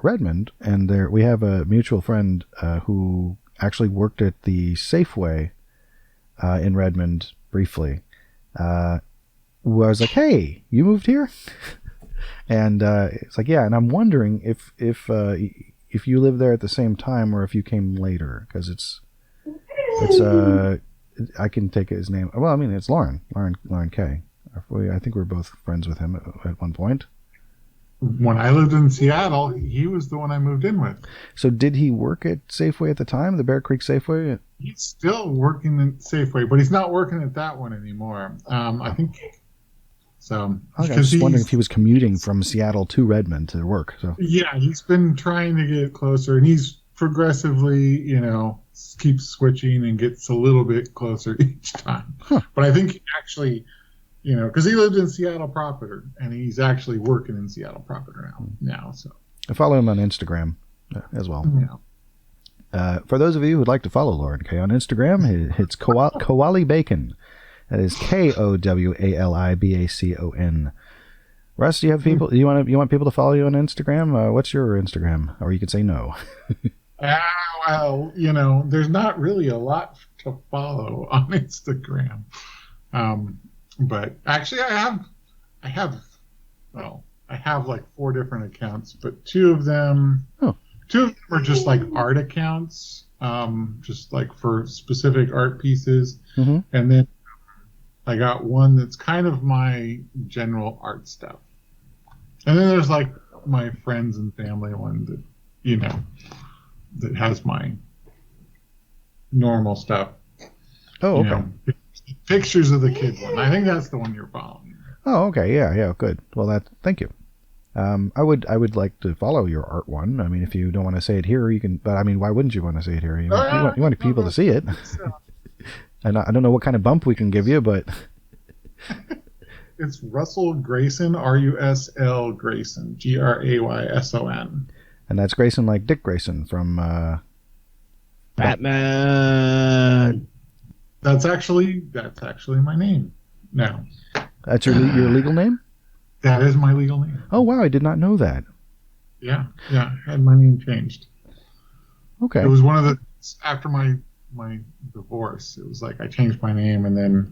Redmond, and there we have a mutual friend who actually worked at the Safeway in Redmond briefly. Who I was like, "Hey, you moved here?" And it's like, "Yeah." And I'm wondering if you lived there at the same time or if you came later, because it's I can take his name. Well, I mean, it's Lauren K. I think we're both friends with him at one point. When I lived in Seattle, he was the one I moved in with. So did he work at Safeway at the time, the Bear Creek Safeway? He's still working at Safeway, but he's not working at that one anymore. I think so. I was just wondering if he was commuting from Seattle to Redmond to work. So yeah, he's been trying to get closer, and he's progressively, keeps switching and gets a little bit closer each time. Huh. But I think he actually, because he lived in Seattle proper, and he's actually working in Seattle proper now. So I follow him on Instagram as well. Yeah. For those of you who'd like to follow Lauren K on Instagram, it's Kowali Bacon. That is KOWALIBACON. Russ, do you have people? You want people to follow you on Instagram? What's your Instagram? Or you could say no. Well, there's not really a lot to follow on Instagram. But actually I have like 4 different accounts, but 2 of them are just like art accounts, just like for specific art pieces. Mm-hmm. And then I got one that's kind of my general art stuff. And then there's like my friends and family one that, that has my normal stuff. Oh, okay. Pictures of the kid one. I think that's the one you're following. Oh, okay. Yeah, good. Well, thank you. I would like to follow your art one. I mean, if you don't want to say it here, you can. But I mean, why wouldn't you want to say it here? You want people to see it. And I don't know what kind of bump we can give you, but it's Russell Grayson, RUSL Grayson, GRAYSON. And that's Grayson like Dick Grayson from Batman. That's actually my name now. That's your legal name? That is my legal name. Oh wow, I did not know that. Yeah, and my name changed. Okay. It was one of the after my divorce. It was like I changed my name, and then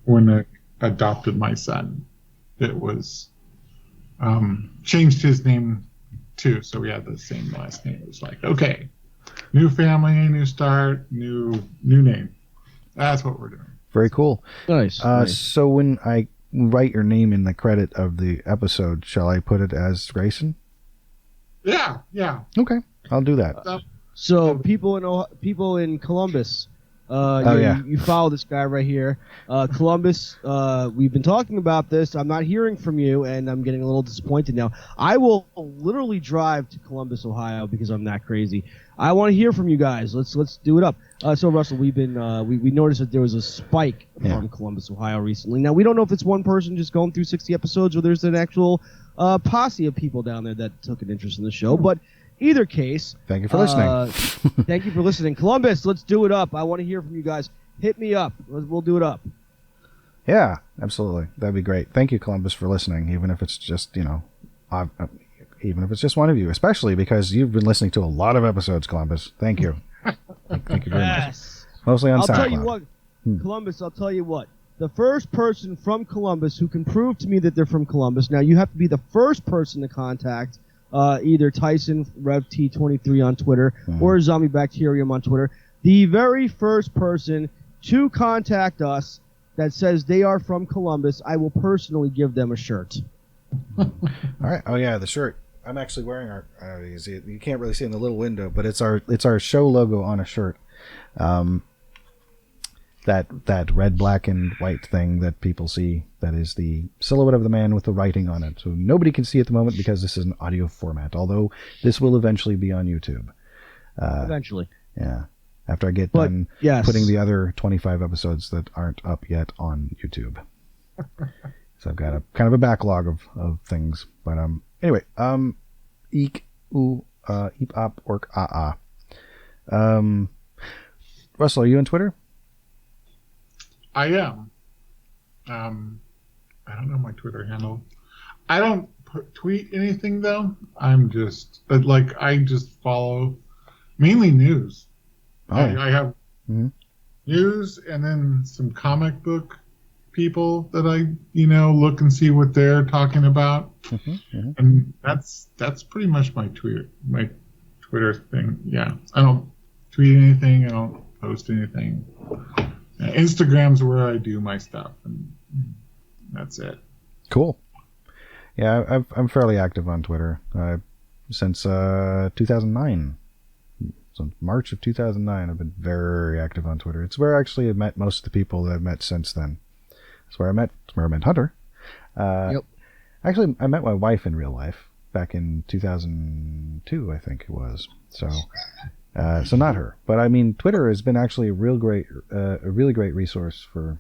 when I adopted my son, it was changed his name too. So we had the same last name. It was like, okay, new family, new start, new name. That's what we're doing. Very cool. Nice. So when I write your name in the credit of the episode, shall I put it as Grayson? Yeah. Okay, I'll do that. So people in Columbus, you follow this guy right here, Columbus. We've been talking about this. I'm not hearing from you, and I'm getting a little disappointed now. I will literally drive to Columbus, Ohio, because I'm that crazy. I want to hear from you guys. Let's do it up. So Russell, we've been we noticed that there was a spike from Columbus, Ohio recently. Now we don't know if it's one person just going through 60 episodes or there's an actual posse of people down there that took an interest in the show. But either case, thank you for listening. Thank you for listening, Columbus. Let's do it up. I want to hear from you guys. Hit me up. We'll do it up. Yeah, absolutely. That'd be great. Thank you, Columbus, for listening. Even if it's just even if it's just one of you, especially because you've been listening to a lot of episodes, Columbus. Thank you. Thank you very much. Mostly on SoundCloud. I'll tell you what, Columbus, I'll tell you what. The first person from Columbus who can prove to me that they're from Columbus, now you have to be the first person to contact either Tyson, RevT23 on Twitter, or Zombie Bacterium on Twitter. The very first person to contact us that says they are from Columbus, I will personally give them a shirt. All right. Oh, yeah, the shirt. I'm actually wearing our. You can't really see in the little window, but it's our show logo on a shirt. that red, black, and white thing that people see. That is the silhouette of the man with the writing on it. So nobody can see at the moment because this is an audio format. Although this will eventually be on YouTube. Eventually. Yeah. After I get done putting the other 25 episodes that aren't up yet on YouTube. So I've got a kind of a backlog of things. But anyway, eek eep op ork Russell, are you on Twitter? I am. I don't know my Twitter handle. I don't tweet anything though. I'm just I just follow mainly news. Oh. I have news and then some comic book people that I look and see what they're talking about, and that's pretty much my Twitter thing. Yeah, I don't tweet anything. I don't post anything. Instagram's where I do my stuff, and that's it. Cool. Yeah, I'm fairly active on Twitter since 2009. So March of 2009, I've been very active on Twitter. It's where actually I've met most of the people that I've met since then. That's where I met Hunter. Yep. Actually, I met my wife in real life back in 2002, I think it was. So not her, but I mean, Twitter has been actually a really great resource for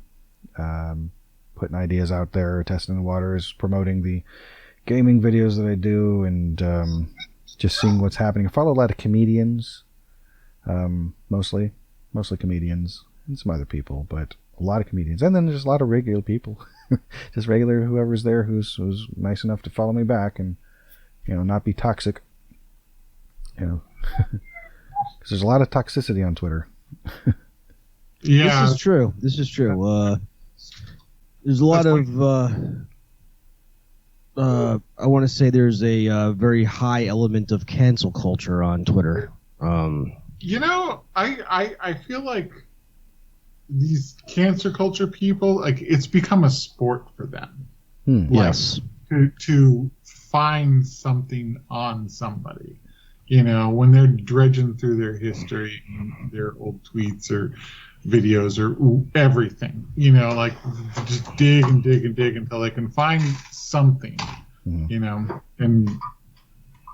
putting ideas out there, testing the waters, promoting the gaming videos that I do, and just seeing what's happening. I follow a lot of comedians, mostly comedians and some other people, but a lot of comedians, and then there's a lot of regular people, just regular whoever's there who's nice enough to follow me back and not be toxic, because there's a lot of toxicity on Twitter. Yeah, This is true. There's a lot of I want to say there's a very high element of cancel culture on Twitter. I feel like these cancer culture people, it's become a sport for them. Yes. To find something on somebody. When they're dredging through their history, their old tweets or videos or everything, just dig and dig and dig until they can find something, and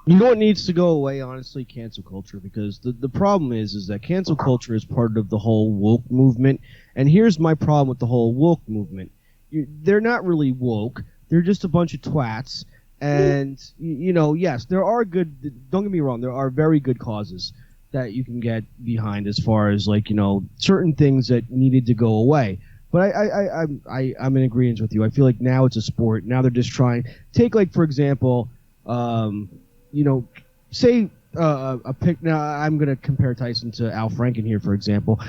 what needs to go away, honestly? Cancel culture, because the problem is that cancel culture is part of the whole woke movement, and here's my problem with the whole woke movement. They're not really woke, they're just a bunch of twats, and, yes, there are good, don't get me wrong, there are very good causes that you can get behind as far as certain things that needed to go away. But I'm in agreement with you. I feel like now it's a sport. Now they're just trying take for example, say a pick. Now I'm going to compare Tyson to Al Franken here, for example.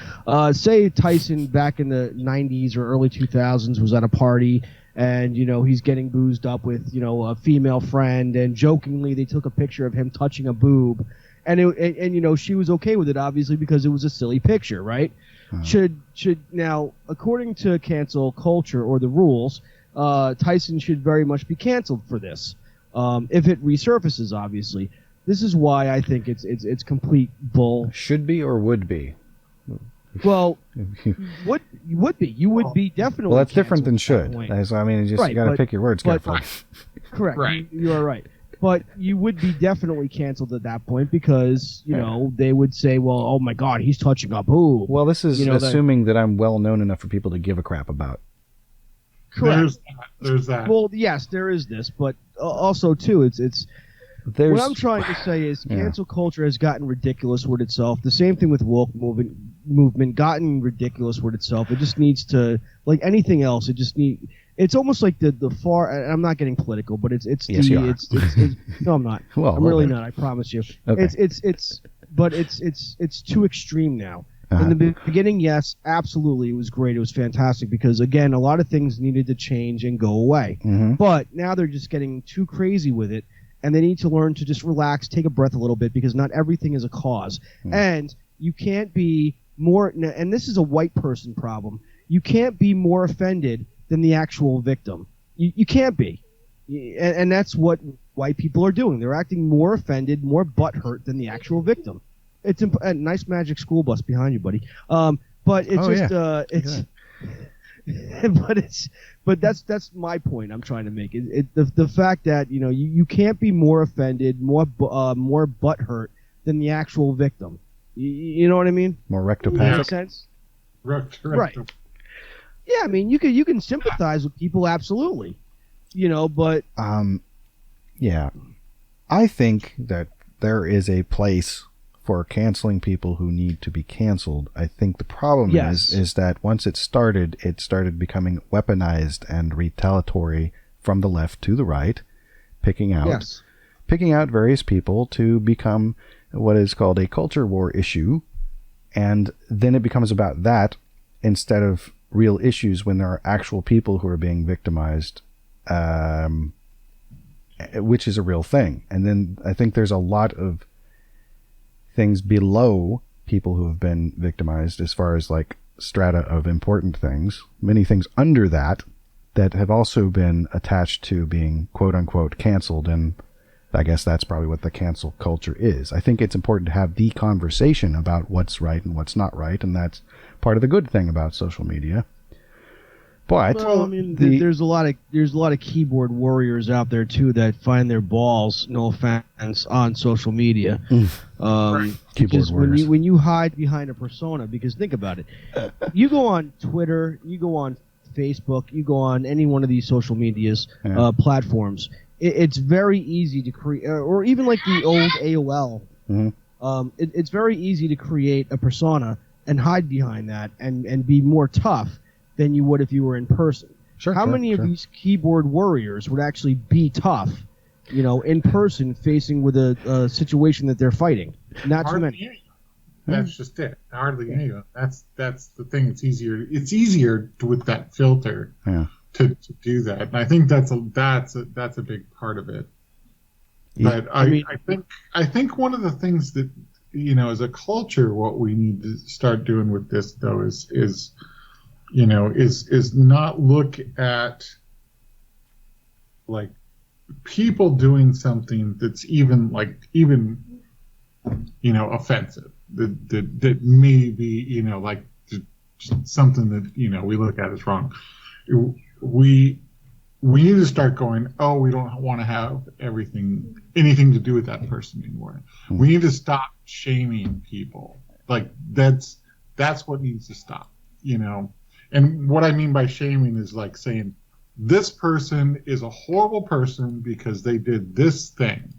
Say Tyson back in the 90s or early 2000s was at a party, and he's getting boozed up with a female friend, and jokingly they took a picture of him touching a boob. And she was okay with it, obviously, because it was a silly picture, right? Should now, according to cancel culture or the rules, Tyson should very much be canceled for this, if it resurfaces. Obviously, this is why I think it's complete bull. Should be or would be? Well, what would be? You would be definitely. Well, that's different than should. You got to pick your words carefully. Correct. Right. You are right. But you would be definitely canceled at that point because, they would say, well, oh my God, he's touching a boob. Well, this is assuming that I'm well known enough for people to give a crap about. Correct. There's that. Well, yes, there is this, but also, too, what I'm trying to say is cancel culture has gotten ridiculous with itself. The same thing with woke movement gotten ridiculous with itself. It just needs to, like anything else, it's almost like the far. And I'm not getting political, but it's no, I'm not. Well, I'm really not. I promise you. Okay. It's too extreme now. In the beginning, yes, absolutely, it was great. It was fantastic because again, a lot of things needed to change and go away. But now they're just getting too crazy with it, and they need to learn to just relax, take a breath a little bit, because not everything is a cause, and you can't be more. And this is a white person problem. You can't be more offended than the actual victim. You can't be. And that's what white people are doing. They're acting more offended, more butthurt than the actual victim. It's a nice magic school bus behind you, buddy. But it's Oh, just yeah. it's but that's my point I'm trying to make. The fact that you can't be more offended, more butthurt than the actual victim. You know what I mean? More Does that rectopathic. make sense? Right. Yeah, I mean you can sympathize with people absolutely, but Yeah. I think that there is a place for canceling people who need to be canceled. I think the problem is that once it started becoming weaponized and retaliatory from the left to the right, picking out various people to become what is called a culture war issue, and then it becomes about that instead of real issues when there are actual people who are being victimized, which is a real thing. And then I think there's a lot of things below people who have been victimized as far as like strata of important things, many things under that have also been attached to being quote unquote canceled. And I guess that's probably what the cancel culture is. I think it's important to have the conversation about what's right and what's not right, and that's part of the good thing about social media. But well, I mean, there's a lot of keyboard warriors out there too that find their balls, no offense, on social media. Because when you hide behind a persona, because think about it, you go on Twitter, you go on Facebook, you go on any one of these social medias platforms. It's very easy to create, or even like the old AOL. It's very easy to create a persona and hide behind that and be more tough than you would if you were in person. How many of these keyboard warriors would actually be tough, in person, facing with a situation that they're fighting? Not too many. That's just it. Hardly any of them. That's the thing. It's easier with that filter to do that, and I think that's a big part of it. But I think one of the things that as a culture, what we need to start doing with this though is not look at like people doing something that's even offensive, that may be like something that we look at as wrong. We need to start going, oh, we don't want to have anything to do with that person anymore. We need to stop shaming people. Like that's what needs to stop, And what I mean by shaming is like saying this person is a horrible person because they did this thing.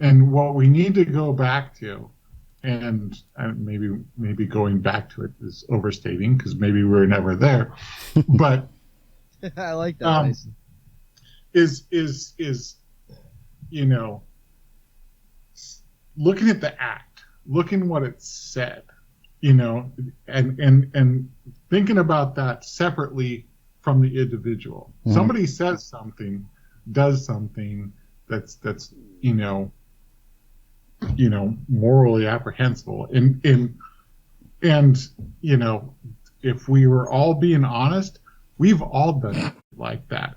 And what we need to go back to, and maybe going back to it is overstating because maybe we're never there, but I like that. Is looking at the act, looking what it said, and thinking about that separately from the individual. Somebody says something, does something that's morally apprehensible, and if we were all being honest, we've all been like that.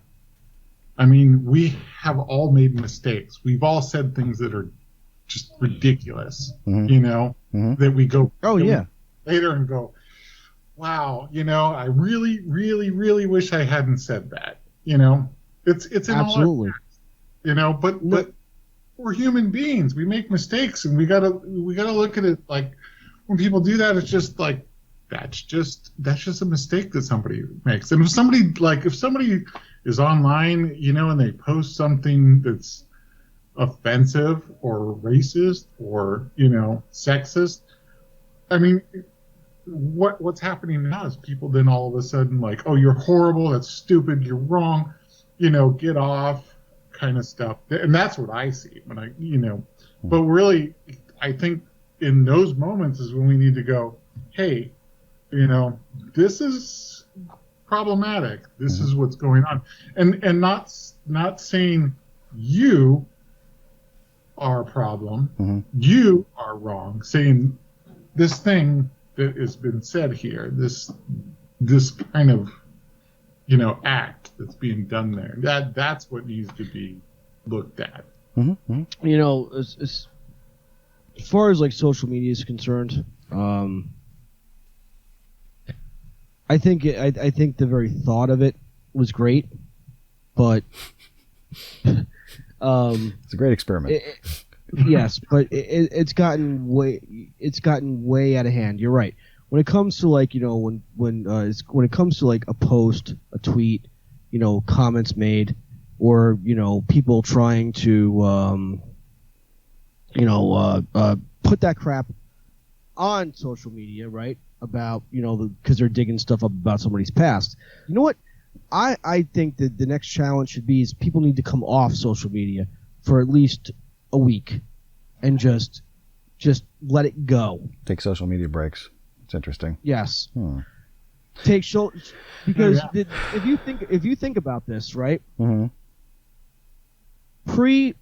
I mean, we have all made mistakes. We've all said things that are just ridiculous, that we go later and go, wow, I really, really, really wish I hadn't said that. It's in absolutely, all but we're human beings. We make mistakes, and we gotta look at it like when people do that, it's just like that's just a mistake that somebody makes. And if somebody is online, and they post something that's offensive or racist or sexist, I mean, what's happening now is people then all of a sudden like, oh, you're horrible, that's stupid, you're wrong, get off kind of stuff. And that's what I see when I but really I think in those moments is when we need to go, hey, this is problematic, this is what's going on, and not saying you are a problem, you are wrong, saying this thing that has been said here, this kind of act that's being done there, that's what needs to be looked at. As far as like social media is concerned, I think the very thought of it was great, but it's a great experiment. Yes, but it's gotten way out of hand. You're right. When it comes to like when it comes to like a post, a tweet, comments made, or people trying to put that crap on social media, right? About because they're digging stuff up about somebody's past. You know what? I think that the next challenge should be is people need to come off social media for at least a week and just let it go. Take social media breaks. It's interesting. Yes. Take because if you think about this, right? Mm-hmm.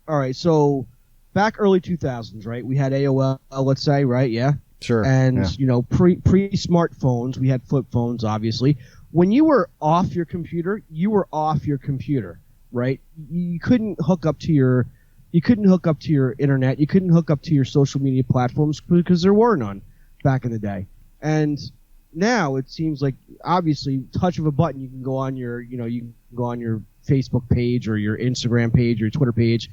All right, so back early 2000s, right? We had AOL, let's say, right? Yeah. Sure. And pre smartphones, we had flip phones, obviously. When you were off your computer, right? You couldn't hook up to your internet. You couldn't hook up to your social media platforms because there were none back in the day. And now it seems like obviously touch of a button you can go on your Facebook page or your Instagram page or your Twitter page,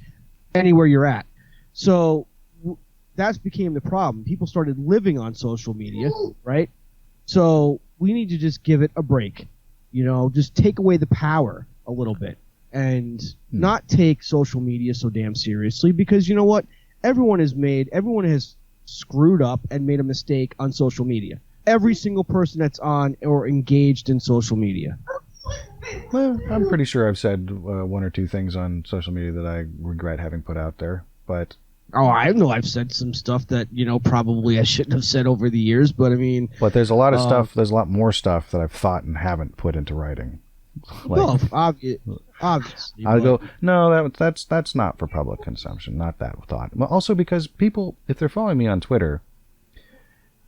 anywhere you're at. So that's became the problem. People started living on social media, right? So we need to just give it a break. Just take away the power a little bit and not take social media so damn seriously, because you know what? Everyone has screwed up and made a mistake on social media. Every single person that's on or engaged in social media. Well, I'm pretty sure I've said one or two things on social media that I regret having put out there, but... Oh, I know I've said some stuff that, probably I shouldn't have said over the years, but I mean... But there's a lot of stuff, there's a lot more stuff that I've thought and haven't put into writing. Well, obviously. I'll go, no, that's not for public consumption, not that thought. Well, also because people, if they're following me on Twitter,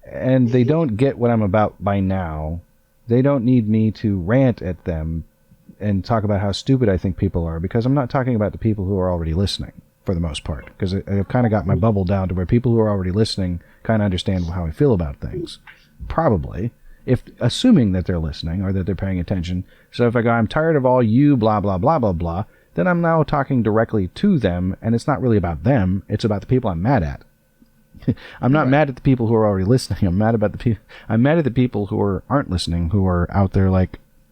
and they don't get what I'm about by now, they don't need me to rant at them and talk about how stupid I think people are, because I'm not talking about the people who are already listening, for the most part, because I've kind of got my bubble down to where people who are already listening kind of understand how I feel about things. Probably. If assuming that they're listening or that they're paying attention. So if I go, I'm tired of all you blah, blah, blah, blah, blah, then I'm now talking directly to them, and it's not really about them. It's about the people I'm mad at. I'm not mad at the people who are already listening. I'm mad at the people who aren't listening, who are out there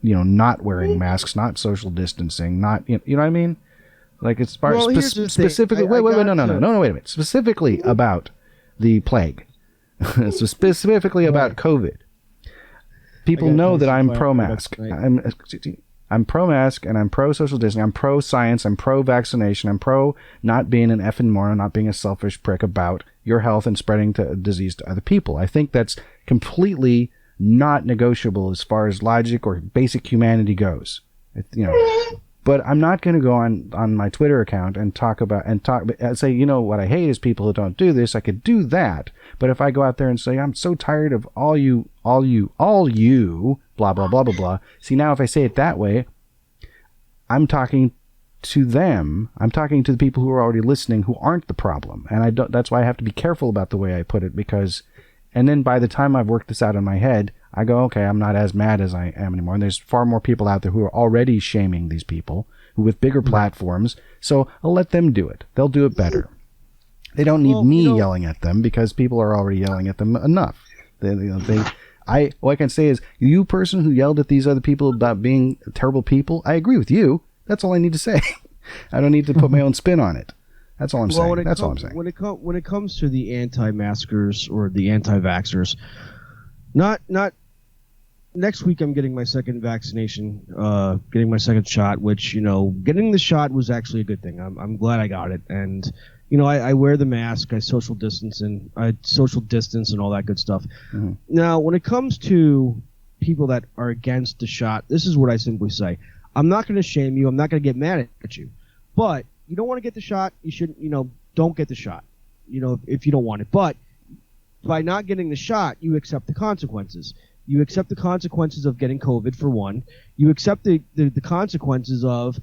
not wearing masks, not social distancing, not you know what I mean? Like it's specifically. Wait a minute. Specifically about the plague. Specifically about COVID. People know that I'm pro-mask. I'm pro-mask and I'm pro-social distancing. I'm pro-science. I'm pro-vaccination. I'm pro not being an effing moron, not being a selfish prick about your health and spreading disease to other people. I think that's completely not negotiable as far as logic or basic humanity goes. But I'm not going to go on my Twitter account and say, what I hate is people who don't do this. I could do that. But if I go out there and say, I'm so tired of all you, blah, blah, blah, blah, blah. See, now if I say it that way, I'm talking to them. I'm talking to the people who are already listening who aren't the problem. And that's why I have to be careful about the way I put it, because, and then by the time I've worked this out in my head, I go, okay, I'm not as mad as I am anymore. And there's far more people out there who are already shaming these people with bigger platforms. So I'll let them do it. They'll do it better. They don't need me yelling at them, because people are already yelling at them enough. All I can say is, you person who yelled at these other people about being terrible people, I agree with you. That's all I need to say. I don't need to put my own spin on it. That's all I'm saying. That's all I'm saying. When it comes to the anti-maskers or the anti-vaxxers, not next week I'm getting my second vaccination, getting my second shot, which, getting the shot was actually a good thing. I'm glad I got it. And, I wear the mask, I social distance and all that good stuff. Mm-hmm. Now, when it comes to people that are against the shot, this is what I simply say. I'm not going to shame you. I'm not going to get mad at you. But you don't want to get the shot, you shouldn't, don't get the shot, if you don't want it. But by not getting the shot, you accept the consequences. You accept the consequences of getting COVID, for one. You accept the consequences of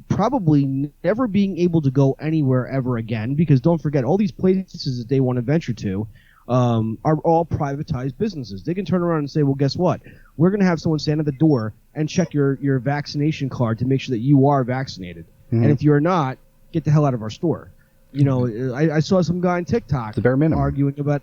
probably never being able to go anywhere ever again, because don't forget, all these places that they want to venture to are all privatized businesses. They can turn around and say, well, guess what? we're going to have someone stand at the door and check your vaccination card to make sure that you are vaccinated. And if you're not, get the hell out of our store. I saw some guy on TikTok the bare minimum arguing about,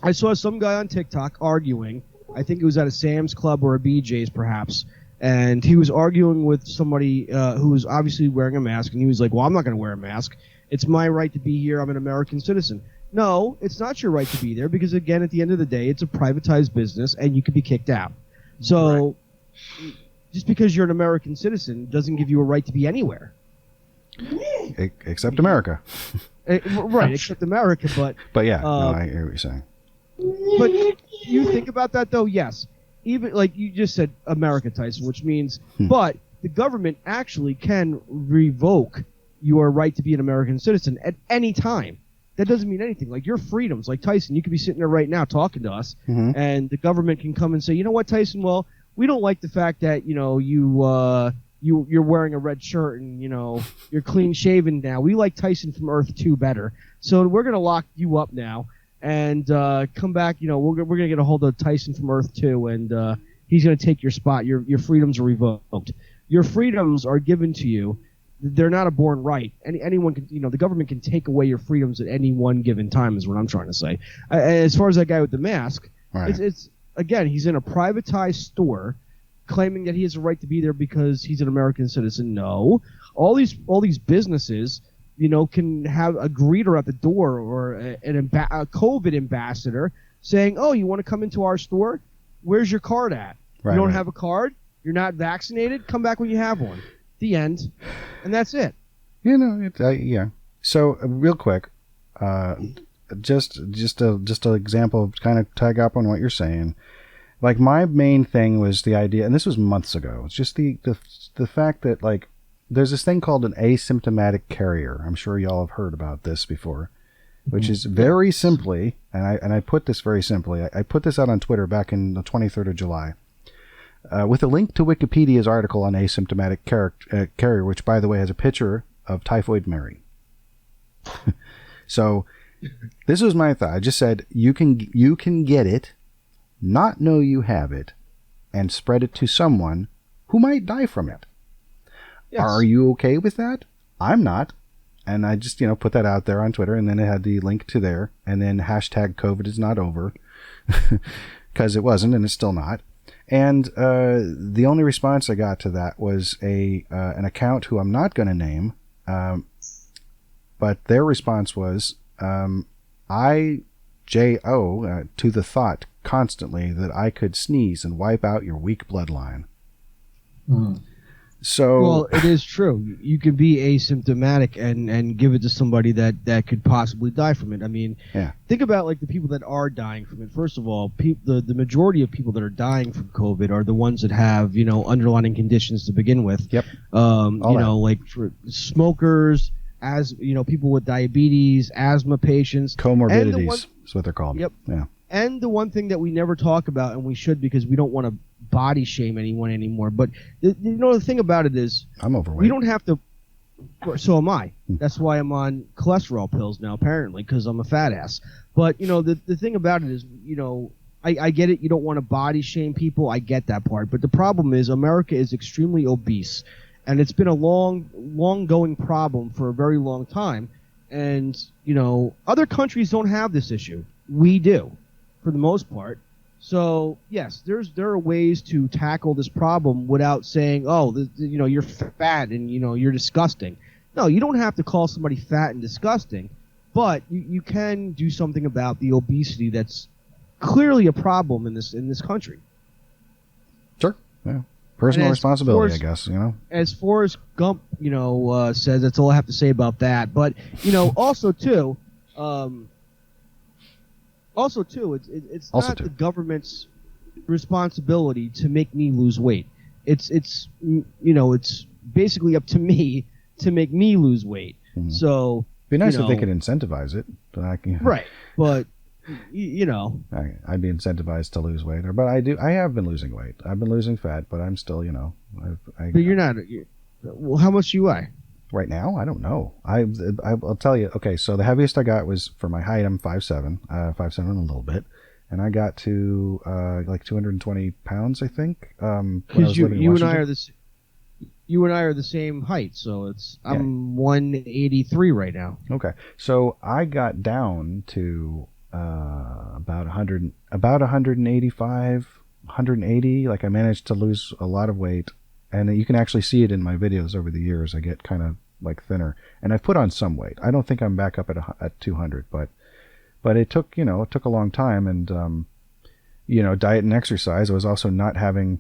I saw some guy on TikTok arguing, I think it was at a Sam's Club or a BJ's perhaps, and he was arguing with somebody who was obviously wearing a mask, and he was like, well, I'm not going to wear a mask. It's my right to be here. I'm an American citizen. No, it's not your right to be there because, again, at the end of the day, it's a privatized business, and you could be kicked out. So just because you're an American citizen doesn't give you a right to be anywhere. Except America. Right, except America, but... But yeah, no, I hear what you're saying. But you think about that, though, yes. Even, like you just said, America, Tyson, which means... But the government actually can revoke your right to be an American citizen at any time. That doesn't mean anything. Like your freedoms, like Tyson, you could be sitting there right now talking to us, and the government can come and say, you know what, Tyson? Well, we don't like the fact that you're wearing a red shirt and you're clean shaven now. We like Tyson from Earth 2 better, so we're gonna lock you up now and come back. We're gonna get a hold of Tyson from Earth 2, and he's gonna take your spot. Your freedoms are revoked. Your freedoms are given to you. They're not a born right. Anyone can, the government can take away your freedoms at any one given time, is what I'm trying to say. As far as that guy with the mask, it's again, he's in a privatized store, claiming that he has a right to be there because he's an American citizen. No, all these businesses, can have a greeter at the door or a COVID ambassador saying, "Oh, you want to come into our store? Where's your card at? You don't have a card? You're not vaccinated? Come back when you have one." The end, and that's it. Yeah. So real quick, just an example of kind of tag up on what you're saying. Like my main thing was the idea, and this was months ago. It's just the fact that like there's this thing called an asymptomatic carrier. I'm sure y'all have heard about this before, which is very simply, and I put this very simply. I put this out on Twitter back in the 23rd of July. With a link to Wikipedia's article on asymptomatic carrier, which, by the way, has a picture of Typhoid Mary. So this was my thought. I just said, you can get it, not know you have it, and spread it to someone who might die from it. Yes. Are you okay with that? I'm not. And I just, put that out there on Twitter, and then it had the link to there, and then hashtag COVID is not over, because it wasn't, and it's still not. And the only response I got to that was an account who I'm not going to name, but their response was, to the thought constantly that I could sneeze and wipe out your weak bloodline. So, well, it is true. You could be asymptomatic and give it to somebody that could possibly die from it. I mean, think about like the people that are dying from it. First of all, the majority of people that are dying from COVID are the ones that have underlying conditions to begin with. Yep. Like for smokers, people with diabetes, asthma patients, comorbidities is what they're called. Yep. Yeah. And the one thing that we never talk about, and we should because we don't want to body shame anyone anymore, but the thing about it is I'm overweight. We don't have to. So am I. That's why I'm on cholesterol pills now, apparently, because I'm a fat ass. But the thing about it is, I get it. You don't want to body shame people. I get that part. But the problem is America is extremely obese, and it's been a long going problem for a very long time. And other countries don't have this issue. We do, for the most part. So yes, there are ways to tackle this problem without saying, "Oh, you're fat and you're disgusting." No, you don't have to call somebody fat and disgusting, but you can do something about the obesity that's clearly a problem in this country. Sure, yeah, personal responsibility, I guess. As Forrest Gump, says, that's all I have to say about that. But also too. It's not the government's responsibility to make me lose weight. It's basically up to me to make me lose weight. Mm-hmm. So it'd be nice if they could incentivize it. Right, but I'd be incentivized to lose weight, but I have been losing weight. I've been losing fat, but I'm still, But you're not. Well, how much do you weigh? Right now, I don't know. I'll tell you. Okay, so the heaviest I got was for my height. I'm 5'7", 5'7" and a little bit, and I got to like 220 pounds, I think. Because you and I are the same height, so I'm 183 right now. Okay, so I got down to about 185, 180. Like I managed to lose a lot of weight, and you can actually see it in my videos over the years. I get kind of like thinner, and I've put on some weight. I don't think I'm back up at 200, but it took a long time, and diet and exercise. I was also not having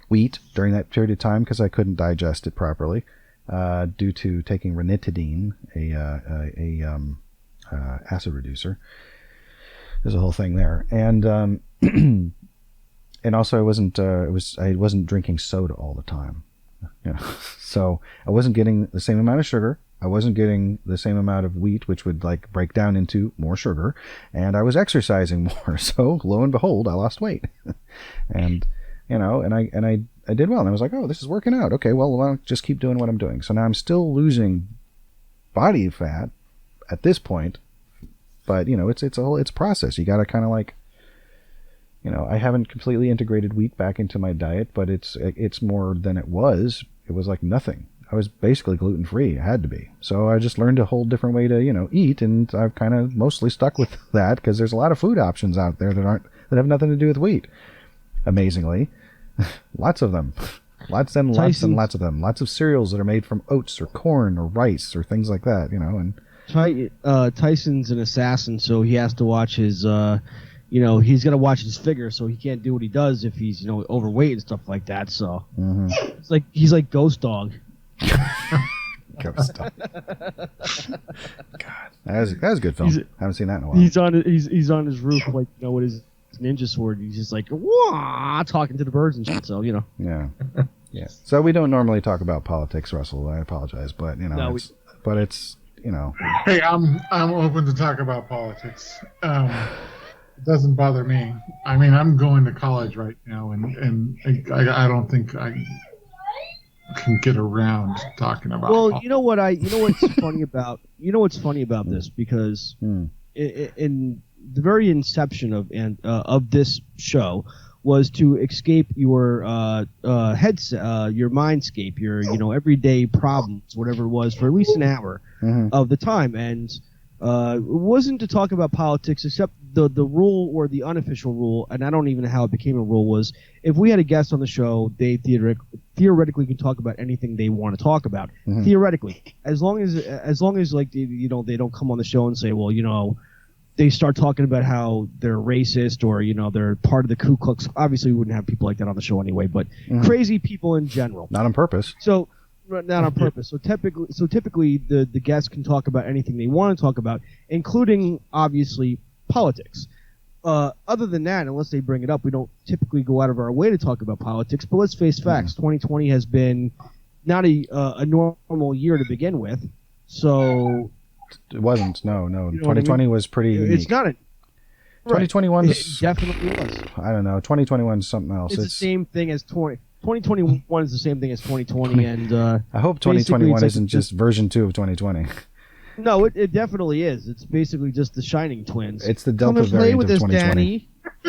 wheat during that period of time because I couldn't digest it properly due to taking ranitidine, a acid reducer. There's a whole thing there, and and also I wasn't drinking soda all the time. So I wasn't getting the same amount of sugar. I wasn't getting the same amount of wheat, which would like break down into more sugar, and I was exercising more. So lo and behold, I lost weight, and and I did well. And I was like, oh, this is working out. Okay, well, I'll just keep doing what I'm doing. So now I'm still losing body fat at this point, but it's a process. You got to kind of like, I haven't completely integrated wheat back into my diet, but it's more than it was. It was like nothing. I was basically gluten-free. I had to be. So I just learned a whole different way to, eat, and I've kind of mostly stuck with that because there's a lot of food options out there that have nothing to do with wheat. Amazingly. Lots of them. Lots and lots and lots of them. Lots of cereals that are made from oats or corn or rice or things like that, and Tyson's an assassin, so he has to watch his he's got to watch his figure, so he can't do what he does if he's overweight and stuff like that. So it's like he's like Ghost Dog. Ghost Dog. God, that was a good film. Haven't seen that in a while. He's on his roof like with his ninja sword. He's just like wah, talking to the birds and shit. So Yeah. So we don't normally talk about politics, Russell. I apologize, but it's Hey, I'm open to talk about politics. It doesn't bother me. I mean, I'm going to college right now, and I don't think I can get around talking about. Well, what's funny about this, because in the very inception of this show was to escape your headset, your mindscape, your everyday problems, whatever it was, for at least an hour of the time, and it wasn't to talk about politics, except the rule, or the unofficial rule, and I don't even know how it became a rule, was if we had a guest on the show, they theoretically can talk about anything they want to talk about. Theoretically, as long as like they don't come on the show and say, well, they start talking about how they're racist, or they're part of the Ku Klux. Obviously, we wouldn't have people like that on the show anyway, but crazy people in general. Not on purpose. So. Not on purpose. So typically, the guests can talk about anything they want to talk about, including obviously politics. Other than that, unless they bring it up, we don't typically go out of our way to talk about politics. But let's face facts: 2020 has been not a normal year to begin with. So it wasn't. No. 2020 was pretty unique. It's not a. 2021 it definitely was. I don't know. 2021 is something else. It's the same thing as 2021 is the same thing as 2020, and I hope 2021 isn't just version 2 of 2020. No, it definitely is. It's basically just the Shining Twins. It's the Delta variant of 2020. Danny.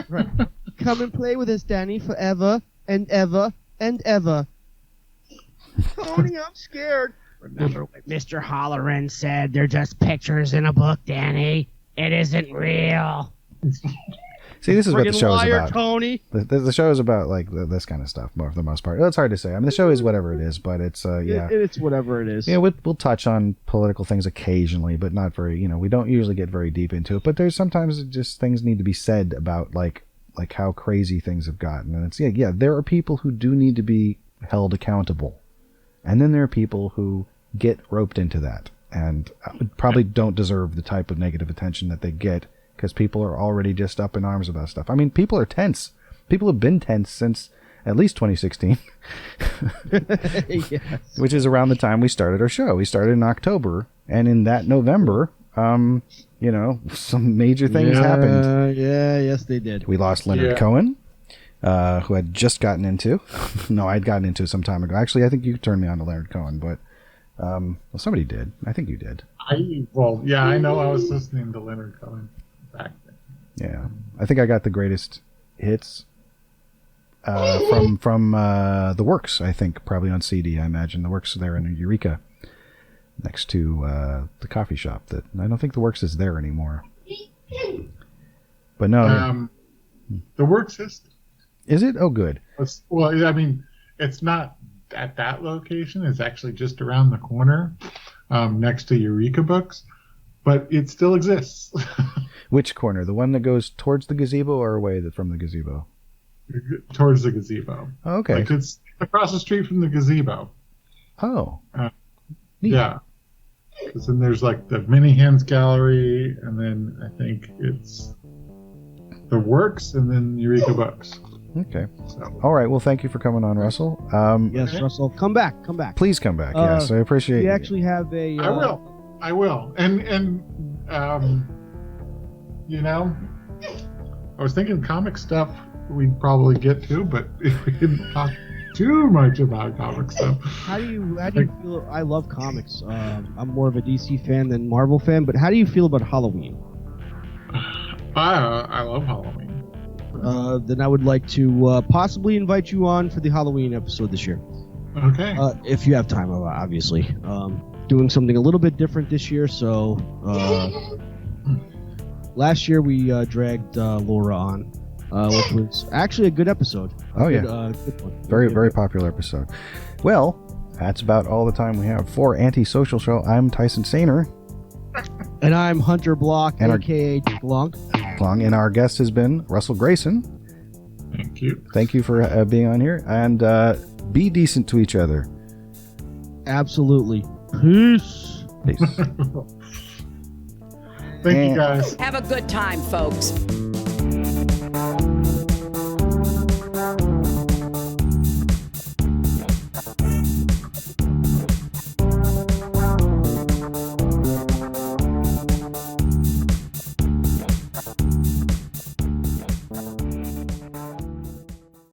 Right. Come and play with us, Danny, forever and ever and ever. Tony, I'm scared. Remember what Mr. Holleran said? They're just pictures in a book, Danny. It isn't real. See, this is what the show is about. Tony. The show is about like this kind of stuff, for the most part. Well, it's hard to say. I mean, the show is whatever it is, but it's it's whatever it is. Yeah, we'll touch on political things occasionally, but not very. We don't usually get very deep into it. But there's sometimes just things need to be said about like how crazy things have gotten, and it's there are people who do need to be held accountable, and then there are people who get roped into that and probably don't deserve the type of negative attention that they get. Because people are already just up in arms about stuff. I mean, people are tense. People have been tense since at least 2016, yes. Which is around the time we started our show. We started in October, and in that November, some major things happened. Yes, they did. We lost Leonard Cohen, who I'd just gotten into. No, I'd gotten into some time ago. Actually, I think you turned me on to Leonard Cohen, but somebody did. I think you did. I know I was listening to Leonard Cohen back then. Yeah, I think I got the greatest hits from the Works. I think probably on CD. I imagine the Works there in Eureka, next to the coffee shop. That I don't think the Works is there anymore. But no, the Works is it? Oh, good. Well, I mean, it's not at that location. It's actually just around the corner, next to Eureka Books, but it still exists. Which corner? The one that goes towards the gazebo or away from the gazebo? Towards the gazebo. Oh, okay. Like it's across the street from the gazebo. Oh. Yeah. Because then there's like the Mini Hands Gallery, and then I think it's the Works, and then Eureka Books. Okay. So. All right. Well, thank you for coming on, Russell. Yes, Russell. Come back. Please come back. Yes, I appreciate it. We actually have a... I will. And you know, I was thinking comic stuff we'd probably get to, but if we didn't talk too much about comic stuff. How do you feel? I love comics. I'm more of a DC fan than Marvel fan, but how do you feel about Halloween? I love Halloween. Then I would like to possibly invite you on for the Halloween episode this year. Okay. If you have time, obviously. Doing something a little bit different this year, so last year we dragged Laura on, which was actually a good episode. Good one. Very popular episode. Well, that's about all the time we have for Antisocial Show. I'm Tyson Sainer. And I'm Hunter Block, a.k.a. Glonk. And our guest has been Russell Grayson. Thank you. Thank you for being on here. And be decent to each other. Absolutely. Peace. Thank you, guys. Have a good time, folks.